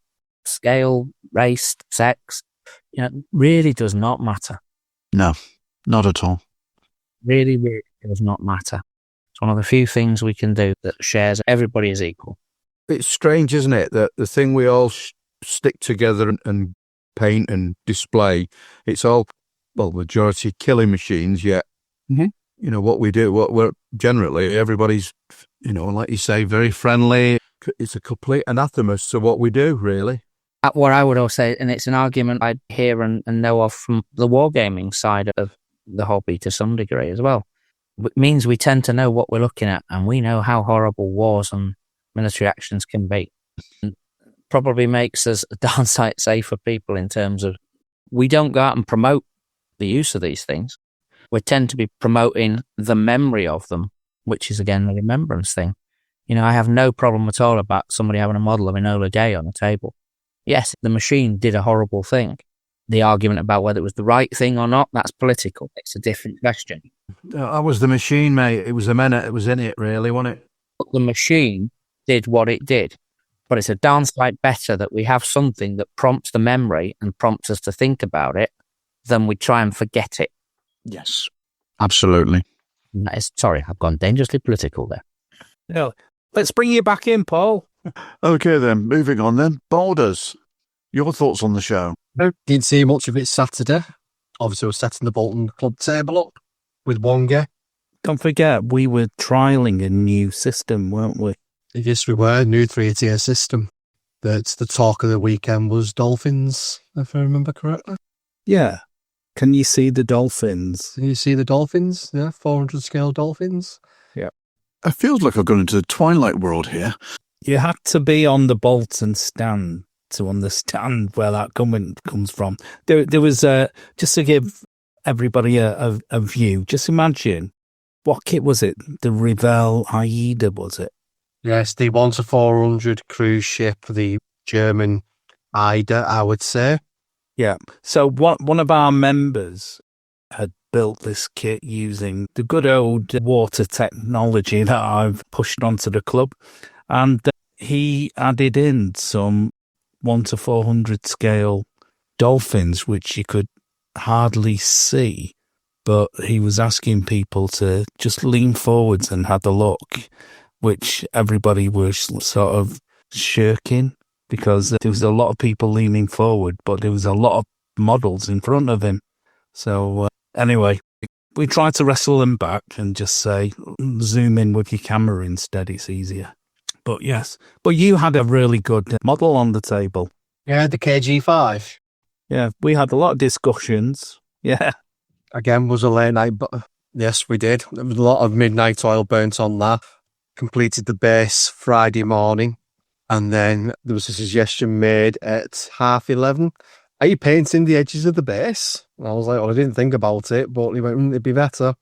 scale, race, sex. You know, really does not matter. No, not at all. Really, really does not matter. It's one of the few things we can do that shares everybody is equal. It's strange, isn't it, that the thing we all stick together and paint and display, it's all, well, majority killing machines, yet, you know, what we do, what we're generally, everybody's, you know, like you say, very friendly. It's a complete anathema to what we do, really. What I would also say, and it's an argument I hear and know of from the wargaming side of the hobby to some degree as well. It means we tend to know what we're looking at, and we know how horrible wars and military actions can be. And probably makes us a darn sight safer people in terms of we don't go out and promote the use of these things. We tend to be promoting the memory of them, which is, again, the remembrance thing. You know, I have no problem at all about somebody having a model of Enola Gay on a table. Yes, the machine did a horrible thing. The argument about whether it was the right thing or not, that's political. It's a different question. That was the machine, mate. It was the men that was in it, really, wasn't it? But the machine did what it did. But it's a darn sight better that we have something that prompts the memory and prompts us to think about it than we try and forget it. Yes, absolutely. That is, sorry, I've gone dangerously political there. Yeah. Let's bring you back in, Paul. Okay then, moving on then. Boulders, your thoughts on the show? I didn't see much of it Saturday. Obviously, we're setting the Bolton Club table up with Wonga. Don't forget, we were trialling a new system, weren't we? Yes, we were. New 3-tier system. The talk of the weekend was dolphins, if I remember correctly. Yeah. Can you see the dolphins? Can you see the dolphins? Yeah, 400 scale dolphins. Yeah. It feels like I've gone into the Twilight world here. You had to be on the Bolton stand to understand where that comment comes from. There was, just to give everybody a view, just imagine, what kit was it? The Revell Aida, was it? Yes, the 1-400 cruise ship, the German Ida, I would say. Yeah. So one of our members had built this kit using the good old water technology that I've pushed onto the club. And he added in some 1-400 scale dolphins, which you could hardly see. But he was asking people to just lean forwards and have a look, which everybody was sort of shirking because there was a lot of people leaning forward, but there was a lot of models in front of him. So anyway, we tried to wrestle them back and just say, zoom in with your camera instead, it's easier. But yes, but you had a really good model on the table. Yeah, the KG5. Yeah, we had a lot of discussions. Yeah. Again, was a late night, but yes, we did. There was a lot of midnight oil burnt on that. Completed the base Friday morning, and then there was a suggestion made at 11:30. Are you painting the edges of the base? And I was like, well, I didn't think about it, but he went, it'd be better.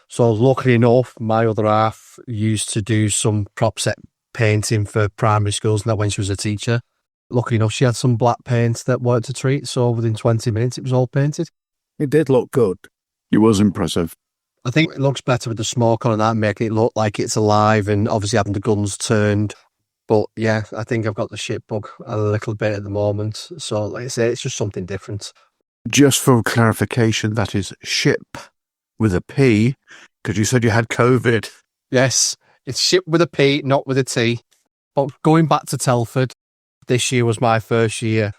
So luckily enough, my other half used to do some prop set painting for primary schools, and that when she was a teacher. Luckily enough, she had some black paint that worked a treat, so within 20 minutes it was all painted. It did look good. It was impressive. I think it looks better with the smoke on and that, making it look like it's alive and obviously having the guns turned. But yeah, I think I've got the shit bug a little bit at the moment. So like I say, it's just something different. Just for clarification, that is ship with a P, because you said you had COVID. Yes, it's ship with a P, not with a T. But going back to Telford, this year was my first year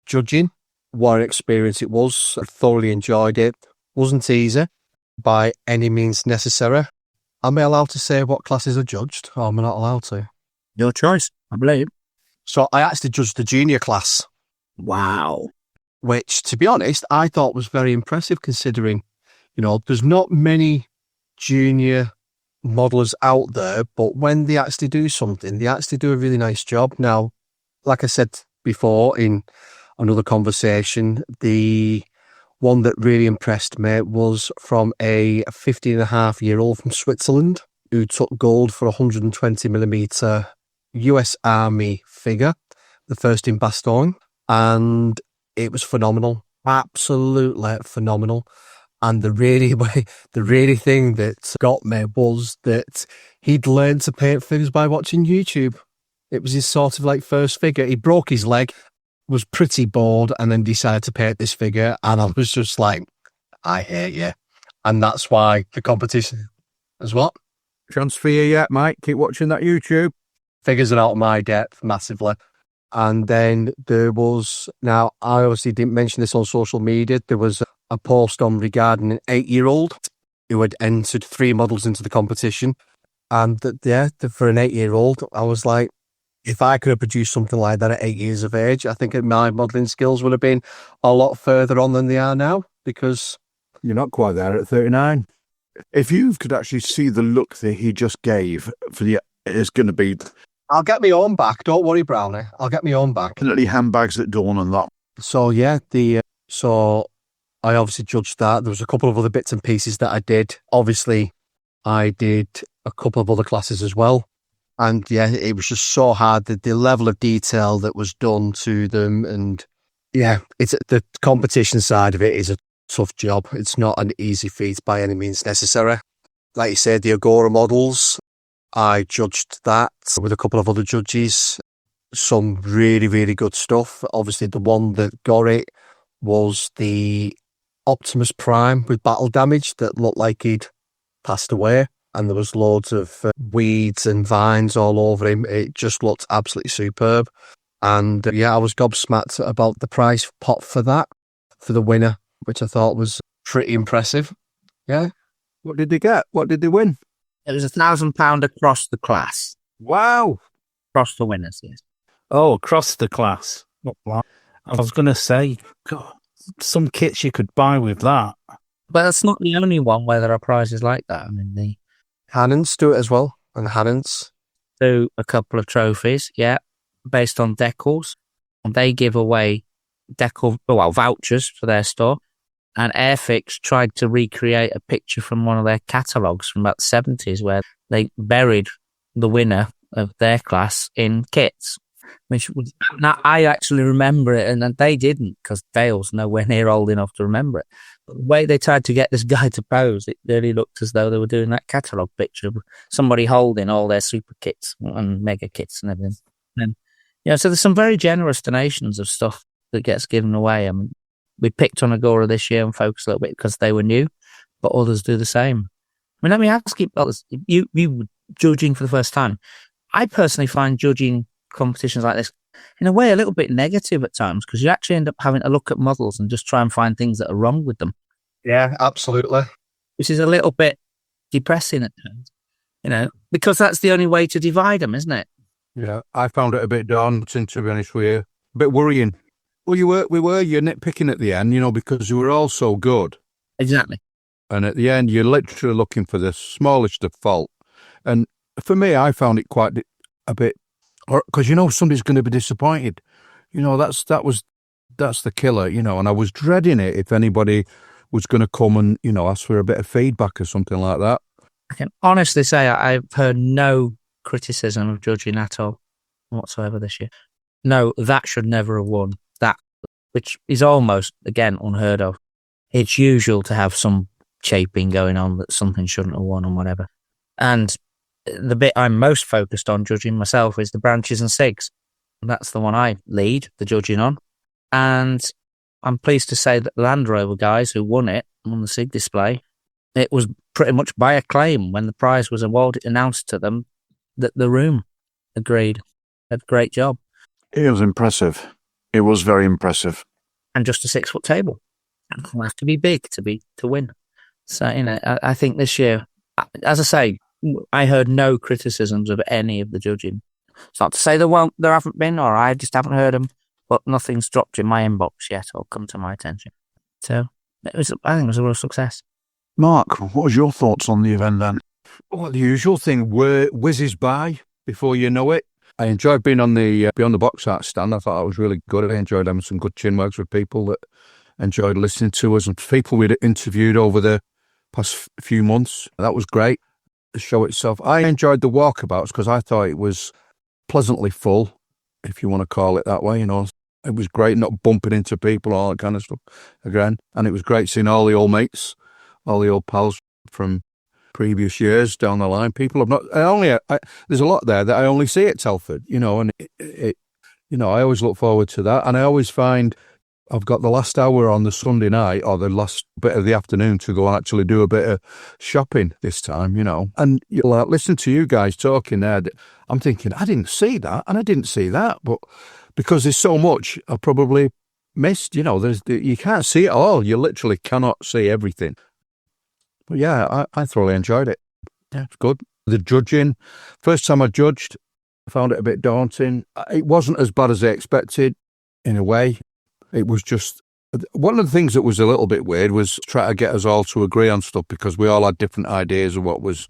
judging. What an experience it was. I thoroughly enjoyed it. Wasn't easy by any means necessary. Am I allowed to say what classes are judged, or am I not allowed to? Your choice, I believe. So I actually judged the junior class. Wow. Which, to be honest, I thought was very impressive considering, you know, there's not many junior modelers out there, but when they actually do something, they actually do a really nice job. Now, like I said before in another conversation, the one that really impressed me was from a 15-and-a-half-year-old from Switzerland who took gold for a 120mm US Army figure, the first in Bastogne, and it was phenomenal, absolutely phenomenal. And the really thing that got me was that he'd learned to paint figures by watching YouTube. It was his sort of like first figure. He broke his leg, was pretty bored, and then decided to paint this figure. And I was just like, I hate you. And that's why the competition is what? Chance for you yet, mate? Keep watching that YouTube. Figures are out of my depth massively. And then there was, now I obviously didn't mention this on social media, there was a post on regarding an 8-year-old who had entered 3 models into the competition. And for an 8-year-old, I was like, if I could have produced something like that at 8 years of age, I think my modelling skills would have been a lot further on than they are now, because you're not quite there at 39. If you could actually see the look that he just gave for the, it's going to be. I'll get my own back. Don't worry, Brownie. I'll get my own back. Definitely handbags at dawn and that. So yeah, so I obviously judged that. There was a couple of other bits and pieces that I did. Obviously, I did a couple of other classes as well. And yeah, it was just so hard, the level of detail that was done to them. And yeah, it's the competition side of it is a tough job. It's not an easy feat by any means necessary. Like you said, the Agora models, I judged that with a couple of other judges. Some really, really good stuff. Obviously, the one that got it was the Optimus Prime with battle damage that looked like he'd passed away. And there was loads of weeds and vines all over him. It just looked absolutely superb. And yeah, I was gobsmacked about the price pot for that, for the winner, which I thought was pretty impressive. Yeah. What did they get? What did they win? It was £1,000 across the class. Wow. Across the winners, yes. Oh, across the class. Not blind. I was going to say, God, some kits you could buy with that. But that's not the only one where there are prizes like that. I mean, the Hannons do it as well, and Hannons do a couple of trophies, yeah, based on decals. And they give away vouchers for their store. And Airfix tried to recreate a picture from one of their catalogues from about the 70s where they buried the winner of their class in kits. Which was, now I actually remember it, and they didn't, because Dale's nowhere near old enough to remember it. But the way they tried to get this guy to pose, it really looked as though they were doing that catalogue picture of somebody holding all their super kits and mega kits and everything. And so there's some very generous donations of stuff that gets given away. I mean, we picked on Agora this year and focused a little bit because they were new, but others do the same. I mean, let me ask you, you were judging for the first time. I personally find judging competitions like this, in a way, a little bit negative at times, because you actually end up having to look at models and just try and find things that are wrong with them. Yeah, absolutely. Which is a little bit depressing at times, because that's the only way to divide them, isn't it? Yeah, I found it a bit daunting, to be honest with you. A bit worrying. Well, you're nitpicking at the end, because you were all so good. Exactly. And at the end, you're literally looking for the smallest of fault. And for me, I found it quite a bit, because somebody's going to be disappointed. That's the killer. And I was dreading it if anybody was going to come and ask for a bit of feedback or something like that. I can honestly say I've heard no criticism of judging at all whatsoever this year. No, that should never have won. That, which is almost again unheard of. It's usual to have some chafing going on that something shouldn't have won and whatever. And the bit I'm most focused on judging myself is the branches and SIGs. That's the one I lead the judging on. And I'm pleased to say that the Land Rover guys who won it on the SIG display, it was pretty much by acclaim when the prize was announced to them that the room agreed. Had a great job. It was impressive. It was very impressive. And just a 6-foot table. You have to be big to win. So, I think this year, as I say, I heard no criticisms of any of the judging. It's not to say there haven't been, or I just haven't heard them, but nothing's dropped in my inbox yet or come to my attention. So I think it was a real success. Mark, what was your thoughts on the event then? Well, the usual thing whizzes by before you know it. I enjoyed being on the Beyond the Box Art stand. I thought it was really good. I enjoyed having some good chinwags with people that enjoyed listening to us and people we'd interviewed over the past few months. That was great. The show itself, I enjoyed the walkabouts because I thought it was pleasantly full, if you want to call it that way. It was great not bumping into people, all that kind of stuff again. And it was great seeing all the old mates, all the old pals from previous years down the line. People have not. There's a lot there that I only see at Telford, and I always look forward to that. And I always find I've got the last hour on the Sunday night or the last bit of the afternoon to go and actually do a bit of shopping this time, And listen to you guys talking there, I'm thinking, I didn't see that and I didn't see that. But because there's so much I probably missed, you can't see it all. You literally cannot see everything. But yeah, I thoroughly enjoyed it. Yeah, it's good. The judging, first time I judged, I found it a bit daunting. It wasn't as bad as I expected, in a way. It was just, one of the things that was a little bit weird was trying to get us all to agree on stuff, because we all had different ideas of what was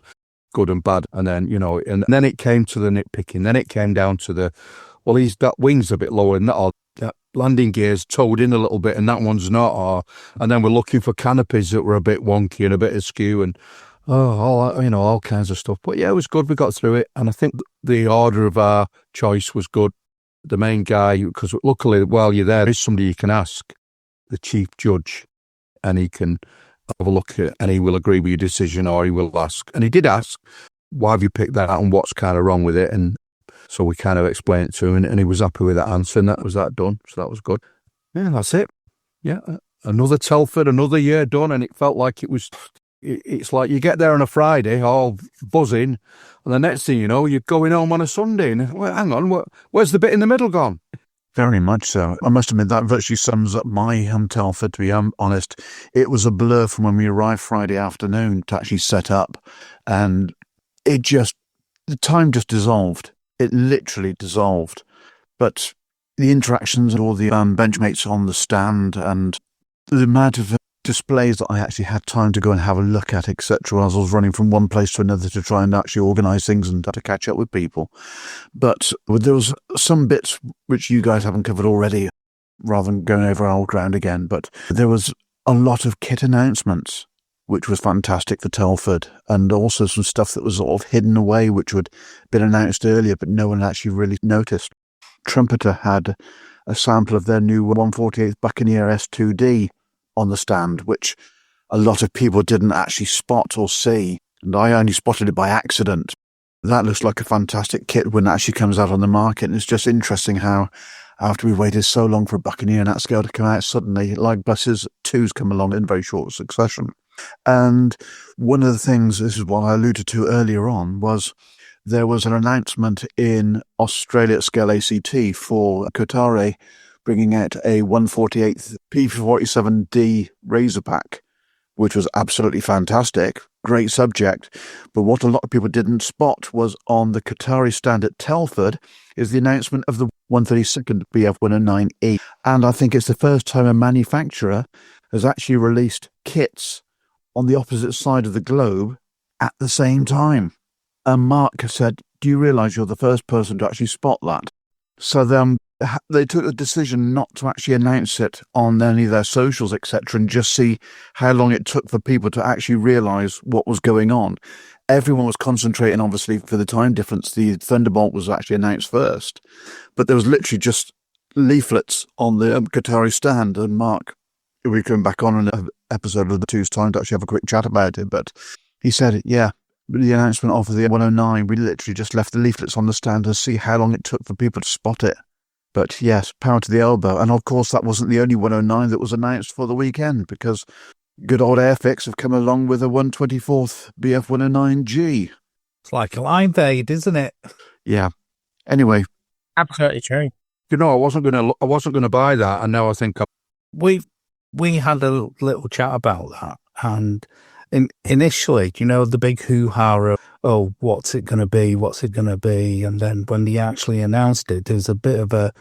good and bad. And then, and then it came to the nitpicking. Then it came down to that wing's a bit lower than that, or that landing gear's towed in a little bit and that one's not. And then we're looking for canopies that were a bit wonky and a bit askew, and all kinds of stuff. But yeah, it was good. We got through it. And I think the order of our choice was good. The main guy, because luckily while you're there is somebody you can ask, the chief judge, and he can have a look at, and he will agree with your decision, or he will ask. And he did ask, why have you picked that out and what's kind of wrong with it? And so we kind of explained it to him, and he was happy with that answer, and that was that done. So that was good. Yeah, that's it. Yeah, another Telford, another year done, and it felt like it's like you get there on a Friday, all buzzing, and the next thing you know, you're going home on a Sunday. And, well, hang on, where's the bit in the middle gone? Very much so. I must admit that virtually sums up my Telford, to be honest. It was a blur from when we arrived Friday afternoon to actually set up, and the time just dissolved. It literally dissolved. But the interactions and all the benchmates on the stand and the amount of displays that I actually had time to go and have a look at, etc., as I was running from one place to another to try and actually organise things and to catch up with people. But there was some bits which you guys haven't covered already, rather than going over our old ground again. But there was a lot of kit announcements, which was fantastic for Telford, and also some stuff that was sort of hidden away, which had been announced earlier, but no one actually really noticed. Trumpeter had a sample of their new 148th Buccaneer S2D on the stand, which a lot of people didn't actually spot or see, and I only spotted it by accident. That looks like a fantastic kit when it actually comes out on the market, and it's just interesting how, after we waited so long for a Buccaneer and that scale to come out, suddenly, like buses, twos come along in very short succession. And one of the things, this is what I alluded to earlier on, was there was an announcement in Australia at Scale ACT for Qatari bringing out a 148th P47D Razorback, which was absolutely fantastic. Great subject. But what a lot of people didn't spot was on the Qatari stand at Telford is the announcement of the 132nd BF109E. And I think it's the first time a manufacturer has actually released kits on the opposite side of the globe at the same time. And Mark said, do you realise you're the first person to actually spot that? So they took the decision not to actually announce it on any of their socials, etc., and just see how long it took for people to actually realise what was going on. Everyone was concentrating, obviously, for the time difference. The Thunderbolt was actually announced first, but there was literally just leaflets on the Qatari stand. And Mark, we come back on an episode of the Two's Time to actually have a quick chat about it, but he said, yeah, the announcement of the 109, we literally just left the leaflets on the stand to see how long it took for people to spot it. But yes, power to the elbow. And of course, that wasn't the only 109 that was announced for the weekend, because good old Airfix have come along with a 124th BF109G. It's like a Live Aid, isn't it? Yeah. Anyway. Absolutely true. I wasn't gonna buy that, and now I think we had a little chat about that, and initially, the big hoo-ha of, what's it going to be? And then when they actually announced it, there's a bit of a,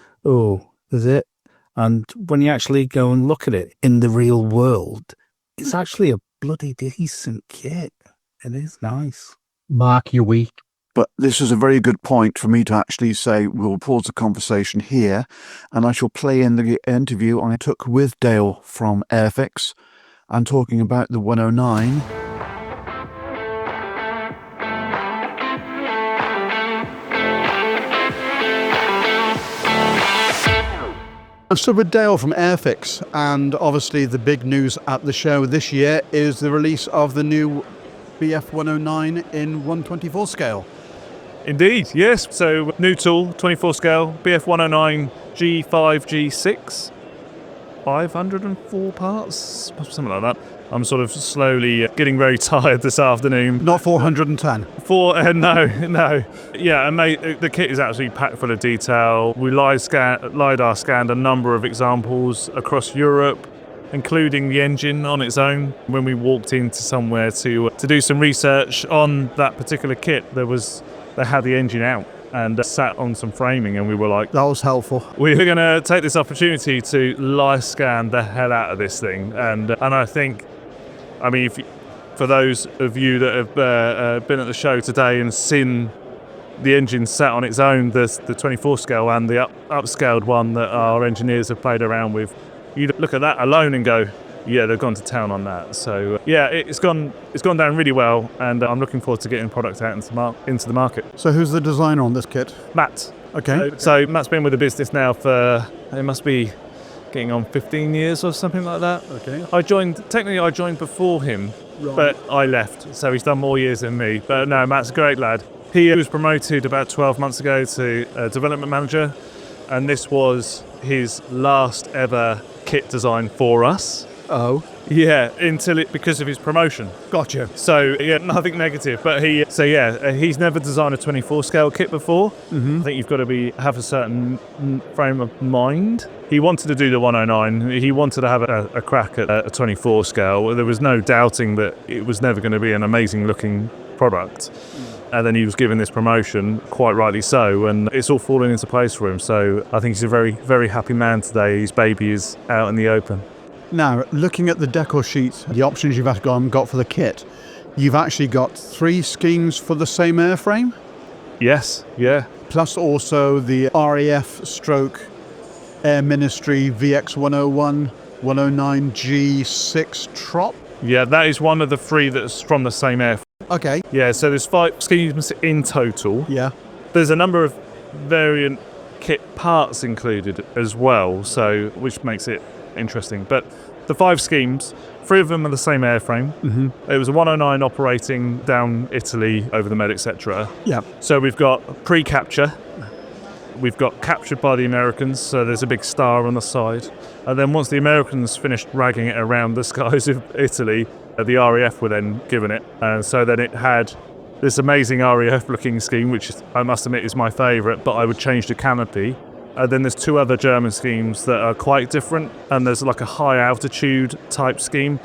is it? And when you actually go and look at it in the real world, it's actually a bloody decent kit. It is nice. Mark your week. But this is a very good point for me to actually say we'll pause the conversation here, and I shall play in the interview I took with Dale from Airfix and talking about the 109. I'm still with Dale from Airfix, and obviously the big news at the show this year is the release of the new BF109 in 124 scale. Indeed, yes. So new tool, 24 scale, BF109 G5, G6, 504 parts, something like that. I'm sort of slowly getting very tired this afternoon. Not 410? No. Yeah, and the kit is actually packed full of detail. We LiDAR scanned a number of examples across Europe, including the engine on its own. When we walked into somewhere to do some research on that particular kit, they had the engine out. and sat on some framing, and we were like, that was helpful. We were going to take this opportunity to live scan the hell out of this thing, and I think, I mean, for those of you that have been at the show today and seen the engine sat on its own, the 24 scale and the upscaled one that our engineers have played around with, you look at that alone and go, yeah, they've gone to town on that. So yeah, it's gone down really well, and I'm looking forward to getting product out into the market. So who's the designer on this kit? Matt. Okay. So Matt's been with the business now for, it must be getting on 15 years or something like that. Okay. I joined before him, but I left, so he's done more years than me. But no, Matt's a great lad. He was promoted about 12 months ago to development manager, and this was his last ever kit design for us. Oh. Yeah, because of his promotion. Gotcha. So yeah, nothing negative, but he's never designed a 24 scale kit before. Mm-hmm. I think you've got to have a certain frame of mind. He wanted to do the 109. He wanted to have a crack at a 24 scale. There was no doubting that it was never going to be an amazing looking product. And then he was given this promotion, quite rightly so, and it's all fallen into place for him. So I think he's a very, very happy man today. His baby is out in the open. Now, looking at the deco sheet, the options you've got for the kit, you've actually got 3 schemes for the same airframe? Yes, yeah. Plus also the RAF stroke Air Ministry VX101 109G6 Trop. Yeah, that is one of the 3 that's from the same airframe. Okay. Yeah, so there's 5 schemes in total. Yeah. There's a number of variant kit parts included as well, so which makes it interesting. But the 5 schemes, 3 of them are the same airframe. Mm-hmm. It was a 109 operating down Italy over the Med, etc. Yeah. So we've got pre-capture. We've got captured by the Americans, so there's a big star on the side. And then once the Americans finished ragging it around the skies of Italy, the RAF were then given it. And so then it had this amazing RAF looking scheme, which I must admit is my favourite, but I would change the canopy. And then there's 2 other German schemes that are quite different, and there's like a high altitude type scheme.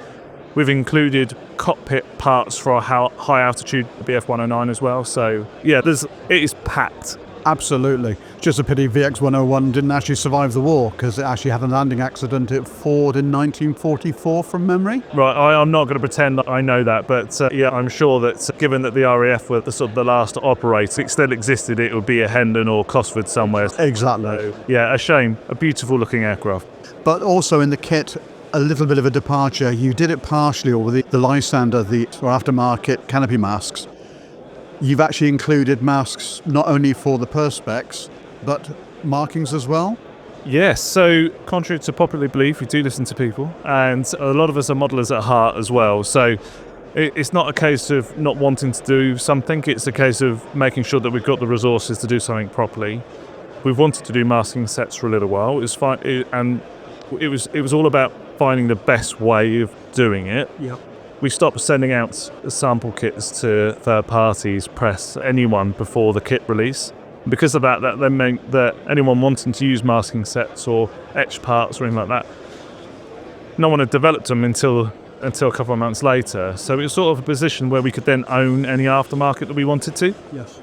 We've included cockpit parts for a high altitude BF109 as well. So yeah, it is packed. Absolutely. Just a pity VX101 didn't actually survive the war, because it actually had a landing accident at Ford in 1944 from memory. Right, I'm not going to pretend that I know that, but yeah, I'm sure that given that the RAF were the last to operate, if it still existed, it would be a Hendon or Cosford somewhere. Exactly. So, yeah, a shame. A beautiful looking aircraft. But also in the kit, a little bit of a departure. You did it partially with the Lysander, or aftermarket canopy masks. You've actually included masks not only for the perspex, but markings as well? Yes, so contrary to popular belief, we do listen to people, and a lot of us are modelers at heart as well. So it's not a case of not wanting to do something, it's a case of making sure that we've got the resources to do something properly. We've wanted to do masking sets for a little while. It was fine, and it was all about finding the best way of doing it. Yep. We stopped sending out sample kits to third parties, press, anyone before the kit release. Because of that then meant that anyone wanting to use masking sets or etch parts or anything like that, no one had developed them until a couple of months later. So it was sort of a position where we could then own any aftermarket that we wanted to. Yes.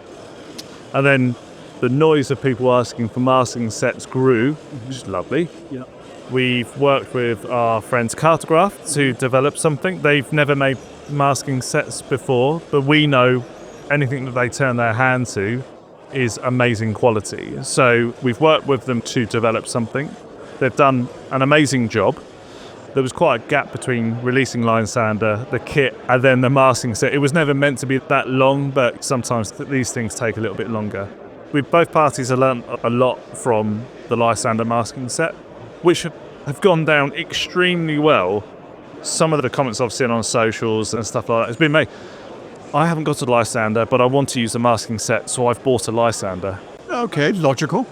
And then the noise of people asking for masking sets grew, which is lovely. Yeah. We've worked with our friends Cartograph to develop something. They've never made masking sets before, but we know anything that they turn their hand to is amazing quality. So we've worked with them to develop something. They've done an amazing job. There was quite a gap between releasing Lysander, the kit, and then the masking set. It was never meant to be that long, but sometimes these things take a little bit longer. Both parties have learned a lot from the Lysander masking set, which have gone down extremely well. Some of the comments I've seen on socials and stuff like that has been made. I haven't got a Lysander, but I want to use a masking set, so I've bought a Lysander. Okay, logical.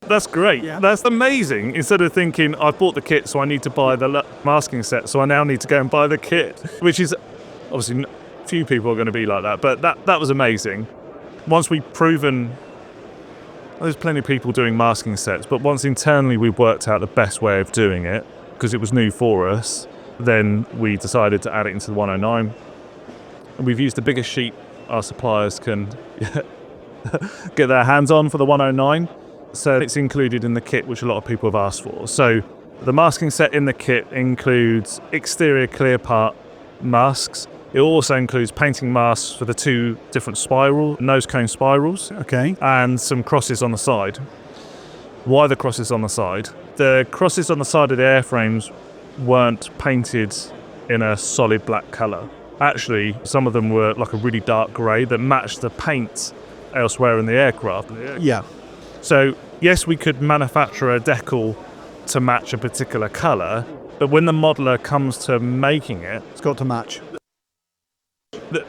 That's great. Yeah. That's amazing. Instead of thinking, I've bought the kit, so I need to buy the masking set, so I now need to go and buy the kit, which is obviously few people are going to be like that, but that was amazing. Once we've proven, there's plenty of people doing masking sets, but once internally we've worked out the best way of doing it, because it was new for us, then we decided to add it into the 109. And we've used the biggest sheet our suppliers can get their hands on for the 109. So it's included in the kit, which a lot of people have asked for. So the masking set in the kit includes exterior clear part masks. It also includes painting masks for the 2 different nose cone spirals. Okay. And some crosses on the side. Why the crosses on the side? The crosses on the side of the airframes weren't painted in a solid black colour. Actually, some of them were like a really dark grey that matched the paint elsewhere in the aircraft. Yeah. So, yes, we could manufacture a decal to match a particular colour, but when the modeller comes to making it... It's got to match.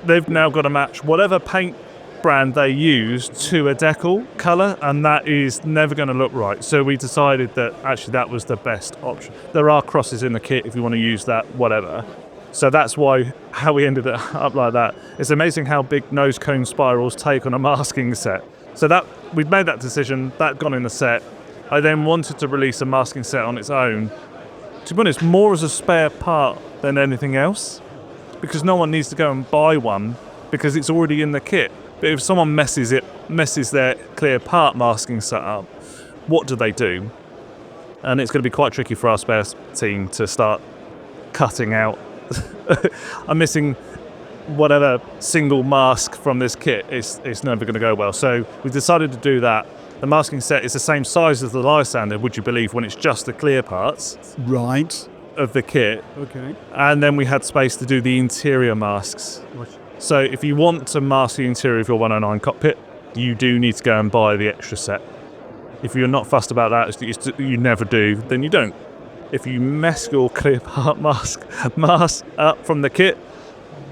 They've now got to match whatever paint brand they use to a decal colour, and that is never going to look right. So we decided that actually that was the best option. There are crosses in the kit if you want to use that, whatever. So that's how we ended up like that. It's amazing how big nose cone spirals take on a masking set. So that we'd made that decision, that gone in the set. I then wanted to release a masking set on its own. To be honest, more as a spare part than anything else, because no one needs to go and buy one because it's already in the kit. But if someone messes their clear part masking set up, what do they do? And it's going to be quite tricky for our spare team to start cutting out. I'm missing whatever single mask from this kit. It's never going to go well. So we decided to do that. The masking set is the same size as the Lysander, would you believe, when it's just the clear parts. Right. Of the kit. Okay. And then we had space to do the interior masks. So if you want to mask the interior of your 109 cockpit, you do need to go and buy the extra set. If you're not fussed about that, you never do, then you don't. If you mess your clear part mask up from the kit,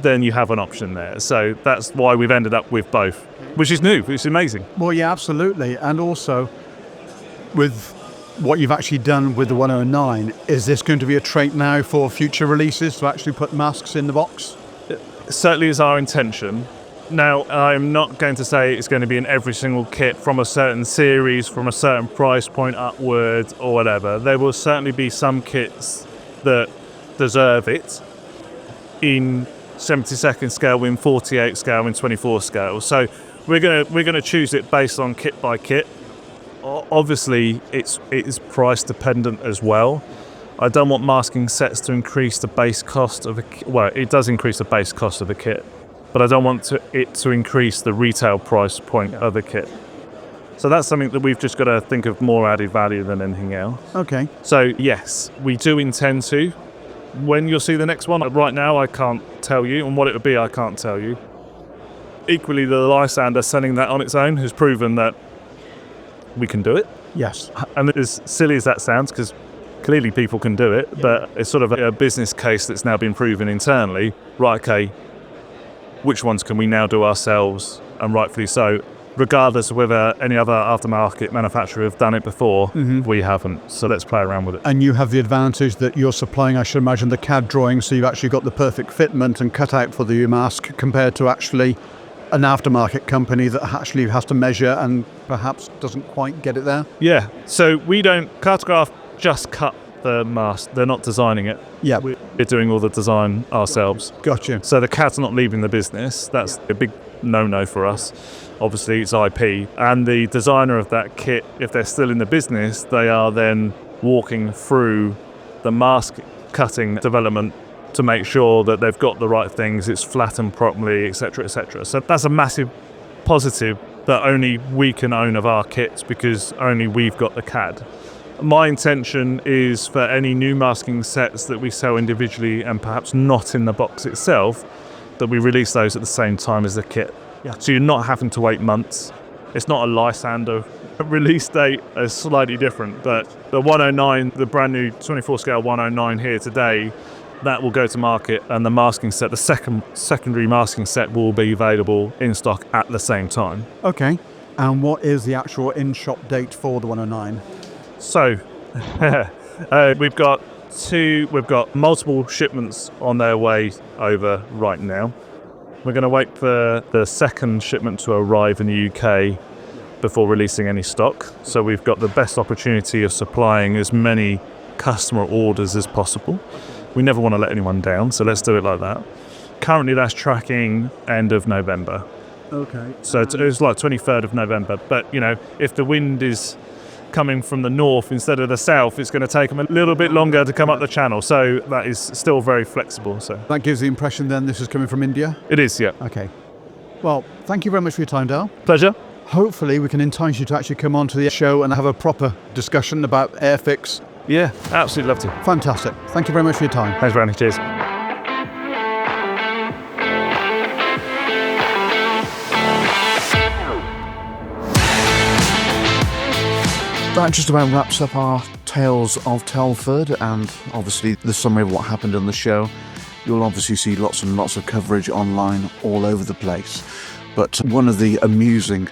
then you have an option there. So that's why we've ended up with both, which is new, it's amazing. Well, yeah, absolutely. And also, with what you've actually done with the 109, is this going to be a trait now for future releases to actually put masks in the box? It certainly is our intention. Now, I'm not going to say it's going to be in every single kit from a certain series, from a certain price point upwards or whatever. There will certainly be some kits that deserve it in 72nd scale, in 48 scale, in 24 scale. So we're going to choose it based on kit by kit. Obviously, it is price dependent as well. I don't want masking sets to increase the base cost of a kit. Well, it does increase the base cost of a kit, but I don't want it to increase the retail price point of a kit. So that's something that we've just got to think of more added value than anything else. Okay. So yes, we do intend to. When you'll see the next one, right now I can't tell you, and what it would be I can't tell you. Equally, the Lysander selling that on its own has proven that we can do it. Yes. And as silly as that sounds, because clearly people can do it, but it's sort of a business case that's now been proven internally. Right, okay, which ones can we now do ourselves, and rightfully so, regardless of whether any other aftermarket manufacturer have done it before. We haven't, so let's play around with it. And you have the advantage that you're supplying, I should imagine, the CAD drawing, so you've actually got the perfect fitment and cutout for the mask, compared to actually an aftermarket company that actually has to measure and perhaps doesn't quite get it there. Yeah, so we don't, Cartograph just cut the mask, they're not designing it. Yeah. We're doing all the design ourselves. Gotcha. So the CAD's not leaving the business, that's a big no-no for us. Obviously it's IP, and the designer of that kit, if they're still in the business, they are then walking through the mask cutting development to make sure that they've got the right things, it's flattened properly, etc., etc. So that's a massive positive that only we can own of our kits, because only we've got the CAD. My intention is for any new masking sets that we sell individually and perhaps not in the box itself, that we release those at the same time as the kit. Yeah. So you're not having to wait months. It's not a Lysander release date, is slightly different, but the 109, the brand new 24 scale 109 here today, that will go to market, and the masking set, the secondary masking set, will be available in stock at the same time. Okay. And what is the actual in-shop date for the 109? So, we've got multiple shipments on their way over right now. We're going to wait for the second shipment to arrive in the UK before releasing any stock. So we've got the best opportunity of supplying as many customer orders as possible. We never want to let anyone down, so let's do it like that. Currently that's tracking end of November. Okay. So it's like 23rd of November. But, you know, if the wind is coming from the north instead of the south, it's going to take them a little bit longer to come up the channel. So that is still very flexible. So That gives the impression then this is coming from India? it is, yeah. Okay. Well, thank you very much for your time, Dale. Pleasure. Hopefully we can entice you to actually come on to the show and have a proper discussion about Airfix. Yeah, absolutely love to. Fantastic. Thank you very much for your time. Thanks, Brownie. Cheers. That just about wraps up our Tales of Telford and obviously the summary of what happened on the show. You'll obviously see lots and lots of coverage online all over the place. But one of the amusing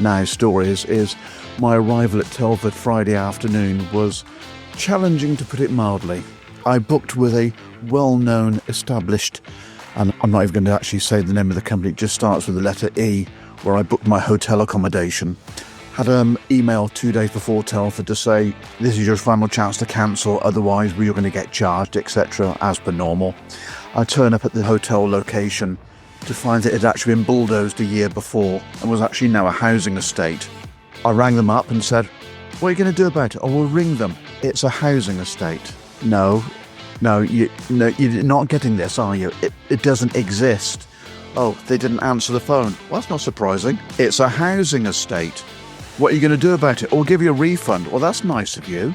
now stories is my arrival at Telford Friday afternoon was challenging, to put it mildly. I booked with a well-known, established, and I'm not even going to actually say the name of the company, it just starts with the letter E, where I booked my hotel accommodation. Had an email 2 days before Telford to say, this is your final chance to cancel, otherwise you're going to get charged, etc., as per normal. I turn up at the hotel location to find that it had actually been bulldozed a year before and was actually now a housing estate. I rang them up and said, what are you going to do about it? Oh, we'll ring them. It's a housing estate. No, you're not getting this, are you? It doesn't exist. Oh, they didn't answer the phone. Well, that's not surprising. It's a housing estate. What are you going to do about it? Or give you a refund? Well, that's nice of you.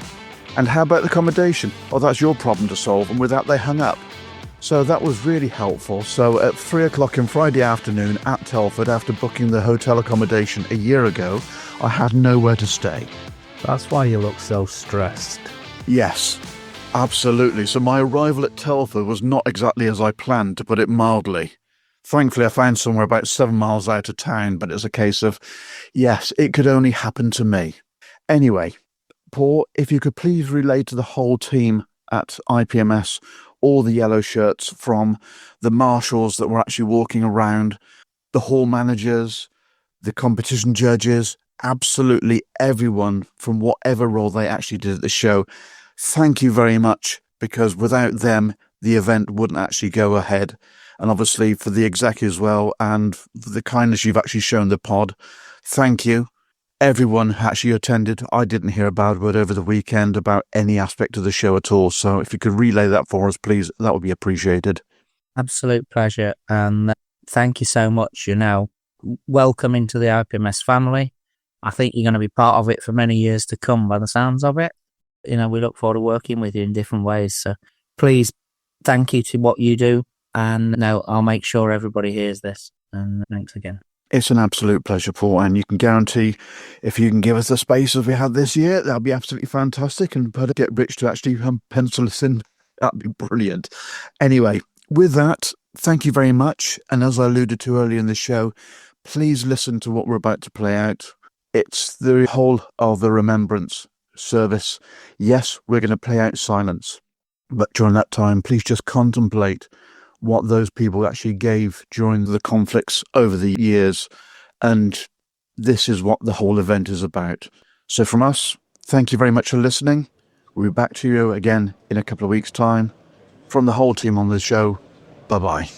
And how about the accommodation? Oh, that's your problem to solve. And with that, they hung up. So that was really helpful. So at 3 o'clock on Friday afternoon at Telford, after booking the hotel accommodation a year ago, I had nowhere to stay. That's why you look so stressed. Yes, absolutely. So my arrival at Telford was not exactly as I planned, to put it mildly. Thankfully, I found somewhere about 7 miles out of town, but it's a case of, yes, it could only happen to me. Anyway, Paul, if you could please relay to the whole team at IPMS all the yellow shirts from the marshals that were actually walking around, the hall managers, the competition judges, absolutely everyone from whatever role they actually did at the show. Thank you very much, because without them, the event wouldn't actually go ahead. And obviously for the exec as well, and the kindness you've actually shown the pod. Thank you. Everyone who actually attended. I didn't hear a bad word over the weekend about any aspect of the show at all. So if you could relay that for us, please, that would be appreciated. Absolute pleasure. And thank you so much. You know, welcome into the IPMS family. I think you're going to be part of it for many years to come by the sounds of it. You know, we look forward to working with you in different ways. So please, thank you to what you do. And no, I'll make sure everybody hears this. And thanks again. It's an absolute pleasure, Paul, and you can guarantee if you can give us the space as we had this year, that'll be absolutely fantastic, and get Rich to actually pencil us in. That'd be brilliant. Anyway, with that, thank you very much. And as I alluded to earlier in the show, please listen to what we're about to play out. It's the whole of the remembrance service. Yes, we're going to play out silence, but during that time, please just contemplate what those people actually gave during the conflicts over the years. And this is what the whole event is about. So from us, thank you very much for listening. We'll be back to you again in a couple of weeks' time. From the whole team on the show, bye-bye.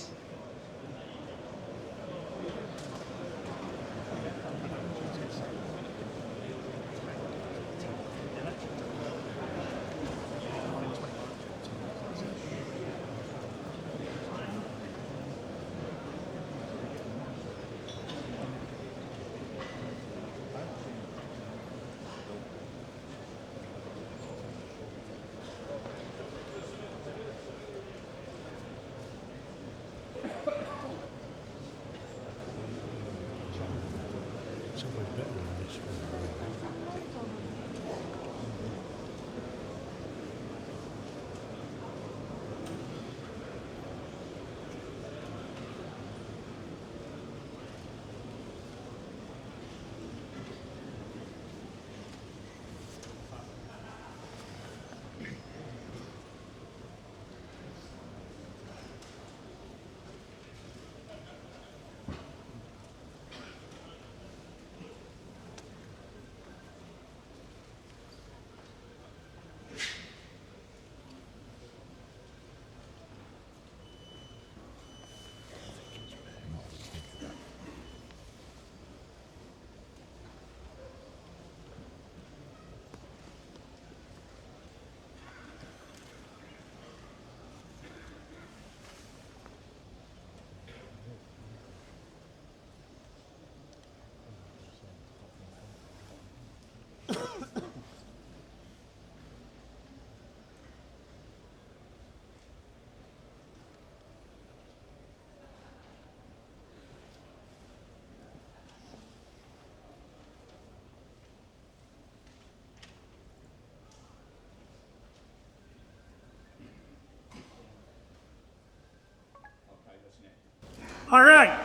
All right.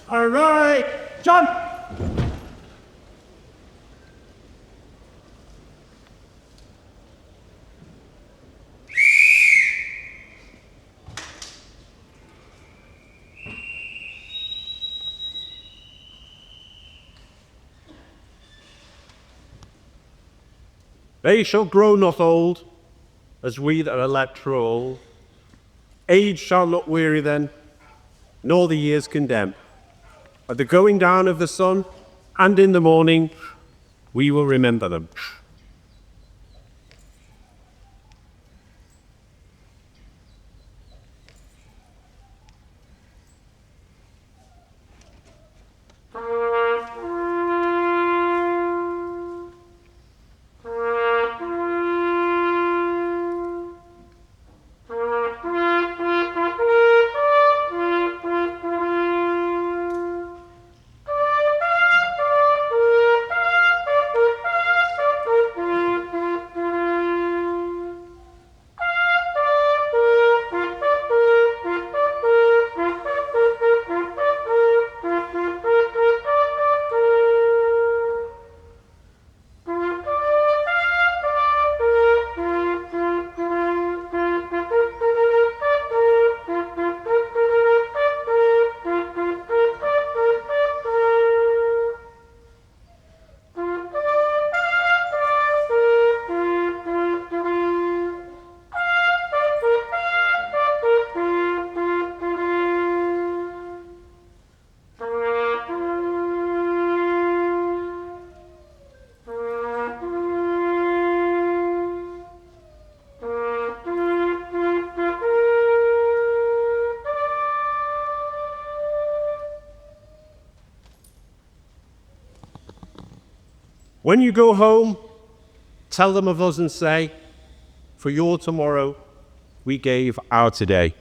All right. Jump. They shall grow not old, as we that are let troll. Age shall not weary them, nor the years condemn. At the going down of the sun, and in the morning, we will remember them. When you go home, tell them of us and say, for your tomorrow, we gave our today.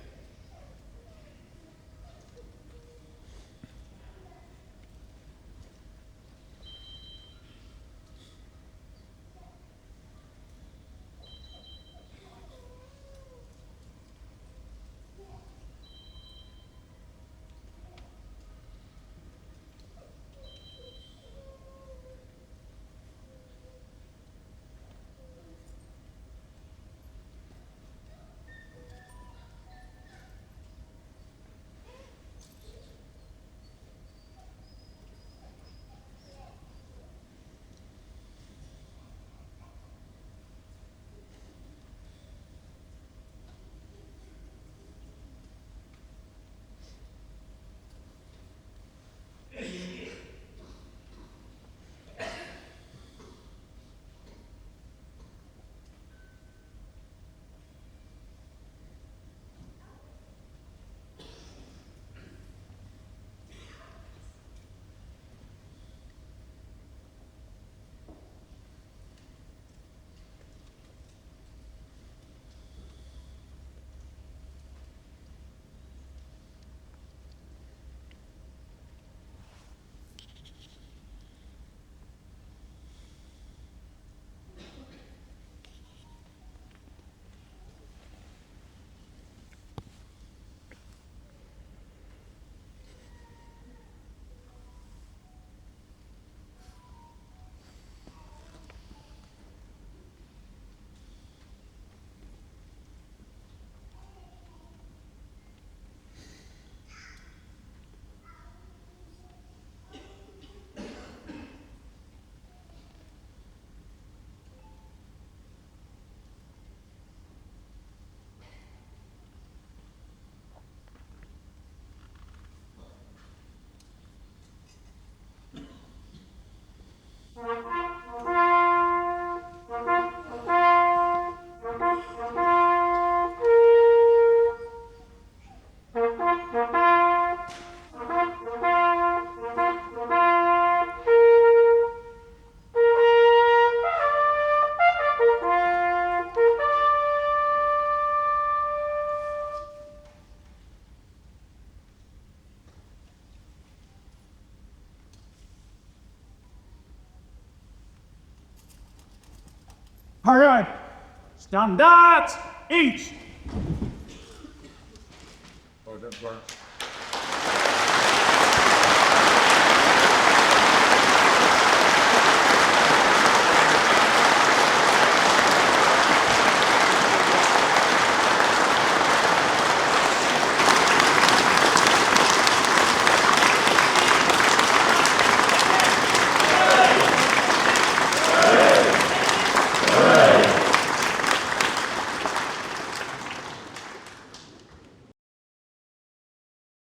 All right. Stand out. Each. Oh, that's right.